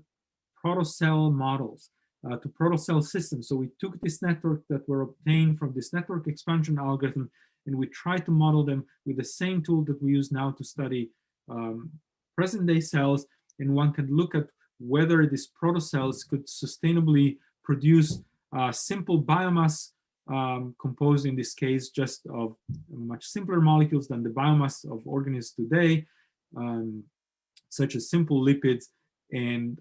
protocell models, to protocell systems. So we took this network that were obtained from this network expansion algorithm, and we tried to model them with the same tool that we use now to study present-day cells. And one can look at whether these protocells could sustainably produce simple biomass composed in this case just of much simpler molecules than the biomass of organisms today, such as simple lipids and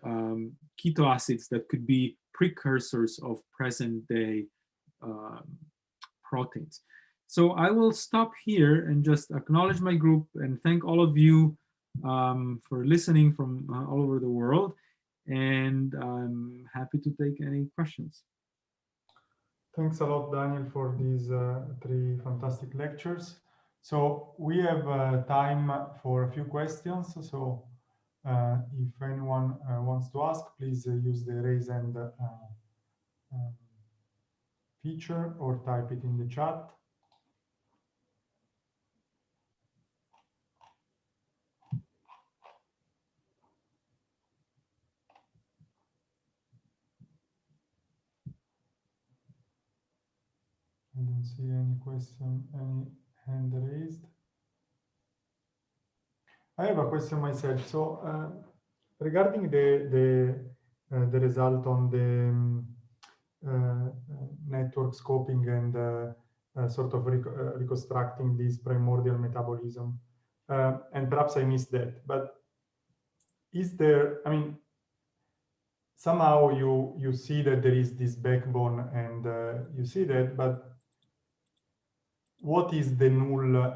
keto acids that could be precursors of present-day proteins. So I will stop here and just acknowledge my group and thank all of you for listening from all over the world. And I'm happy to take any questions. Thanks a lot, Daniel, for these 3 fantastic lectures. So we have time for a few questions. So if anyone wants to ask, please use the raise hand feature or type it in the chat. I don't see any question, any hand raised. I have a question myself. So regarding the result on the network scoping and sort of reconstructing this primordial metabolism, and perhaps I missed that, but is there, I mean, somehow you see that there is this backbone and you see that, but what is the null,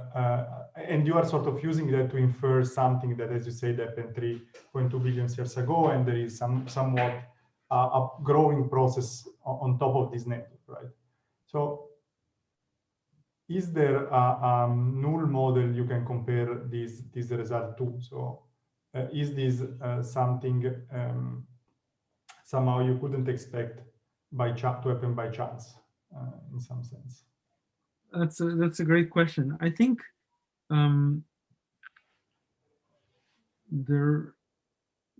and you are sort of using that to infer something that, as you say, happened 3.2 billion years ago, and there is somewhat a growing process on top of this network, right? So is there a null model you can compare this result to? So is this something somehow you couldn't expect to happen by chance in some sense? That's a great question. I think there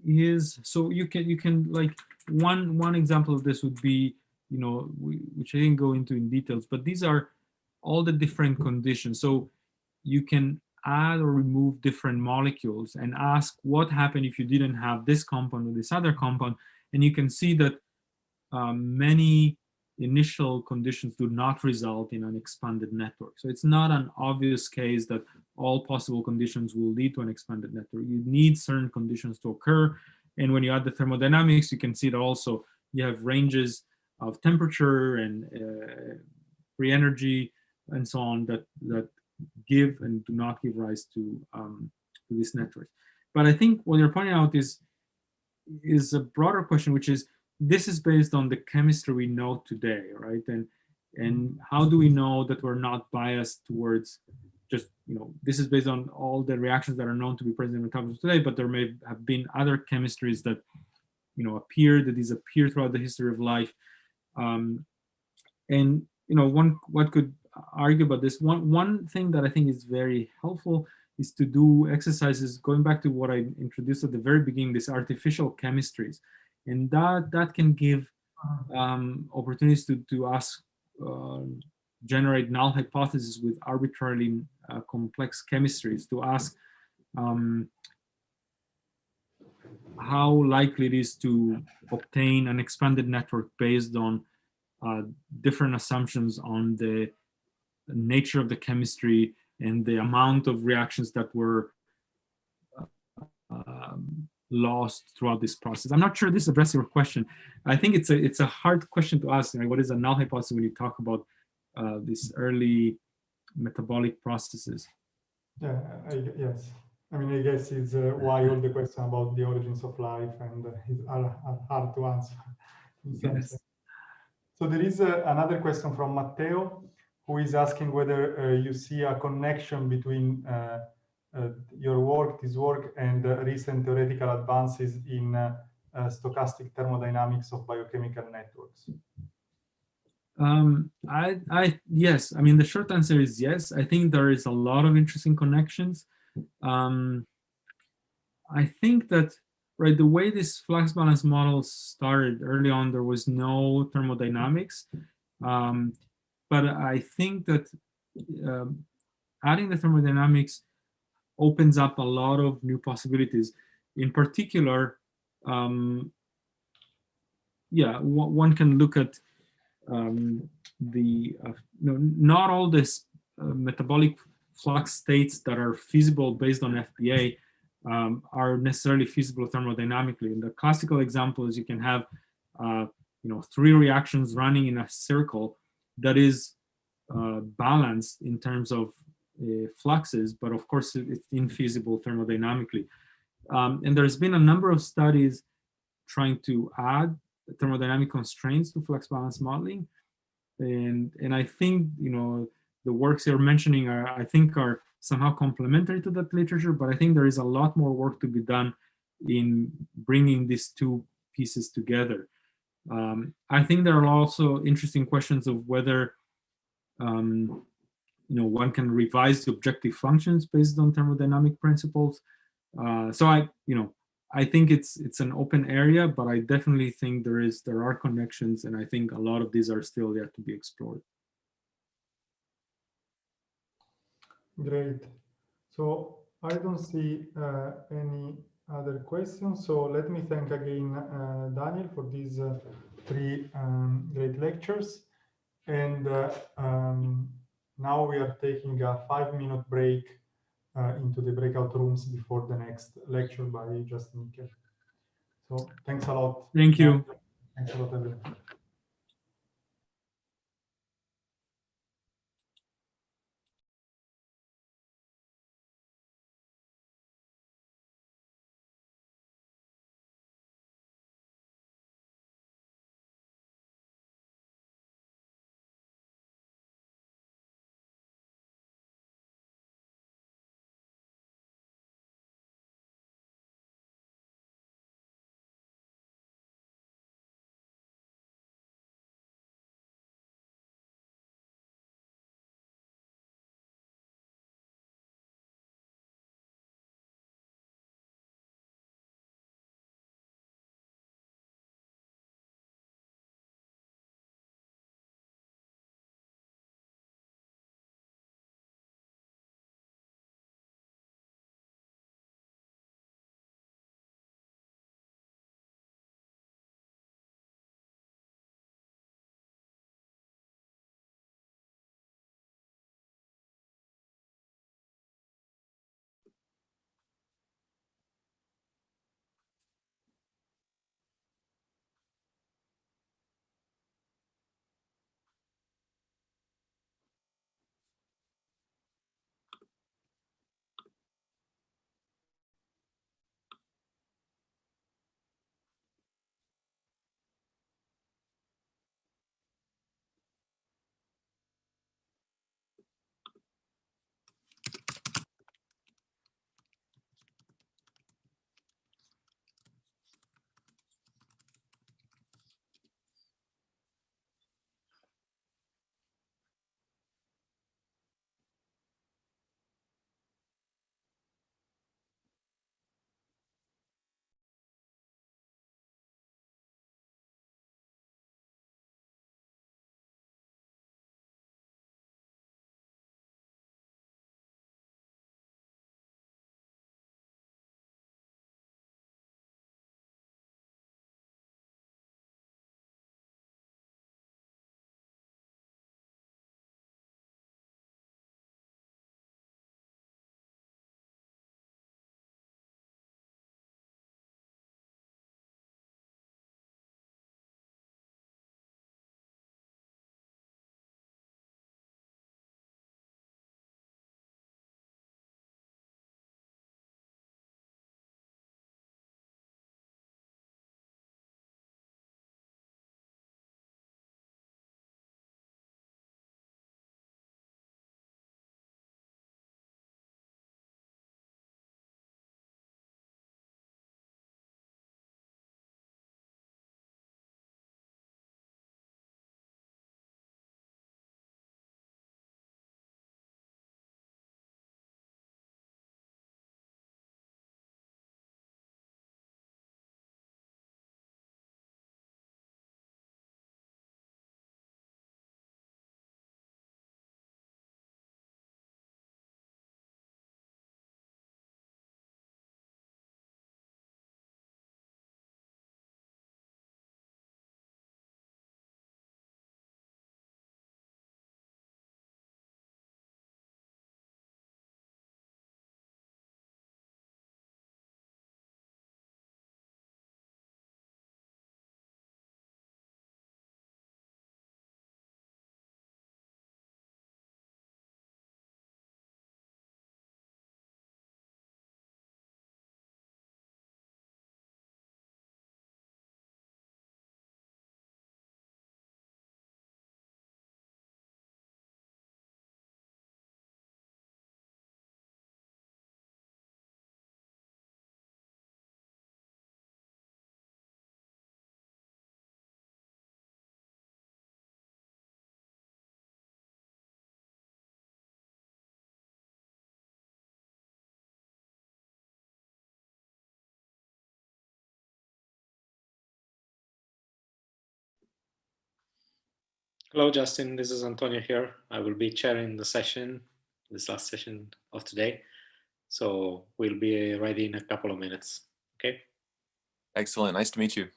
is, so you can like one example of this would be, which I didn't go into in details, but these are all the different conditions. So you can add or remove different molecules and ask what happened if you didn't have this compound or this other compound. And you can see that many initial conditions do not result in an expanded network. So it's not an obvious case that all possible conditions will lead to an expanded network. You need certain conditions to occur. And when you add the thermodynamics, you can see that also you have ranges of temperature and free energy and so on that give and do not give rise to this network. But I think what you're pointing out is a broader question, which is, this is based on the chemistry we know today, right? And how do we know that we're not biased towards just, this is based on all the reactions that are known to be present in metabolism today, but there may have been other chemistries that, appear, that disappear throughout the history of life. And, what could argue about this? One thing that I think is very helpful is to do exercises, going back to what I introduced at the very beginning, these artificial chemistries. And that can give opportunities to ask, generate null hypotheses with arbitrarily complex chemistries, to ask how likely it is to obtain an expanded network based on different assumptions on the nature of the chemistry and the amount of reactions that were lost throughout this process. I'm not sure this addresses your question. I think it's a hard question to ask. What is a null hypothesis when you talk about these early metabolic processes? Yeah, yes. I mean, I guess it's why all the questions about the origins of life and are hard to answer in some Yes. sense. So there is another question from Matteo, who is asking whether you see a connection between your work, this work, and recent theoretical advances in stochastic thermodynamics of biochemical networks. Yes. I mean, the short answer is yes. I think there is a lot of interesting connections. I think that, right, the way this flux balance model started early on, there was no thermodynamics. But I think that adding the thermodynamics opens up a lot of new possibilities. In particular, one can look at not all this metabolic flux states that are feasible based on FBA are necessarily feasible thermodynamically. And the classical example is you can have 3 reactions running in a circle that is balanced in terms of fluxes, but of course it's infeasible thermodynamically. And there's been a number of studies trying to add thermodynamic constraints to flux balance modeling, and I think the works you're mentioning are somehow complementary to that literature, but I think there is a lot more work to be done in bringing these two pieces together. I think there are also interesting questions of whether one can revise the objective functions based on thermodynamic principles. So I think it's an open area, but I definitely think there are connections, and I think a lot of these are still yet to be explored. Great. So I don't see any other questions. So let me thank again Daniel for these 3 great lectures. And now we are taking a 5-minute break into the breakout rooms before the next lecture by Justin Nickel. So thanks a lot. Thank you. Thanks a lot, everyone. Hello, Justin. This is Antonio here. I will be chairing the session, this last session of today. So we'll be ready in a couple of minutes. Okay. Excellent. Nice to meet you.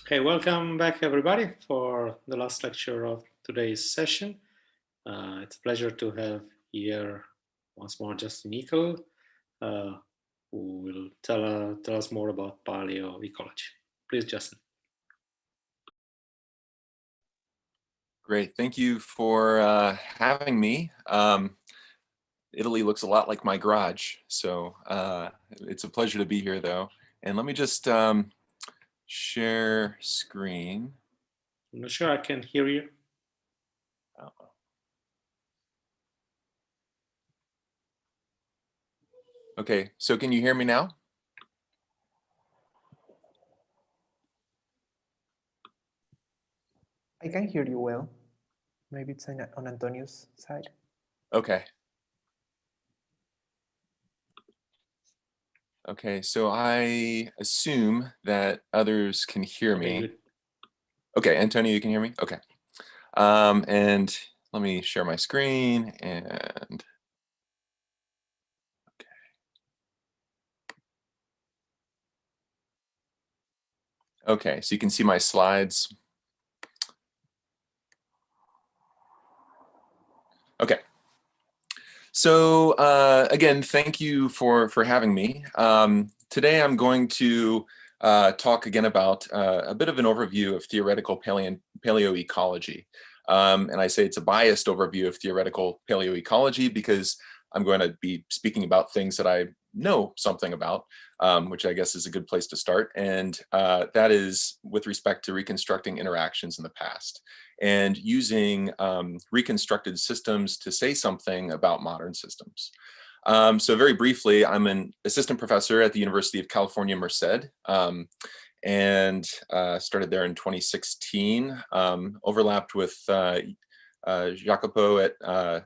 Okay, welcome back everybody for the last lecture of today's session. It's a pleasure to have here once more Justin Eckel, who will tell us more about paleoecology. Please, Justin. Great. Thank you for having me. Italy looks a lot like my garage, so it's a pleasure to be here, though. And let me just share screen. I'm not sure I can hear you. Okay, so can you hear me now? I can hear you well. Maybe it's on Antonio's side. Okay. Okay, so I assume that others can hear me. Okay, Antonio, you can hear me? Okay. And let me share my screen and okay, so you can see my slides. Okay. So again, thank you for having me. Today I'm going to talk again about a bit of an overview of theoretical paleoecology. And I say it's a biased overview of theoretical paleoecology because I'm going to be speaking about things that I know something about, which I guess is a good place to start. And that is with respect to reconstructing interactions in the past and using reconstructed systems to say something about modern systems. So very briefly, I'm an assistant professor at the University of California, Merced, and started there in 2016, overlapped with Jacopo at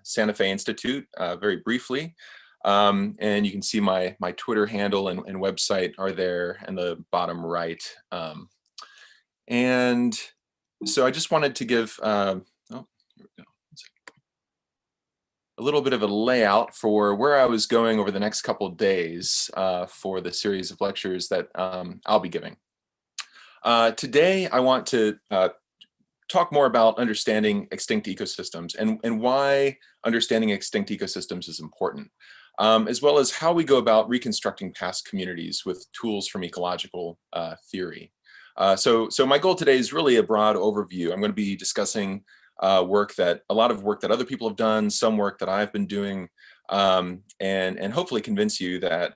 Santa Fe Institute very briefly. And you can see my Twitter handle and website are there in the bottom right. And so I just wanted to give here we go. A little bit of a layout for where I was going over the next couple of days for the series of lectures that I'll be giving. Today, I want to talk more about understanding extinct ecosystems and why understanding extinct ecosystems is important, as well as how we go about reconstructing past communities with tools from ecological theory. So my goal today is really a broad overview. I'm going to be discussing a lot of work that other people have done, some work that I've been doing, and hopefully convince you that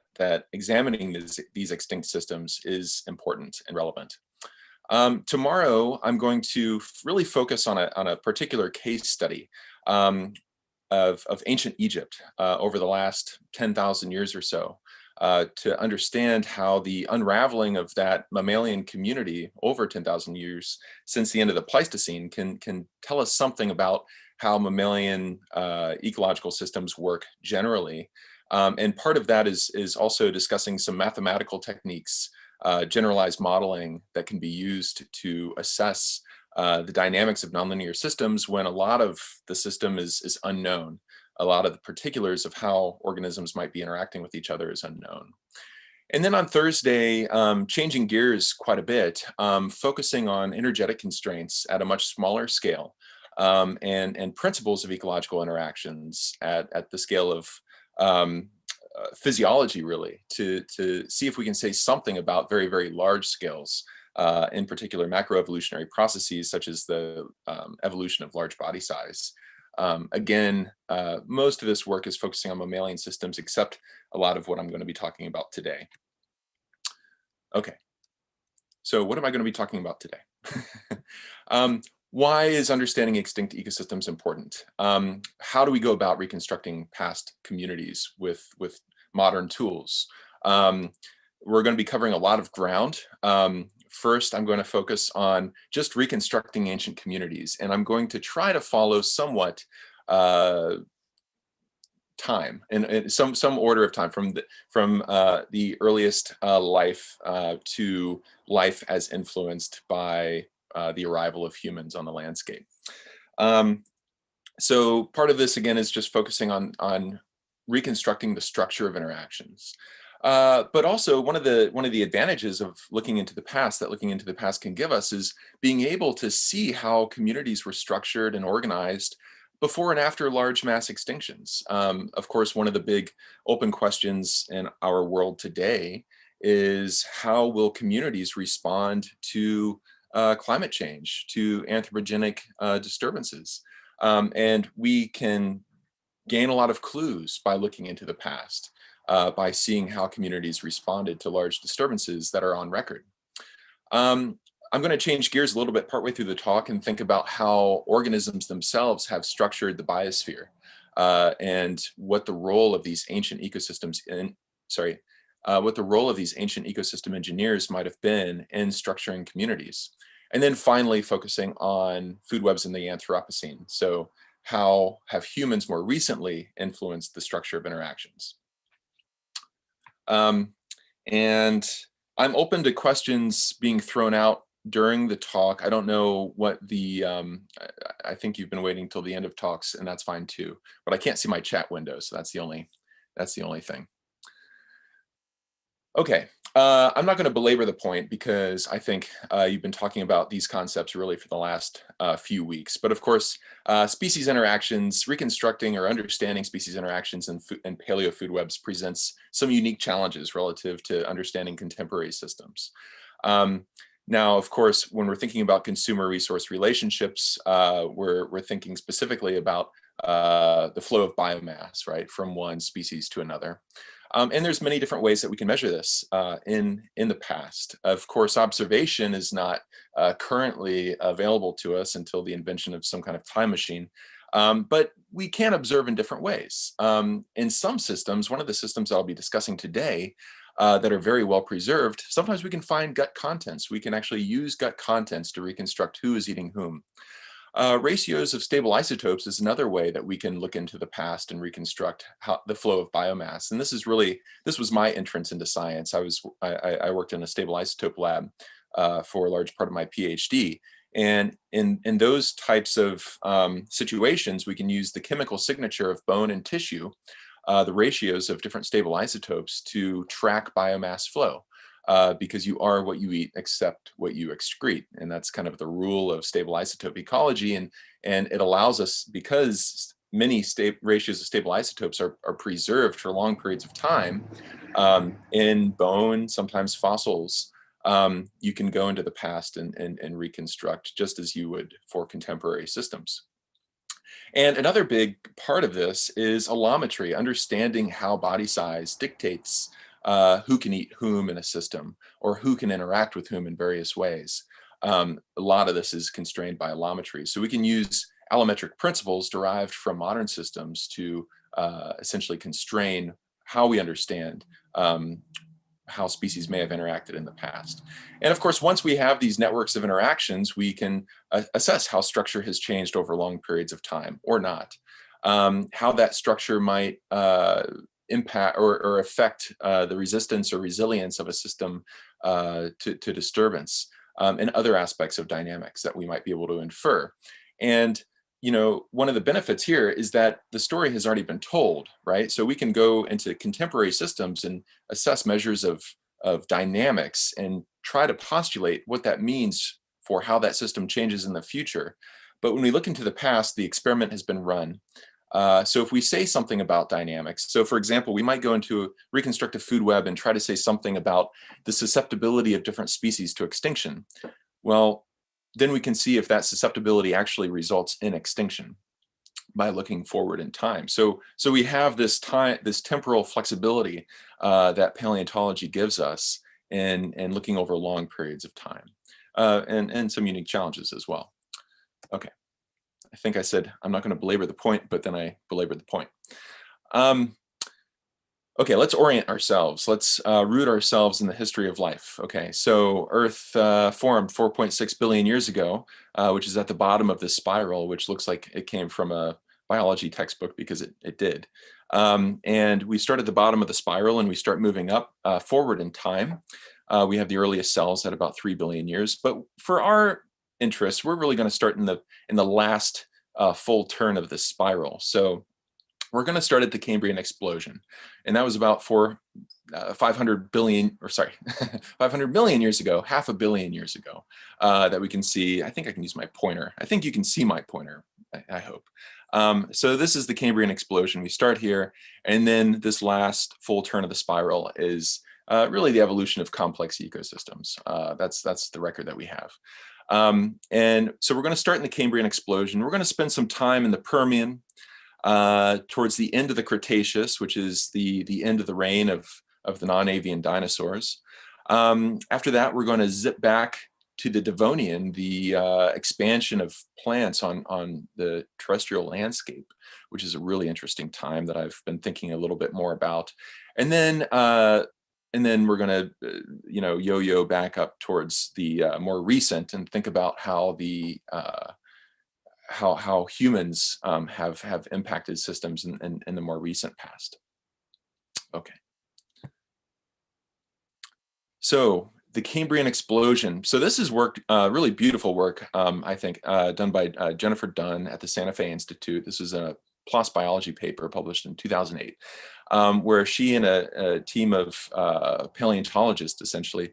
examining these extinct systems is important and relevant. Tomorrow, I'm going to really focus on a particular case study of ancient Egypt over the last 10,000 years or so, to understand how the unraveling of that mammalian community over 10,000 years since the end of the Pleistocene can tell us something about how mammalian ecological systems work generally. And part of that is also discussing some mathematical techniques, generalized modeling that can be used to assess the dynamics of nonlinear systems when a lot of the system is unknown. A lot of the particulars of how organisms might be interacting with each other is unknown. And then on Thursday, changing gears quite a bit, focusing on energetic constraints at a much smaller scale, and principles of ecological interactions at the scale of physiology, really, to see if we can say something about very, very large scales, in particular macroevolutionary processes such as the evolution of large body size. Again, most of this work is focusing on mammalian systems, except a lot of what I'm going to be talking about today. Okay, so what am I going to be talking about today? Why is understanding extinct ecosystems important? How do we go about reconstructing past communities with modern tools? We're going to be covering a lot of ground. First, I'm going to focus on just reconstructing ancient communities, and I'm going to try to follow somewhat time and some order of time from the earliest life to life as influenced by the arrival of humans on the landscape. So part of this again is just focusing on reconstructing the structure of interactions. But also one of the advantages of looking into the past can give us is being able to see how communities were structured and organized before and after large mass extinctions. Of course, one of the big open questions in our world today is how will communities respond to climate change, to anthropogenic disturbances? And we can gain a lot of clues by looking into the past. By seeing how communities responded to large disturbances that are on record. I'm going to change gears a little bit partway through the talk and think about how organisms themselves have structured the biosphere and what the role of these ancient ecosystem engineers might have been in structuring communities. And then finally focusing on food webs in the Anthropocene. So how have humans more recently influenced the structure of interactions? And I'm open to questions being thrown out during the talk. I don't know what the, I think you've been waiting till the end of talks, and that's fine too, but I can't see my chat window, so that's the only thing. Okay, I'm not going to belabor the point because I think you've been talking about these concepts really for the last few weeks. But of course, species interactions, reconstructing or understanding species interactions in paleo food webs presents some unique challenges relative to understanding contemporary systems. Now, of course, when we're thinking about consumer resource relationships, we're thinking specifically about the flow of biomass, right, from one species to another. And there's many different ways that we can measure this in the past. Of course, observation is not currently available to us until the invention of some kind of time machine, but we can observe in different ways. In some systems, one of the systems I'll be discussing today that are very well preserved, sometimes we can find gut contents. We can actually use gut contents to reconstruct who is eating whom. Ratios of stable isotopes is another way that we can look into the past and reconstruct the flow of biomass. And this was my entrance into science. I worked in a stable isotope lab for a large part of my PhD. And in those types of situations, we can use the chemical signature of bone and tissue, the ratios of different stable isotopes to track biomass flow. Because you are what you eat except what you excrete. And that's kind of the rule of stable isotope ecology. And it allows us, because many ratios of stable isotopes are preserved for long periods of time in bone, sometimes fossils, you can go into the past and reconstruct just as you would for contemporary systems. And another big part of this is allometry, understanding how body size dictates who can eat whom in a system, or who can interact with whom in various ways. A lot of this is constrained by allometry. So we can use allometric principles derived from modern systems to essentially constrain how we understand how species may have interacted in the past. And of course, once we have these networks of interactions, we can assess how structure has changed over long periods of time or not, how that structure might impact or affect the resistance or resilience of a system to disturbance, and other aspects of dynamics that we might be able to infer. And one of the benefits here is that the story has already been told, right? So we can go into contemporary systems and assess measures of dynamics and try to postulate what that means for how that system changes in the future. But when we look into the past, the experiment has been run. So if we say something about dynamics, so for example, we might go into reconstruct a food web and try to say something about the susceptibility of different species to extinction. Well, then we can see if that susceptibility actually results in extinction by looking forward in time. So we have this temporal flexibility that paleontology gives us in looking over long periods of time, and some unique challenges as well. Okay, I think I said I'm not going to belabor the point, but then I belabored the point. Okay, let's orient ourselves. Let's root ourselves in the history of life. Okay, so Earth formed 4.6 billion years ago, which is at the bottom of this spiral, which looks like it came from a biology textbook because it did. And we start at the bottom of the spiral and we start moving up forward in time. We have the earliest cells at about 3 billion years. But for our interest, we're really going to start in the last full turn of this spiral. So we're going to start at the Cambrian explosion, and that was about 500 billion, or sorry, 500 million years ago, 500 million years ago, that we can see. I think I can use my pointer. I think you can see my pointer, I hope. So this is the Cambrian explosion. We start here, and then this last full turn of the spiral is really the evolution of complex ecosystems. That's the record that we have. And so we're going to start in the Cambrian explosion. We're going to spend some time in the Permian, towards the end of the Cretaceous, which is the end of the reign of the non-avian dinosaurs. After that, we're going to zip back to the Devonian, the expansion of plants on the terrestrial landscape, which is a really interesting time that I've been thinking a little bit more about. And then we're going to yo-yo back up towards the more recent and think about how the how humans have impacted systems in the more recent past. Okay. So the Cambrian explosion. So this is work, really beautiful work, I think, done by Jennifer Dunn at the Santa Fe Institute. This is a PLOS biology paper published in 2008, where she and a team of paleontologists essentially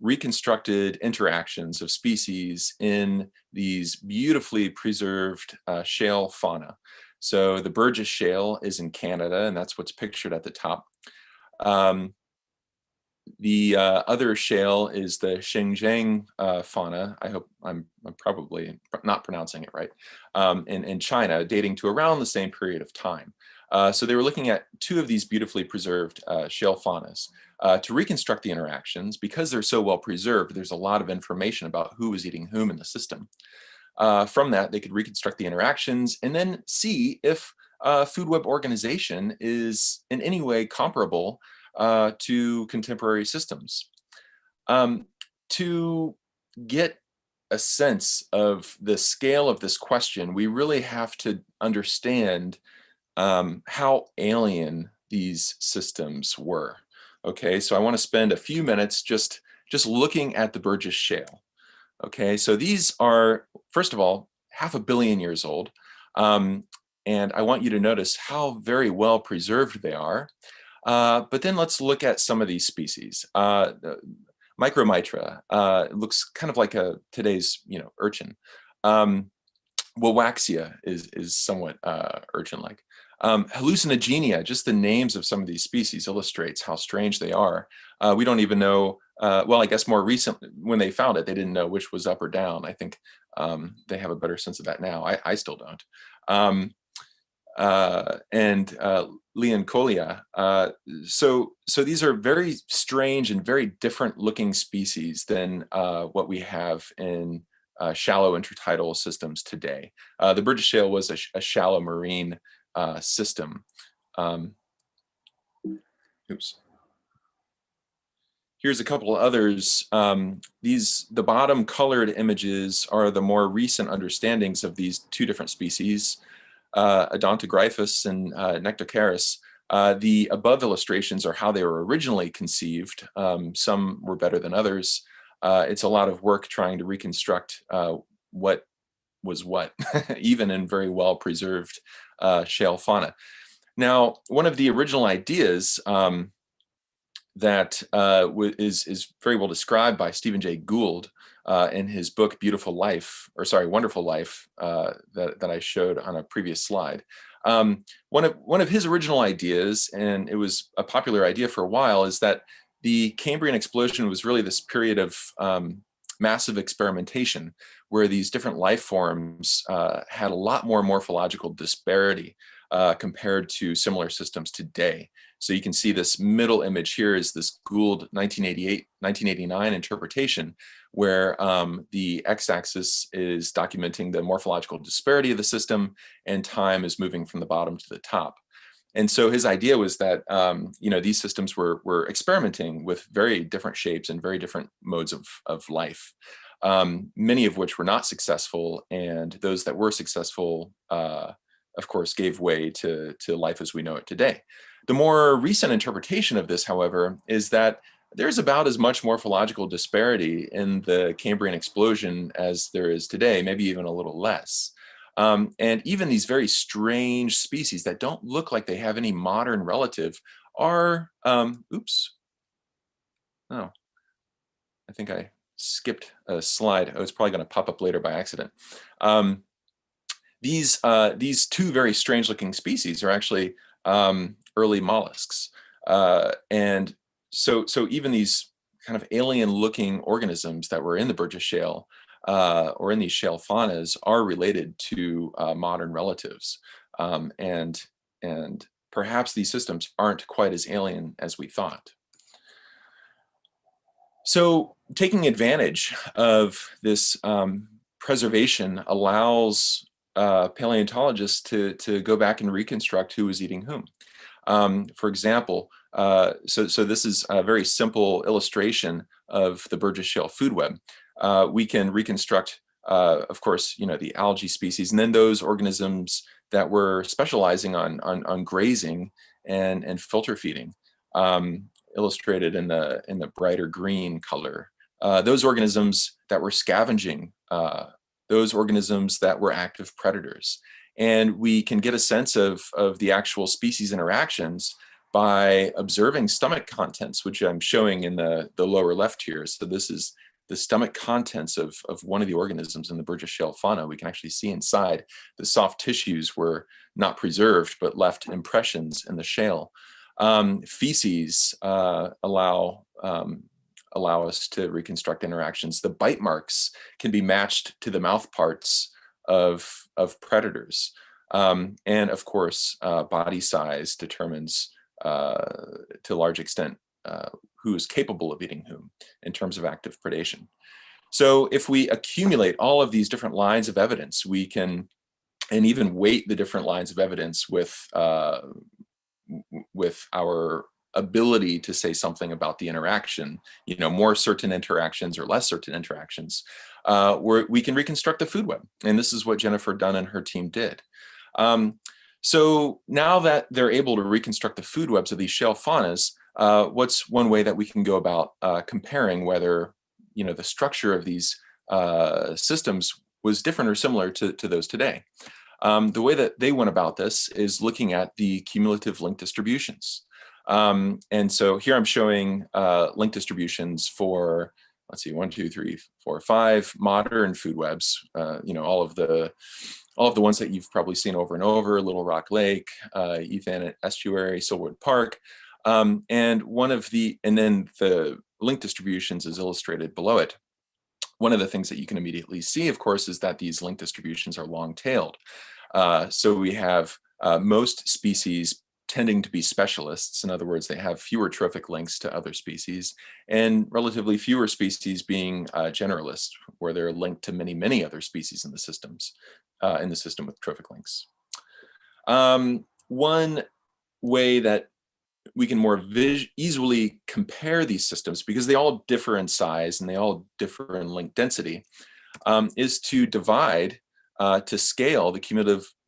reconstructed interactions of species in these beautifully preserved shale fauna. So the Burgess Shale is in Canada, and that's what's pictured at the top. The other shale is the Xinjiang fauna. I hope I'm probably not pronouncing it right, in China, dating to around the same period of time. So they were looking at two of these beautifully preserved shale faunas to reconstruct the interactions. Because they're so well preserved, there's a lot of information about who was eating whom in the system. From that, they could reconstruct the interactions and then see if food web organization is in any way comparable to contemporary systems. To get a sense of the scale of this question, we really have to understand how alien these systems were. Okay, so I want to spend a few minutes just looking at the Burgess Shale. Okay, so these are, first of all, 500 million years old. And I want you to notice how very well preserved they are. But then let's look at some of these species. Micromitra looks kind of like today's urchin. Wawaxia is somewhat urchin-like. Hallucinogenia, just the names of some of these species illustrates how strange they are. We don't even know, well, I guess more recently, when they found it, they didn't know which was up or down. I think they have a better sense of that now. I still don't. And Leoncolia. So these are very strange and very different looking species than what we have in shallow intertidal systems today. The Burgess Shale was a shallow marine system. Oops. Here's a couple of others. The bottom colored images are the more recent understandings of these two different species, Odontogryphus and Nectocaris. The above illustrations are how they were originally conceived. Some were better than others. It's a lot of work trying to reconstruct what was what, even in very well preserved shale fauna. Now, one of the original ideas that is very well described by Stephen Jay Gould in his book Wonderful Life that I showed on a previous slide. One of his original ideas, and it was a popular idea for a while, is that the Cambrian explosion was really this period of massive experimentation where these different life forms had a lot more morphological disparity compared to similar systems today. So you can see this middle image here is this Gould 1989 interpretation, where the x-axis is documenting the morphological disparity of the system, and time is moving from the bottom to the top. And so his idea was that these systems were experimenting with very different shapes and very different modes of life, many of which were not successful, and those that were successful, of course, gave way to life as we know it today. The more recent interpretation of this, however, is that there's about as much morphological disparity in the Cambrian explosion as there is today, maybe even a little less. And even these very strange species that don't look like they have any modern relative are, oops. Oh, I think I skipped a slide. Oh, it's probably going to pop up later by accident. These two very strange looking species are actually early mollusks. And so even these kind of alien looking organisms that were in the Burgess Shale or in these shale faunas are related to modern relatives. And perhaps these systems aren't quite as alien as we thought. So taking advantage of this preservation allows paleontologists to go back and reconstruct who was eating whom. For example, so this is a very simple illustration of the Burgess Shale food web. We can reconstruct, of course, the algae species, and then those organisms that were specializing on grazing and filter feeding, illustrated in the brighter green color. Those organisms that were scavenging, those organisms that were active predators. And we can get a sense of the actual species interactions by observing stomach contents, which I'm showing in the lower left here. So this is the stomach contents of one of the organisms in the Burgess Shale fauna. We can actually see inside the soft tissues were not preserved, but left impressions in the shale. Feces allow us to reconstruct interactions. The bite marks can be matched to the mouth parts of predators. And of course, body size determines to a large extent who is capable of eating whom in terms of active predation. So if we accumulate all of these different lines of evidence, we can, and even weight the different lines of evidence with our ability to say something about the interaction, more certain interactions or less certain interactions, we can reconstruct the food web. And this is what Jennifer Dunn and her team did. So now that they're able to reconstruct the food webs of these shale faunas, what's one way that we can go about comparing whether the structure of these systems was different or similar to those today? The way that they went about this is looking at the cumulative link distributions. And so here I'm showing link distributions for, let's see, 1, 2, 3, 4, 5 modern food webs. All of the ones that you've probably seen over and over: Little Rock Lake, Ethan Estuary, Silwood Park, and then the link distributions is illustrated below it. One of the things that you can immediately see, of course, is that these link distributions are long-tailed. So we have most species tending to be specialists. In other words, they have fewer trophic links to other species, and relatively fewer species being generalists, where they're linked to many, many other species in the system with trophic links. One way that we can more easily compare these systems, because they all differ in size and they all differ in link density, is to divide to scale the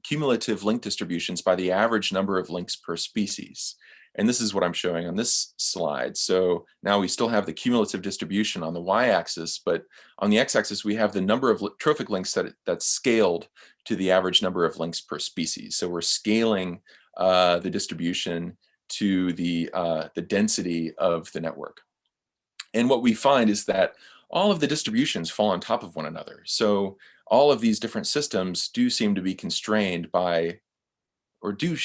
cumulative link distributions by the average number of links per species. And this is what I'm showing on this slide. So now we still have the cumulative distribution on the y-axis, but on the x-axis we have the number of trophic links that's scaled to the average number of links per species. So we're scaling the distribution to the density of the network. And what we find is that all of the distributions fall on top of one another. So all of these different systems do seem to be constrained by, or do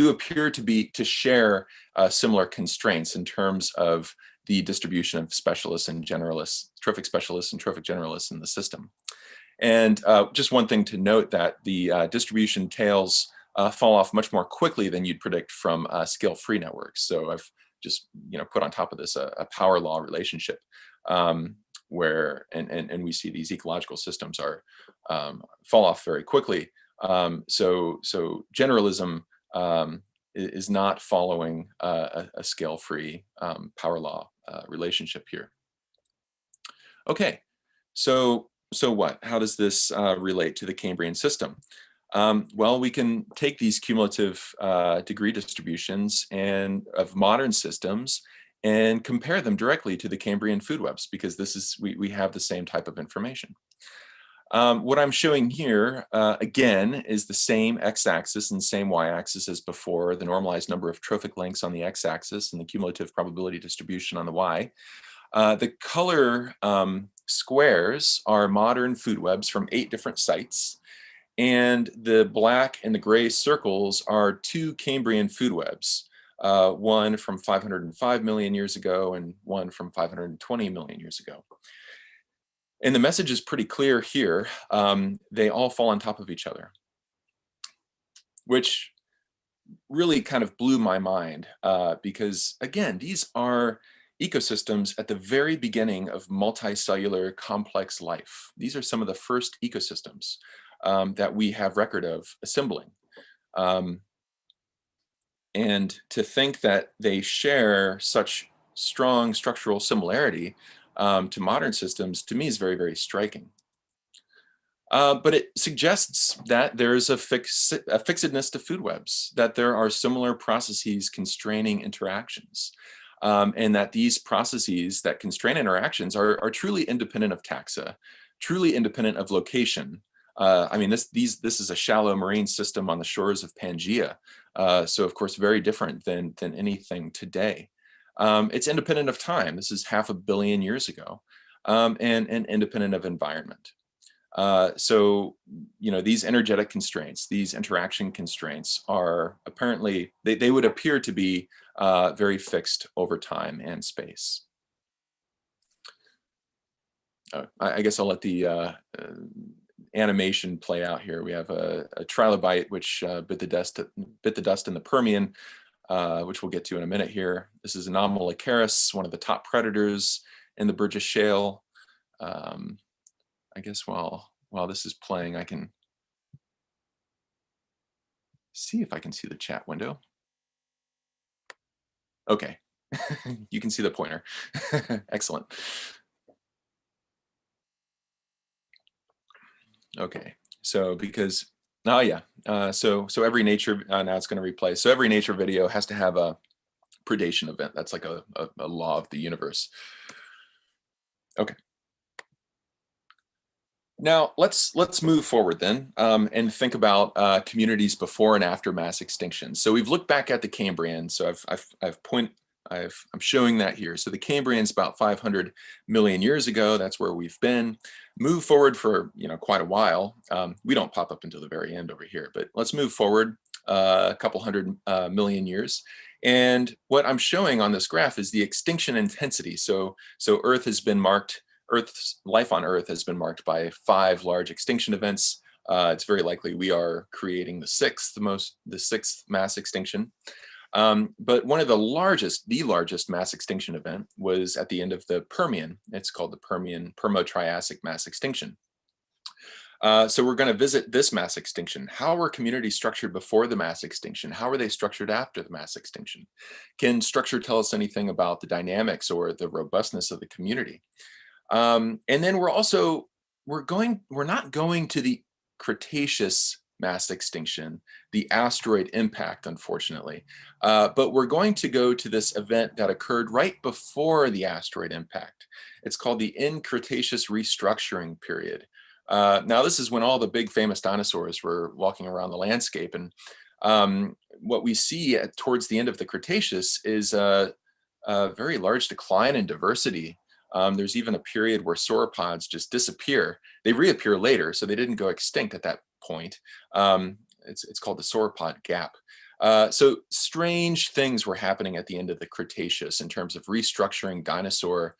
appear to share similar constraints in terms of the distribution of specialists and generalists, trophic specialists and trophic generalists in the system. And just one thing to note, that the distribution tails fall off much more quickly than you'd predict from scale-free networks. So I've just put on top of this a power law relationship, where and we see these ecological systems are fall off very quickly. So generalism is not following a scale-free power law relationship here. Okay, so what? How does this relate to the Cambrian system? Well, we can take these cumulative degree distributions of modern systems and compare them directly to the Cambrian food webs, because we have the same type of information. What I'm showing here, again, is the same x-axis and same y-axis as before, the normalized number of trophic links on the x-axis and the cumulative probability distribution on the y. The color squares are modern food webs from 8 different sites, and the black and the gray circles are 2 Cambrian food webs, one from 505 million years ago and one from 520 million years ago. And the message is pretty clear here. They all fall on top of each other, which really kind of blew my mind, because again, these are ecosystems at the very beginning of multicellular complex life. These are some of the first ecosystems that we have record of assembling. And to think that they share such strong structural similarity to modern systems, to me, is very, very striking. But it suggests that there is a fixedness to food webs, that there are similar processes constraining interactions, and that these processes that constrain interactions are truly independent of taxa, truly independent of location. I mean, this is a shallow marine system on the shores of Pangaea, so of course very different than anything today. It's independent of time. This is 500 million years ago, and independent of environment. So, these energetic constraints, these interaction constraints are apparently, they would appear to be very fixed over time and space. I guess I'll let the animation play out here. We have a trilobite which bit the dust in the Permian, which we'll get to in a minute here. This is Anomalocaris, one of the top predators in the Burgess Shale. I guess while this is playing, I can see if I can see the chat window. Okay, you can see the pointer. Excellent. Okay, so because, oh yeah, so every nature, now it's going to replay. So every nature video has to have a predation event. That's like a law of the universe. Okay. Now let's move forward then and think about communities before and after mass extinction. So we've looked back at the Cambrian. So I'm showing that here. So the Cambrian's about 500 million years ago. That's where we've been. Move forward for quite a while. We don't pop up until the very end over here, but let's move forward a couple hundred million years. And what I'm showing on this graph is the extinction intensity. So Earth's life on Earth has been marked by 5 large extinction events it's very likely we are creating the sixth mass extinction. But one of the largest mass extinction event was at the end of the Permian. It's called the Permian Permo-Triassic mass extinction. So we're going to visit this mass extinction. How were communities structured before the mass extinction? How were they structured after the mass extinction? Can structure tell us anything about the dynamics or the robustness of the community? And then we're not going to the Cretaceous mass extinction, the asteroid impact, unfortunately, but we're going to go to this event that occurred right before the asteroid impact. It's called the In-Cretaceous restructuring period. Now, this is when all the big famous dinosaurs were walking around the landscape. And what we see towards the end of the Cretaceous is a very large decline in diversity. There's even a period where sauropods just disappear. They reappear later, so they didn't go extinct at that point. It's called the sauropod gap. So strange things were happening at the end of the Cretaceous in terms of restructuring dinosaur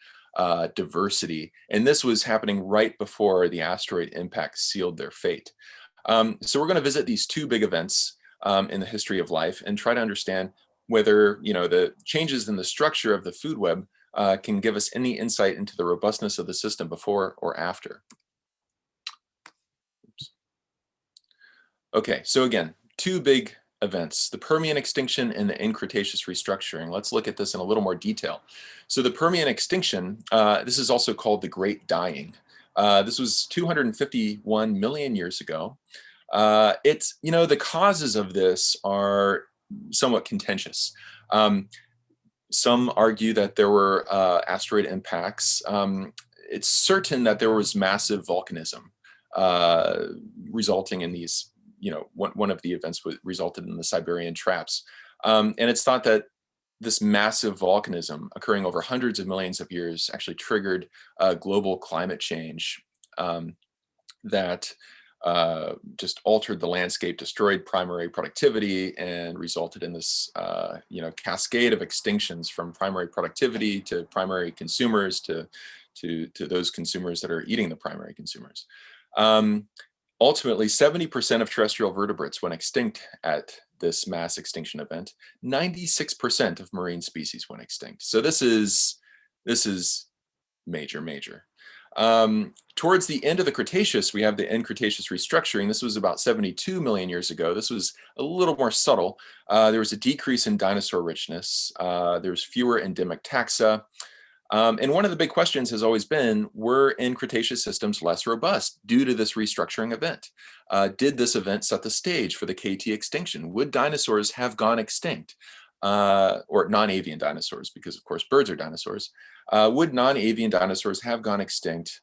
diversity. And this was happening right before the asteroid impact sealed their fate. So we're going to visit these two big events in the history of life and try to understand whether, the changes in the structure of the food web can give us any insight into the robustness of the system before or after. Oops. Okay, so again, two big events, the Permian extinction and the In-Cretaceous restructuring. Let's look at this in a little more detail. So the Permian extinction, this is also called the Great Dying. This was 251 million years ago. The causes of this are somewhat contentious. Some argue that there were asteroid impacts. It's certain that there was massive volcanism resulting in these, one of the events resulted in the Siberian traps. And it's thought that this massive volcanism occurring over hundreds of millions of years actually triggered global climate change that just altered the landscape, destroyed primary productivity, and resulted in this cascade of extinctions from primary productivity to primary consumers to those consumers that are eating the primary consumers. Ultimately, 70% of terrestrial vertebrates went extinct at this mass extinction event. 96% of marine species went extinct. So this is major. Towards the end of the Cretaceous, we have the In-Cretaceous restructuring. This was about 72 million years ago. This was a little more subtle. There was a decrease in dinosaur richness. There was fewer endemic taxa. And one of the big questions has always been, were In-Cretaceous systems less robust due to this restructuring event? Did this event set the stage for the KT extinction? Would dinosaurs have gone extinct? Or non-avian dinosaurs, because of course birds are dinosaurs. Would non-avian dinosaurs have gone extinct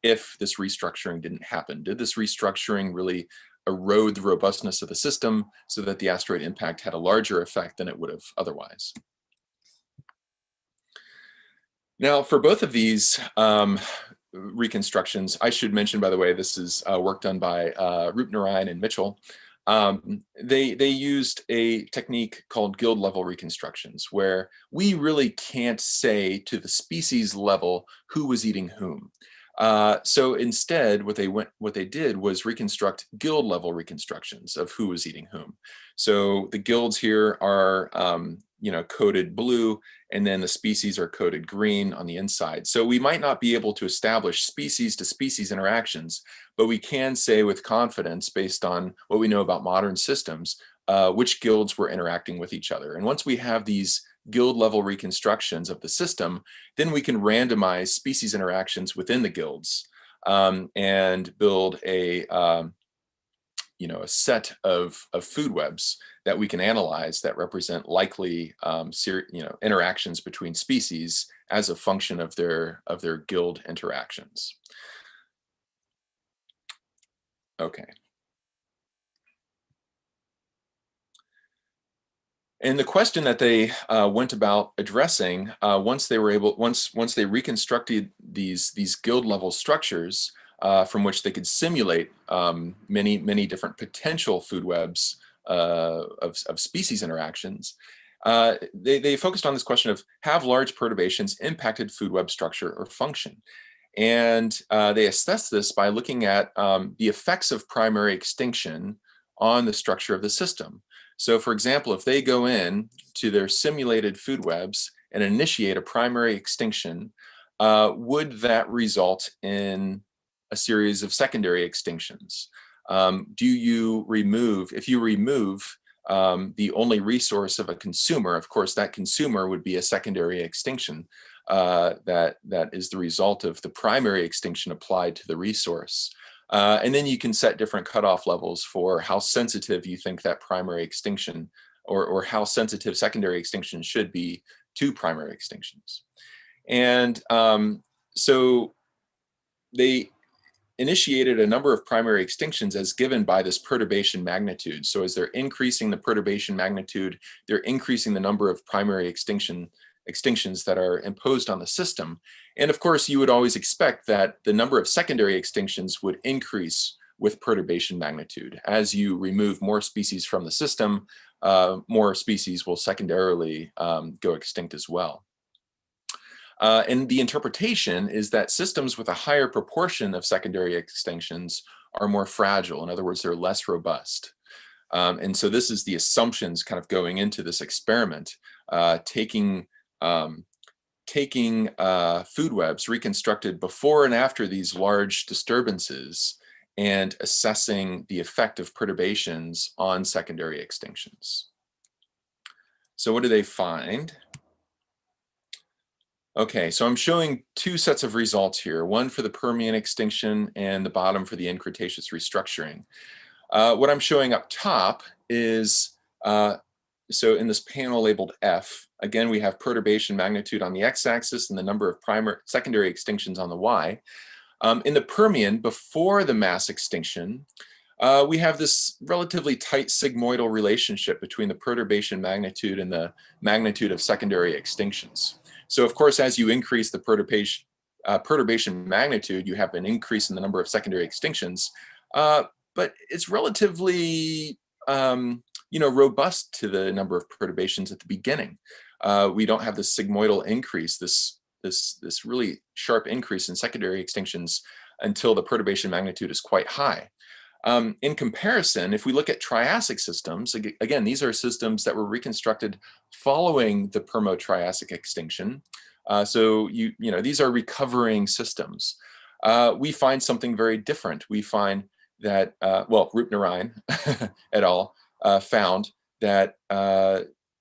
if this restructuring didn't happen? Did this restructuring really erode the robustness of the system so that the asteroid impact had a larger effect than it would have otherwise? Now, for both of these reconstructions, I should mention, by the way, this is work done by Roopnarayan and Mitchell. They used a technique called guild level reconstructions, where we really can't say to the species level who was eating whom. So instead, what they did was reconstruct guild level reconstructions of who was eating whom. So the guilds here are coded blue, and then the species are coded green on the inside. So we might not be able to establish species to species interactions, but we can say with confidence, based on what we know about modern systems, which guilds were interacting with each other. And once we have these guild level reconstructions of the system, then we can randomize species interactions within the guilds and build a set of food webs that we can analyze that represent likely interactions between species as a function of their guild interactions. Okay. And the question that they went about addressing once they reconstructed these guild level structures from which they could simulate many different potential food webs of species interactions, they focused on this question of, have large perturbations impacted food web structure or function? And they assess this by looking at the effects of primary extinction on the structure of the system. So for example, if they go in to their simulated food webs and initiate a primary extinction, would that result in a series of secondary extinctions? Do you remove, if you remove the only resource of a consumer, of course, that consumer would be a secondary extinction that is the result of the primary extinction applied to the resource. And then you can set different cutoff levels for how sensitive you think that primary extinction or how sensitive secondary extinction should be to primary extinctions. And so they initiated a number of primary extinctions as given by this perturbation magnitude. So as they're increasing the perturbation magnitude, they're increasing the number of primary extinctions that are imposed on the system. And of course, you would always expect that the number of secondary extinctions would increase with perturbation magnitude. As you remove more species from the system, more species will secondarily go extinct as well. And the interpretation is that systems with a higher proportion of secondary extinctions are more fragile. In other words, they're less robust. And so this is the assumptions kind of going into this experiment, taking food webs reconstructed before and after these large disturbances and assessing the effect of perturbations on secondary extinctions. So what do they find? Okay, so I'm showing two sets of results here, one for the Permian extinction and the bottom for the Cretaceous restructuring. What I'm showing up top is, so in this panel labeled F, again, we have perturbation magnitude on the x-axis and the number of secondary extinctions on the y. In the Permian, before the mass extinction, we have this relatively tight sigmoidal relationship between the perturbation magnitude and the magnitude of secondary extinctions. So of course, as you increase the perturbation magnitude, you have an increase in the number of secondary extinctions, but it's relatively robust to the number of perturbations at the beginning. We don't have this sigmoidal increase, this really sharp increase in secondary extinctions until the perturbation magnitude is quite high. In comparison, if we look at Triassic systems, again, these are systems that were reconstructed following the Permo-Triassic extinction. So these are recovering systems. We find something very different. We find that, Roop-Narayan et al. Found that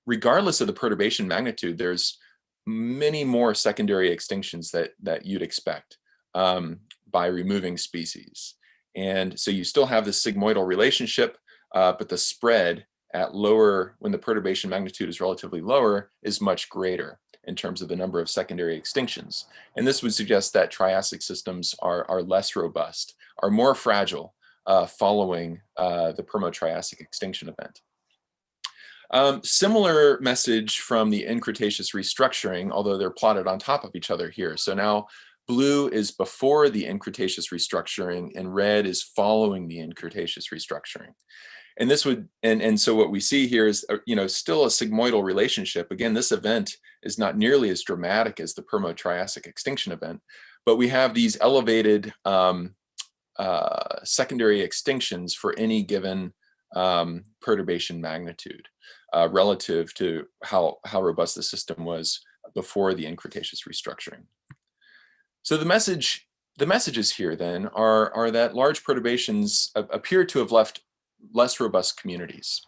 regardless of the perturbation magnitude, there's many more secondary extinctions that you'd expect by removing species. And so you still have this sigmoidal relationship, but the spread at lower, when the perturbation magnitude is relatively lower, is much greater in terms of the number of secondary extinctions. And this would suggest that Triassic systems are less robust, are more fragile following the Permo-Triassic extinction event. Similar message from the Cretaceous restructuring, although they're plotted on top of each other here. So now blue is before the Cretaceous restructuring and red is following the Cretaceous restructuring. And this would, and so what we see here is, still a sigmoidal relationship. Again, this event is not nearly as dramatic as the Permo-Triassic extinction event, but we have these elevated secondary extinctions for any given perturbation magnitude relative to how robust the system was before the Cretaceous restructuring. So the messages here then are that large perturbations appear to have left less robust communities,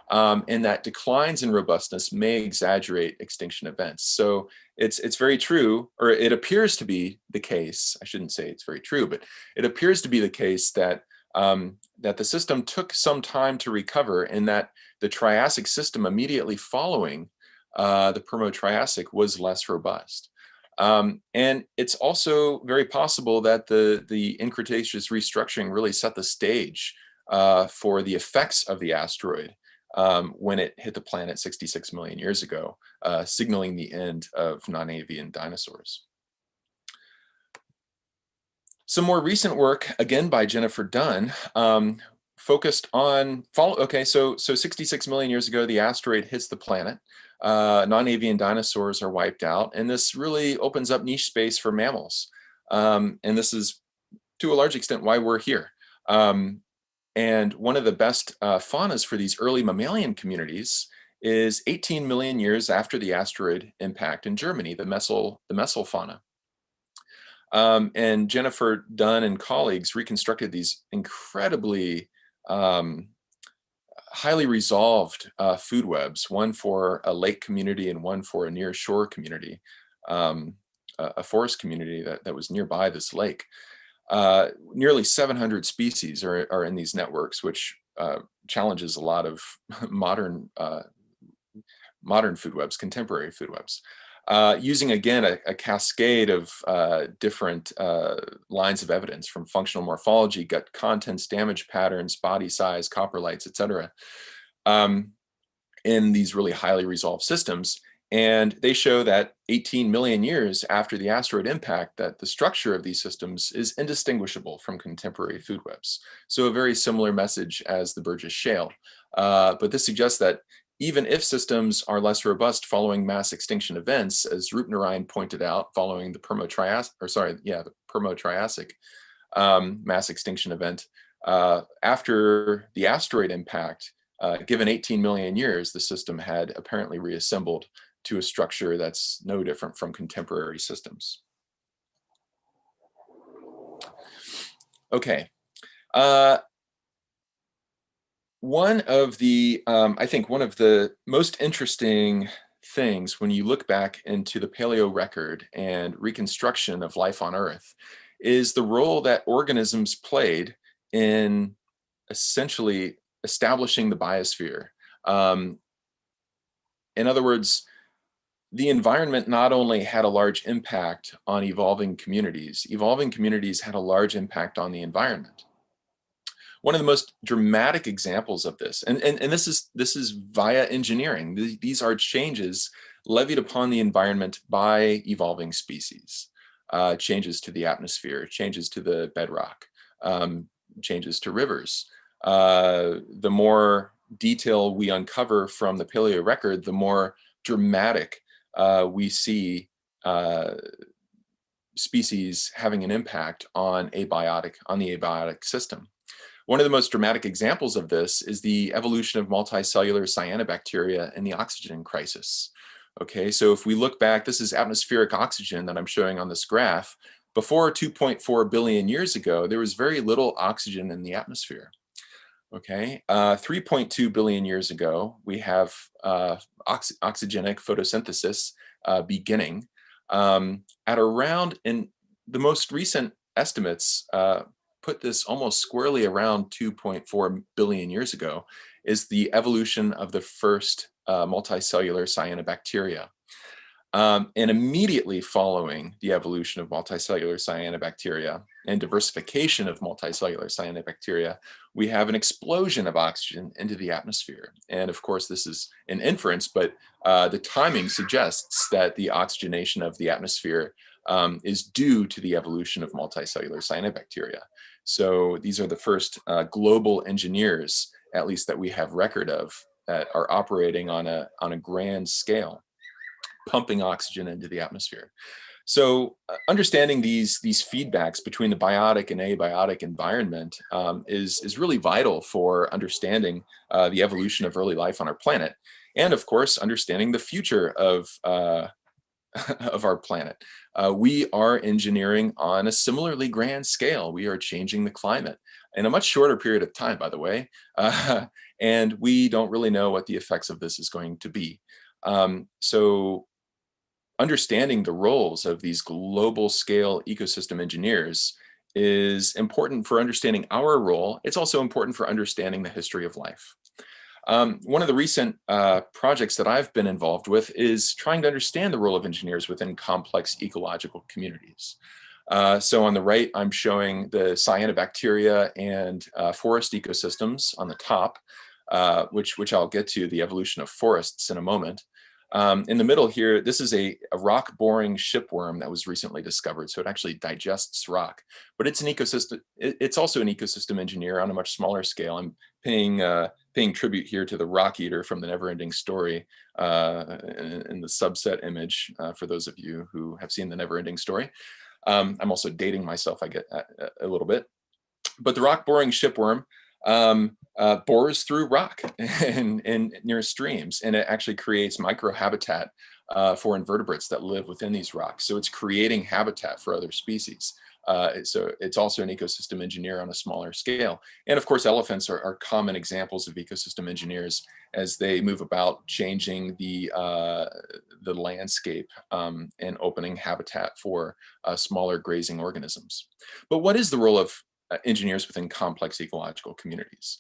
and that declines in robustness may exaggerate extinction events. So it's very true, or it appears to be the case. I shouldn't say it's very true, but it appears to be the case that that the system took some time to recover, and that the Triassic system immediately following the Permo-Triassic was less robust. And it's also very possible that the Cretaceous restructuring really set the stage for the effects of the asteroid when it hit the planet 66 million years ago, signaling the end of non-avian dinosaurs. Some more recent work, again by Jennifer Dunn, focused on, so 66 million years ago, the asteroid hits the planet. Non-avian dinosaurs are wiped out, and this really opens up niche space for mammals. And this is to a large extent why we're here. And one of the best faunas for these early mammalian communities is 18 million years after the asteroid impact in Germany, the Messel fauna. And Jennifer Dunn and colleagues reconstructed these incredibly highly resolved food webs, one for a lake community and one for a near shore community, a forest community that was nearby this lake. Nearly 700 species are in these networks, which challenges a lot of modern food webs, contemporary food webs. Using, again, a cascade of different lines of evidence from functional morphology, gut contents, damage patterns, body size, coprolites, etc., in these really highly resolved systems. And they show that 18 million years after the asteroid impact, that the structure of these systems is indistinguishable from contemporary food webs. So a very similar message as the Burgess Shale. But this suggests that even if systems are less robust following mass extinction events, as Rupnarine pointed out, following the Permo-Triassic mass extinction event, after the asteroid impact, given 18 million years, the system had apparently reassembled to a structure that's no different from contemporary systems. Okay. One of the, I think one of the most interesting things when you look back into the paleo record and reconstruction of life on Earth is the role that organisms played in essentially establishing the biosphere. In other words, the environment not only had a large impact on evolving communities had a large impact on the environment. One of the most dramatic examples of this, and this is via engineering. These are changes levied upon the environment by evolving species, changes to the atmosphere, changes to the bedrock, changes to rivers. The more detail we uncover from the paleo record, the more dramatic we see species having an impact on the abiotic system. One of the most dramatic examples of this is the evolution of multicellular cyanobacteria in the oxygen crisis. Okay, so if we look back, this is atmospheric oxygen that I'm showing on this graph. Before 2.4 billion years ago, there was very little oxygen in the atmosphere. Okay, 3.2 billion years ago, we have oxygenic photosynthesis beginning at around, in the most recent estimates, put this almost squarely around 2.4 billion years ago, is the evolution of the first multicellular cyanobacteria. And immediately following the evolution of multicellular cyanobacteria and diversification of multicellular cyanobacteria, we have an explosion of oxygen into the atmosphere. And of course, this is an inference, but the timing suggests that the oxygenation of the atmosphere is due to the evolution of multicellular cyanobacteria. So these are the first global engineers, at least that we have record of, that are operating on a grand scale, pumping oxygen into the atmosphere. So understanding these feedbacks between the biotic and abiotic environment is really vital for understanding the evolution of early life on our planet, and of course understanding the future of our planet. We are engineering on a similarly grand scale. We are changing the climate in a much shorter period of time, by the way, and we don't really know what the effects of this is going to be. So understanding the roles of these global scale ecosystem engineers is important for understanding our role. It's also important for understanding the history of life. One of the recent projects that I've been involved with is trying to understand the role of engineers within complex ecological communities. So on the right, I'm showing the cyanobacteria and forest ecosystems on the top, which I'll get to, the evolution of forests in a moment. In the middle here, this is a rock-boring shipworm that was recently discovered. So it actually digests rock, but it's an ecosystem. It's also an ecosystem engineer on a much smaller scale. I'm paying tribute here to the rock eater from the Never-Ending Story in the subset image for those of you who have seen the Never-Ending Story. I'm also dating myself, I get a little bit. But the rock boring shipworm bores through rock and near streams, and it actually creates microhabitat for invertebrates that live within these rocks. So it's creating habitat for other species. So it's also an ecosystem engineer on a smaller scale. And of course, elephants are common examples of ecosystem engineers as they move about changing the landscape and opening habitat for smaller grazing organisms. But what is the role of engineers within complex ecological communities?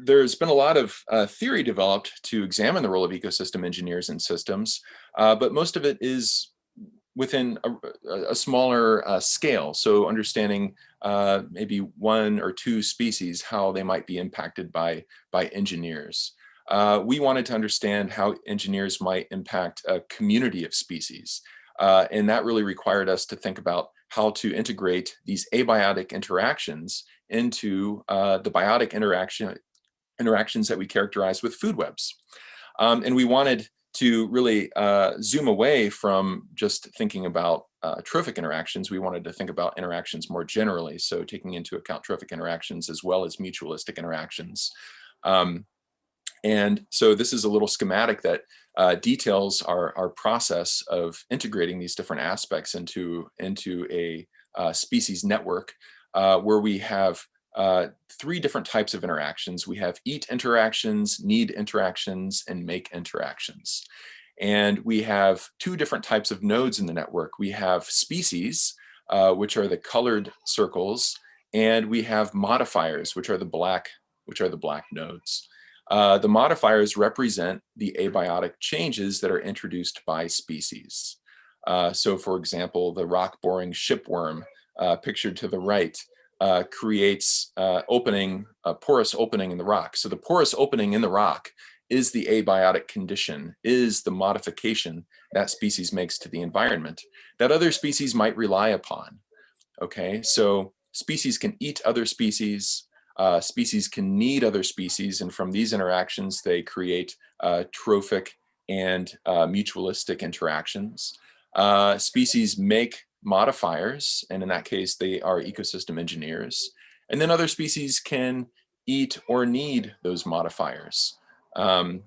There's been a lot of theory developed to examine the role of ecosystem engineers in systems, but most of it is within a smaller scale. So understanding maybe 1 or 2 species, how they might be impacted by engineers. We wanted to understand how engineers might impact a community of species. And that really required us to think about how to integrate these abiotic interactions into the biotic interactions that we characterize with food webs. And we wanted to really zoom away from just thinking about trophic interactions. We wanted to think about interactions more generally, so taking into account trophic interactions as well as mutualistic interactions. And so this is a little schematic that details our process of integrating these different aspects into a species network where we have 3 different types of interactions. We have eat interactions, need interactions, and make interactions. And we have 2 different types of nodes in the network. We have species, which are the colored circles, and we have modifiers, which are the black nodes. The modifiers represent the abiotic changes that are introduced by species. So for example, the rock-boring shipworm pictured to the right creates a porous opening in the rock. So the porous opening in the rock is the abiotic condition, is the modification that species makes to the environment that other species might rely upon. Okay, so species can eat other species, species can need other species, and from these interactions, they create trophic and mutualistic interactions. Species make modifiers, and in that case, they are ecosystem engineers. And then other species can eat or need those modifiers. And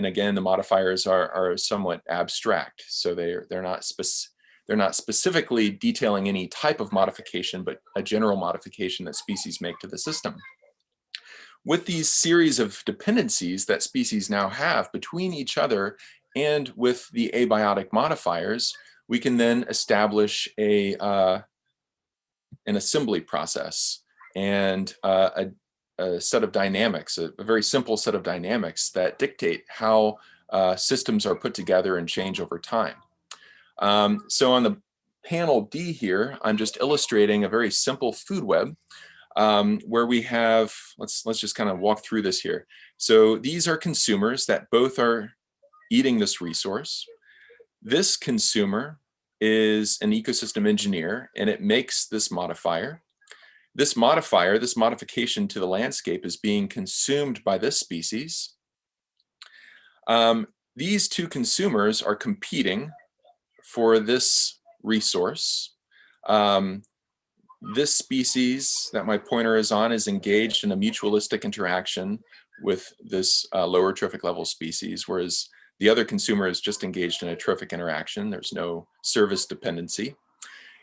again, the modifiers are somewhat abstract, so they're not specifically detailing any type of modification, but a general modification that species make to the system. With these series of dependencies that species now have between each other and with the abiotic modifiers, we can then establish an assembly process and a set of dynamics, a very simple set of dynamics that dictate how systems are put together and change over time. So on the panel D here, I'm just illustrating a very simple food web where we have, let's just kind of walk through this here. So these are consumers that both are eating this resource. This consumer is an ecosystem engineer, and it makes this modifier. This modification to the landscape is being consumed by this species. These 2 consumers are competing for this resource. This species that my pointer is on is engaged in a mutualistic interaction with this lower trophic level species, whereas the other consumer is just engaged in a trophic interaction. There's no service dependency.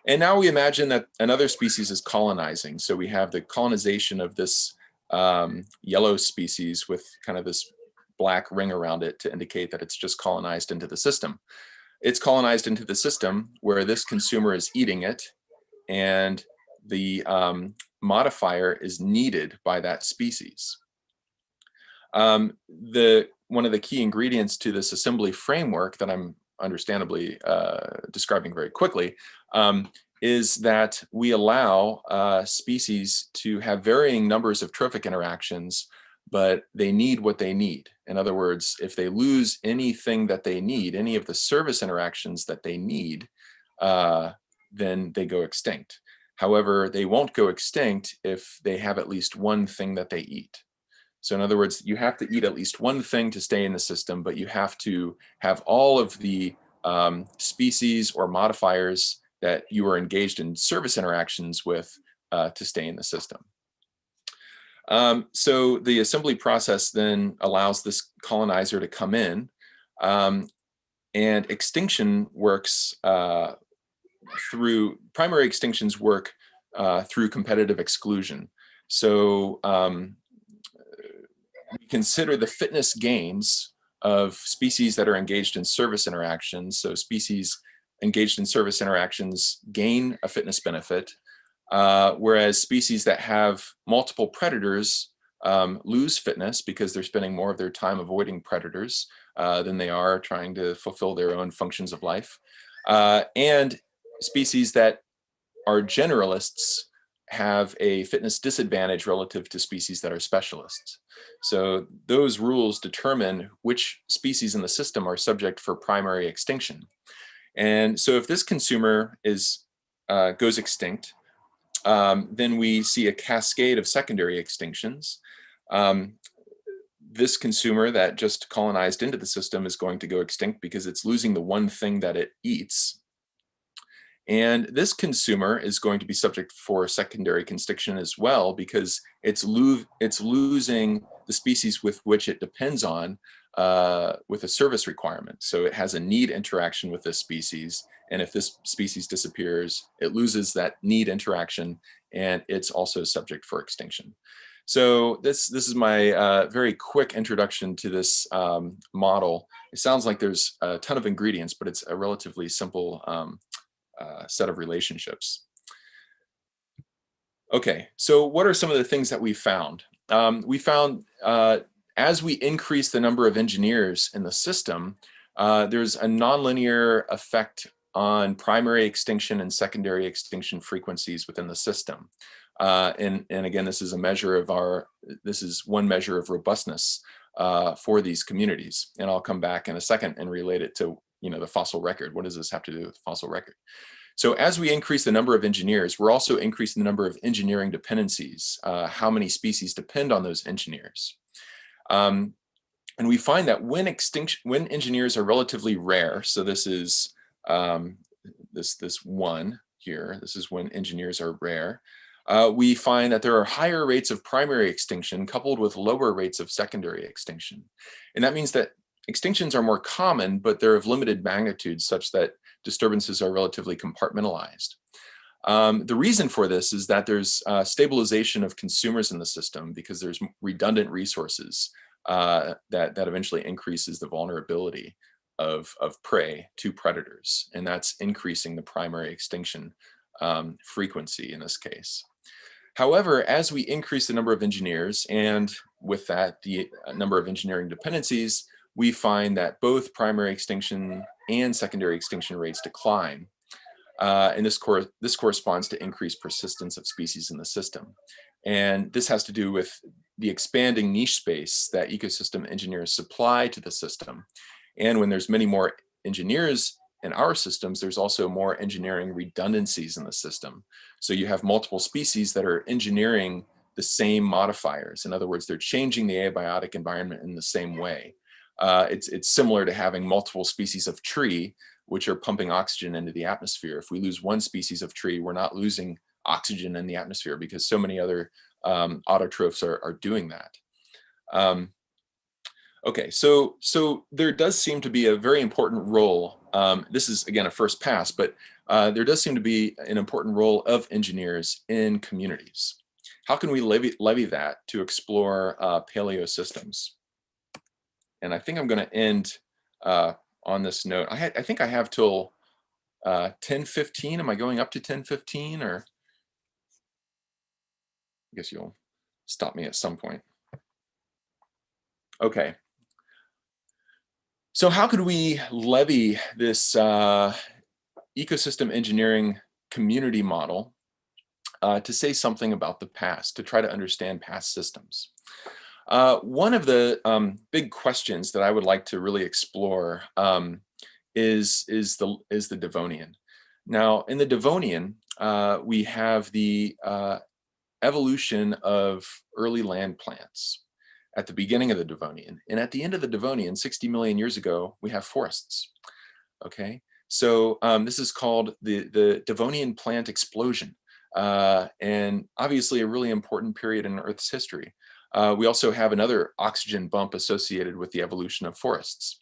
And now we imagine that another species is colonizing. So we have the colonization of this yellow species with kind of this black ring around it to indicate that it's just colonized into the system. It's colonized into the system where this consumer is eating it, and the modifier is needed by that species. One of the key ingredients to this assembly framework that I'm understandably describing very quickly is that we allow species to have varying numbers of trophic interactions, but they need what they need. In other words, if they lose anything that they need, any of the service interactions that they need, then they go extinct. However, they won't go extinct if they have at least one thing that they eat. So in other words, you have to eat at least one thing to stay in the system, but you have to have all of the species or modifiers that you are engaged in service interactions with to stay in the system. So the assembly process then allows this colonizer to come in, and extinction works primary extinctions work through competitive exclusion. So we consider the fitness gains of species that are engaged in service interactions. So species engaged in service interactions gain a fitness benefit, whereas species that have multiple predators lose fitness because they're spending more of their time avoiding predators than they are trying to fulfill their own functions of life. And species that are generalists have a fitness disadvantage relative to species that are specialists. So those rules determine which species in the system are subject for primary extinction. And so if this consumer goes extinct, then we see a cascade of secondary extinctions. This consumer that just colonized into the system is going to go extinct because it's losing the one thing that it eats. And this consumer is going to be subject for secondary extinction as well because it's losing the species with which it depends on with a service requirement. So it has a need interaction with this species. And if this species disappears, it loses that need interaction and it's also subject for extinction. So this is my very quick introduction to this model. It sounds like there's a ton of ingredients, but it's a relatively simple set of relationships. Okay, so what are some of the things that we found? We found as we increase the number of engineers in the system, there's a nonlinear effect on primary extinction and secondary extinction frequencies within the system. And again, this is a measure of this is one measure of robustness for these communities. And I'll come back in a second and relate it to the fossil record. What does this have to do with the fossil record? So as we increase the number of engineers, we're also increasing the number of engineering dependencies, how many species depend on those engineers. And we find that when engineers are relatively rare, so this is this one here, this is when engineers are rare, we find that there are higher rates of primary extinction coupled with lower rates of secondary extinction. And that means that extinctions are more common, but they're of limited magnitude such that disturbances are relatively compartmentalized. The reason for this is that there's stabilization of consumers in the system because there's redundant resources that eventually increases the vulnerability of prey to predators. And that's increasing the primary extinction frequency in this case. However, as we increase the number of engineers and with that, the number of engineering dependencies, we find that both primary extinction and secondary extinction rates decline. And this corresponds to increased persistence of species in the system. And this has to do with the expanding niche space that ecosystem engineers supply to the system. And when there's many more engineers in our systems, there's also more engineering redundancies in the system. So you have multiple species that are engineering the same modifiers. In other words, they're changing the abiotic environment in the same way. It's similar to having multiple species of tree, which are pumping oxygen into the atmosphere. If we lose one species of tree, we're not losing oxygen in the atmosphere because so many other autotrophs are doing that. Okay, so there does seem to be a very important role. This is, again, a first pass, but there does seem to be an important role of engineers in communities. How can we levy that to explore paleo systems? And I think I'm going to end on this note. I think I have till 10:15. Am I going up to 10:15, or I guess you'll stop me at some point. Okay. So how could we levy this ecosystem engineering community model to say something about the past, to try to understand past systems? One of the big questions that I would like to really explore is the Devonian. Now, in the Devonian, we have the evolution of early land plants at the beginning of the Devonian. And at the end of the Devonian, 60 million years ago, we have forests, okay? So this is called the Devonian plant explosion, and obviously a really important period in Earth's history. We also have another oxygen bump associated with the evolution of forests.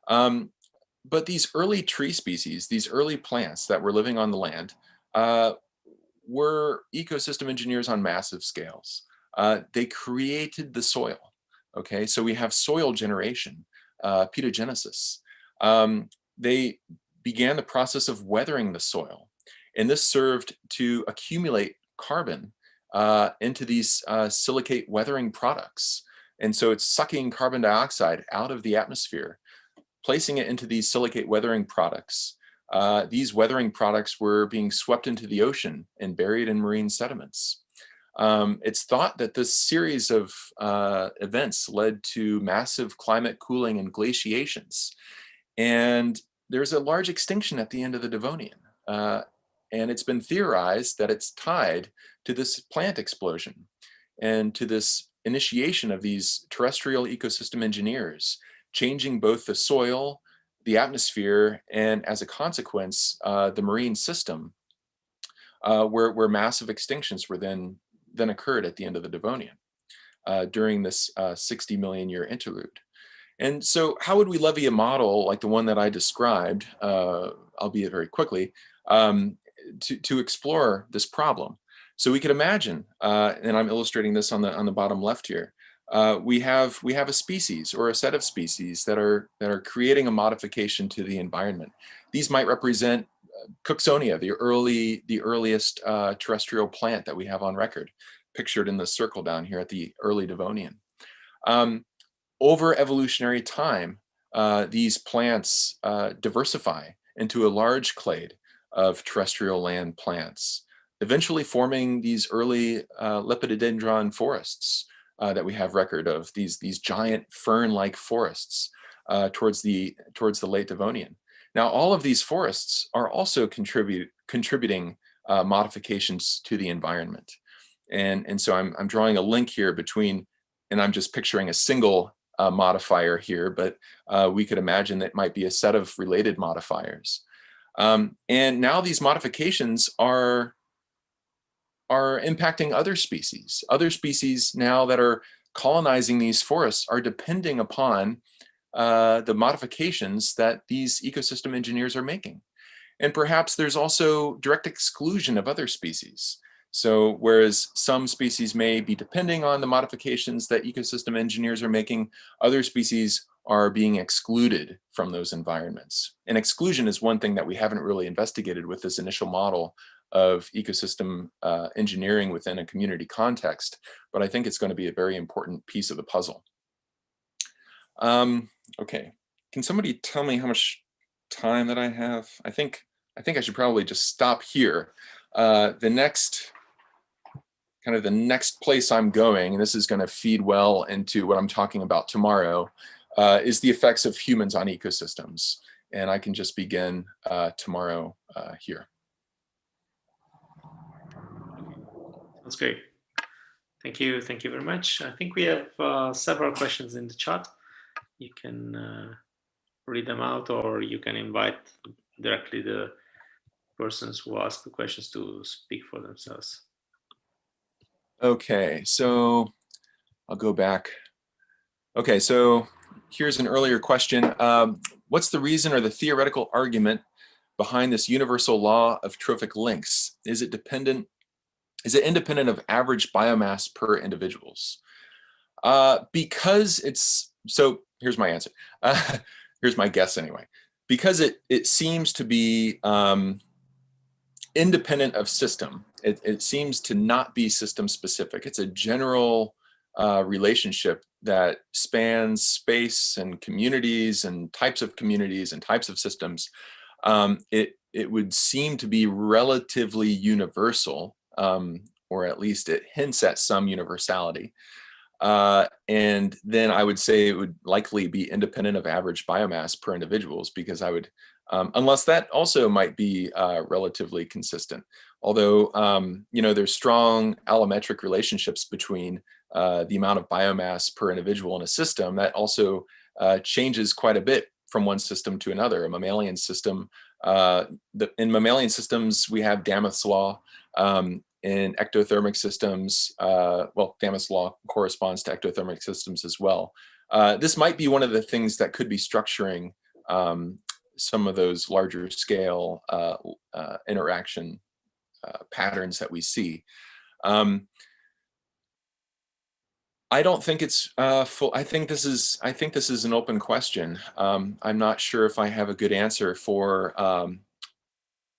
But these early tree species, these early plants that were living on the land, were ecosystem engineers on massive scales. They created the soil. Okay, so we have soil generation, pedogenesis. They began the process of weathering the soil, and this served to accumulate carbon into these silicate weathering products. And so it's sucking carbon dioxide out of the atmosphere, placing it into these silicate weathering products. These weathering products were being swept into the ocean and buried in marine sediments. It's thought that this series of events led to massive climate cooling and glaciations. And there's a large extinction at the end of the Devonian. And it's been theorized that it's tied to this plant explosion and to this initiation of these terrestrial ecosystem engineers, changing both the soil, the atmosphere, and as a consequence, the marine system, where massive extinctions were then occurred at the end of the Devonian during this 60 million year interlude. And so how would we levy a model like the one that I described, albeit very quickly, to explore this problem? So we could imagine, and I'm illustrating this on the bottom left here, we have a species or a set of species that are creating a modification to the environment. These might represent Cooksonia, the earliest terrestrial plant that we have on record, pictured in the circle down here at the early Devonian. Over evolutionary time, these plants diversify into a large clade of terrestrial land plants, eventually forming these early lepidodendron forests that we have record of, these giant fern-like forests towards the late Devonian. Now, all of these forests are also contributing modifications to the environment. And so I'm drawing a link here between, and I'm just picturing a single modifier here, but we could imagine that might be a set of related modifiers. And now these modifications are impacting other species. Other species now that are colonizing these forests are depending upon the modifications that these ecosystem engineers are making. And perhaps there's also direct exclusion of other species. So whereas some species may be depending on the modifications that ecosystem engineers are making, other species are being excluded from those environments. And exclusion is one thing that we haven't really investigated with this initial model of ecosystem engineering within a community context, but I think it's going to be a very important piece of the puzzle. Okay, can somebody tell me how much time that I have? I think I should probably just stop here. The next place I'm going, and this is going to feed well into what I'm talking about tomorrow, is the effects of humans on ecosystems. And I can just begin tomorrow here. That's great. Thank you very much. I think we have several questions in the chat. You can read them out, or you can invite directly the persons who ask the questions to speak for themselves. Okay, so I'll go back. Okay, so here's an earlier question. What's the reason or the theoretical argument behind this universal law of trophic links? Is it independent of average biomass per individuals? Because it's, so here's my answer. Here's my guess anyway. Because it seems to be independent of system. It seems to not be system specific. It's a general relationship that spans space and communities and types of communities and types of systems. It would seem to be relatively universal, or at least it hints at some universality. And then I would say it would likely be independent of average biomass per individuals, because I would, unless that also might be relatively consistent. Although, there's strong allometric relationships between the amount of biomass per individual in a system that also changes quite a bit from one system to another. A mammalian system In mammalian systems, we have Dammoth's law. In ectothermic systems, well, Dammoth's law corresponds to ectothermic systems as well. This might be one of the things that could be structuring some of those larger scale interaction patterns that we see. I don't think it's full. I think this is an open question. I'm not sure if I have a good answer for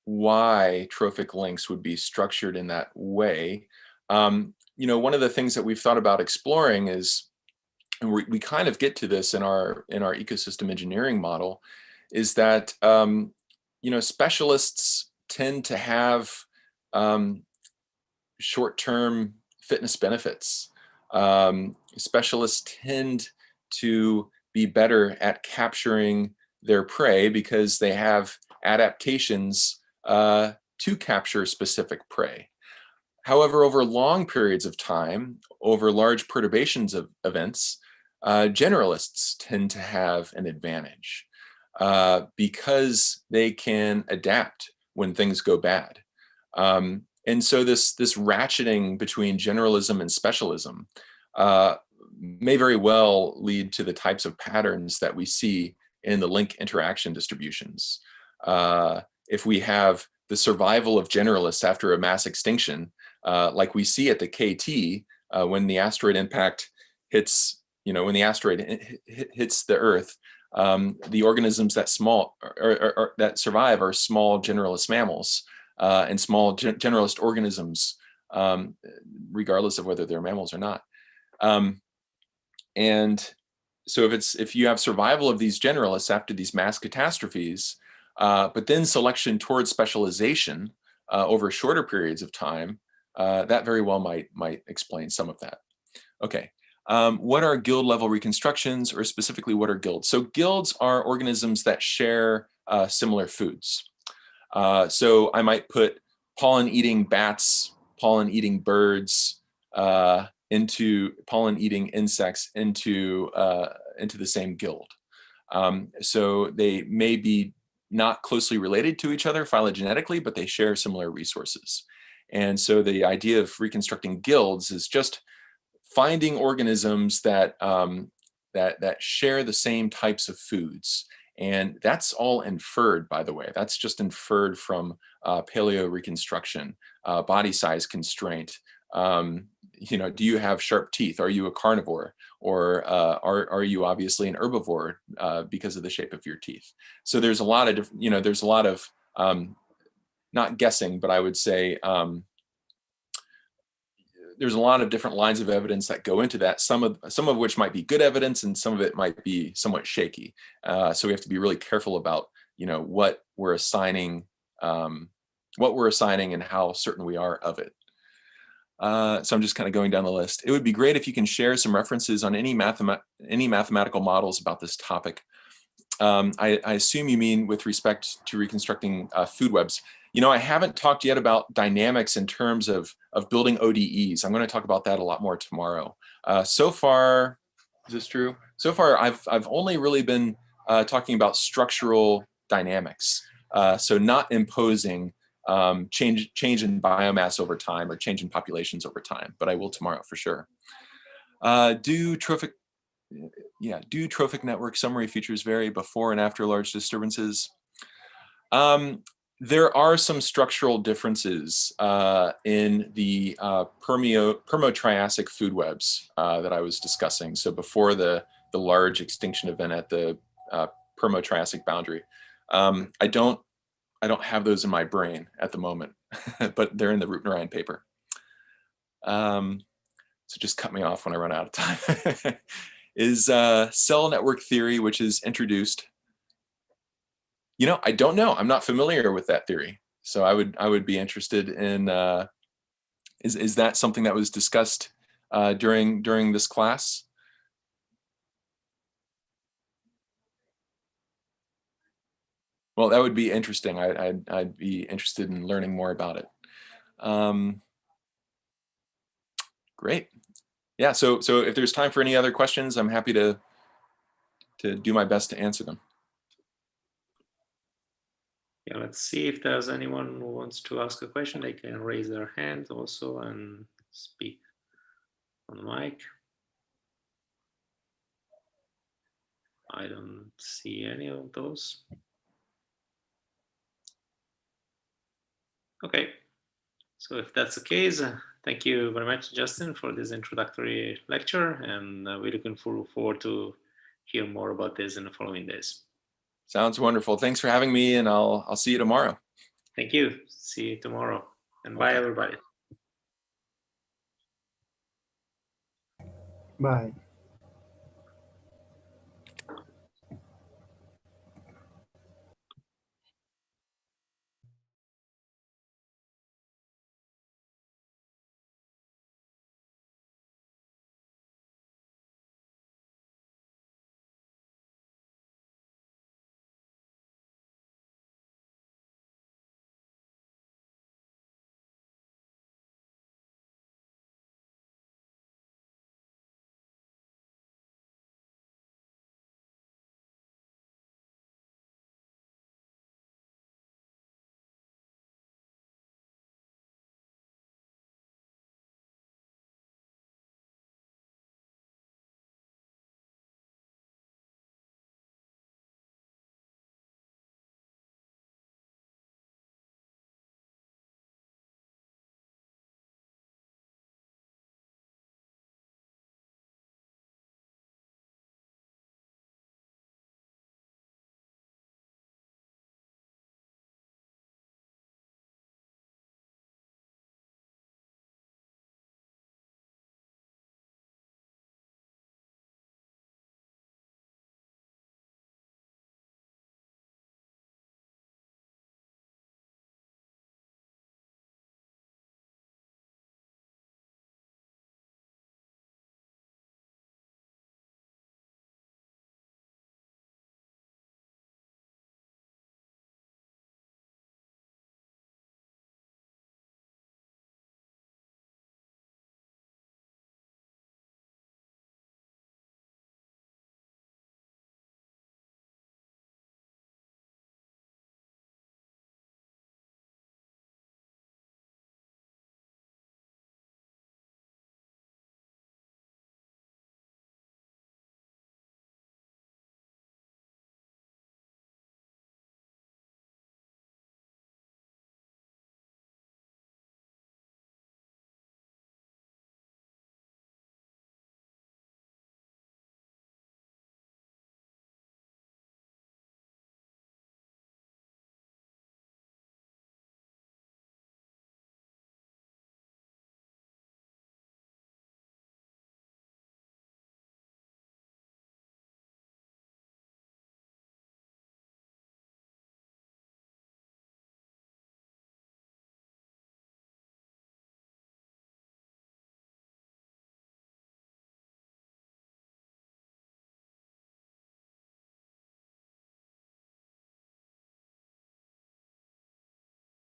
why trophic links would be structured in that way. You know, one of the things that we've thought about exploring is, and we kind of get to this in our ecosystem engineering model, is that you know, specialists tend to have short-term fitness benefits. Specialists tend to be better at capturing their prey because they have adaptations to capture specific prey. However, over long periods of time, over large perturbations of events, generalists tend to have an advantage because they can adapt when things go bad. And so this ratcheting between generalism and specialism may very well lead to the types of patterns that we see in the link interaction distributions. If we have the survival of generalists after a mass extinction, like we see at the KT, when the asteroid impact hits, you know, when the asteroid hits the Earth, the organisms that that survive are small generalist mammals and small generalist organisms, regardless of whether they're mammals or not. And so if you have survival of these generalists after these mass catastrophes, but then selection towards specialization over shorter periods of time, that very well might explain some of that. Okay, what are guild level reconstructions, or specifically what are guilds? So guilds are organisms that share similar foods. So I might put pollen-eating bats, pollen-eating birds, pollen-eating insects into the same guild. So they may be not closely related to each other phylogenetically, but they share similar resources. And so the idea of reconstructing guilds is just finding organisms that that share the same types of foods. And that's all inferred, by the way. That's just inferred from paleo reconstruction, body size constraint. You know, do you have sharp teeth? Are you a carnivore? Or are you obviously an herbivore because of the shape of your teeth? So there's a lot of different, you know, there's a lot of, not guessing, but I would say there's a lot of different lines of evidence that go into that, some of which might be good evidence and some of it might be somewhat shaky. So we have to be really careful about, you know, what we're assigning and how certain we are of it. So I'm just kind of going down the list. It would be great if you can share some references on any mathematical models about this topic. I assume you mean with respect to reconstructing food webs. You know, I haven't talked yet about dynamics in terms of building ODEs. I'm going to talk about that a lot more tomorrow. So far, is this true? So far, I've only really been talking about structural dynamics. So not imposing change in biomass over time or change in populations over time, but I will tomorrow for sure. Do trophic network summary features vary before and after large disturbances? There are some structural differences in the Permo-Triassic food webs that I was discussing. So before the large extinction event at the Permo-Triassic boundary. I don't have those in my brain at the moment, but they're in the Root-Narayan paper. So just cut me off when I run out of time. Is cell network theory, which is introduced. You know, I don't know. I'm not familiar with that theory. So I would be interested in, is that something that was discussed during this class? Well, that would be interesting. I'd be interested in learning more about it. Great. Yeah, so if there's time for any other questions, I'm happy to do my best to answer them. Okay, let's see if there's anyone who wants to ask a question. They can raise their hand also and speak on the mic. I don't see any of those. Okay, so if that's the case, thank you very much, Justin, for this introductory lecture, and we're looking forward to hear more about this in the following days. Sounds wonderful. Thanks for having me, and I'll see you tomorrow. Thank you. See you tomorrow, and bye, everybody. Bye.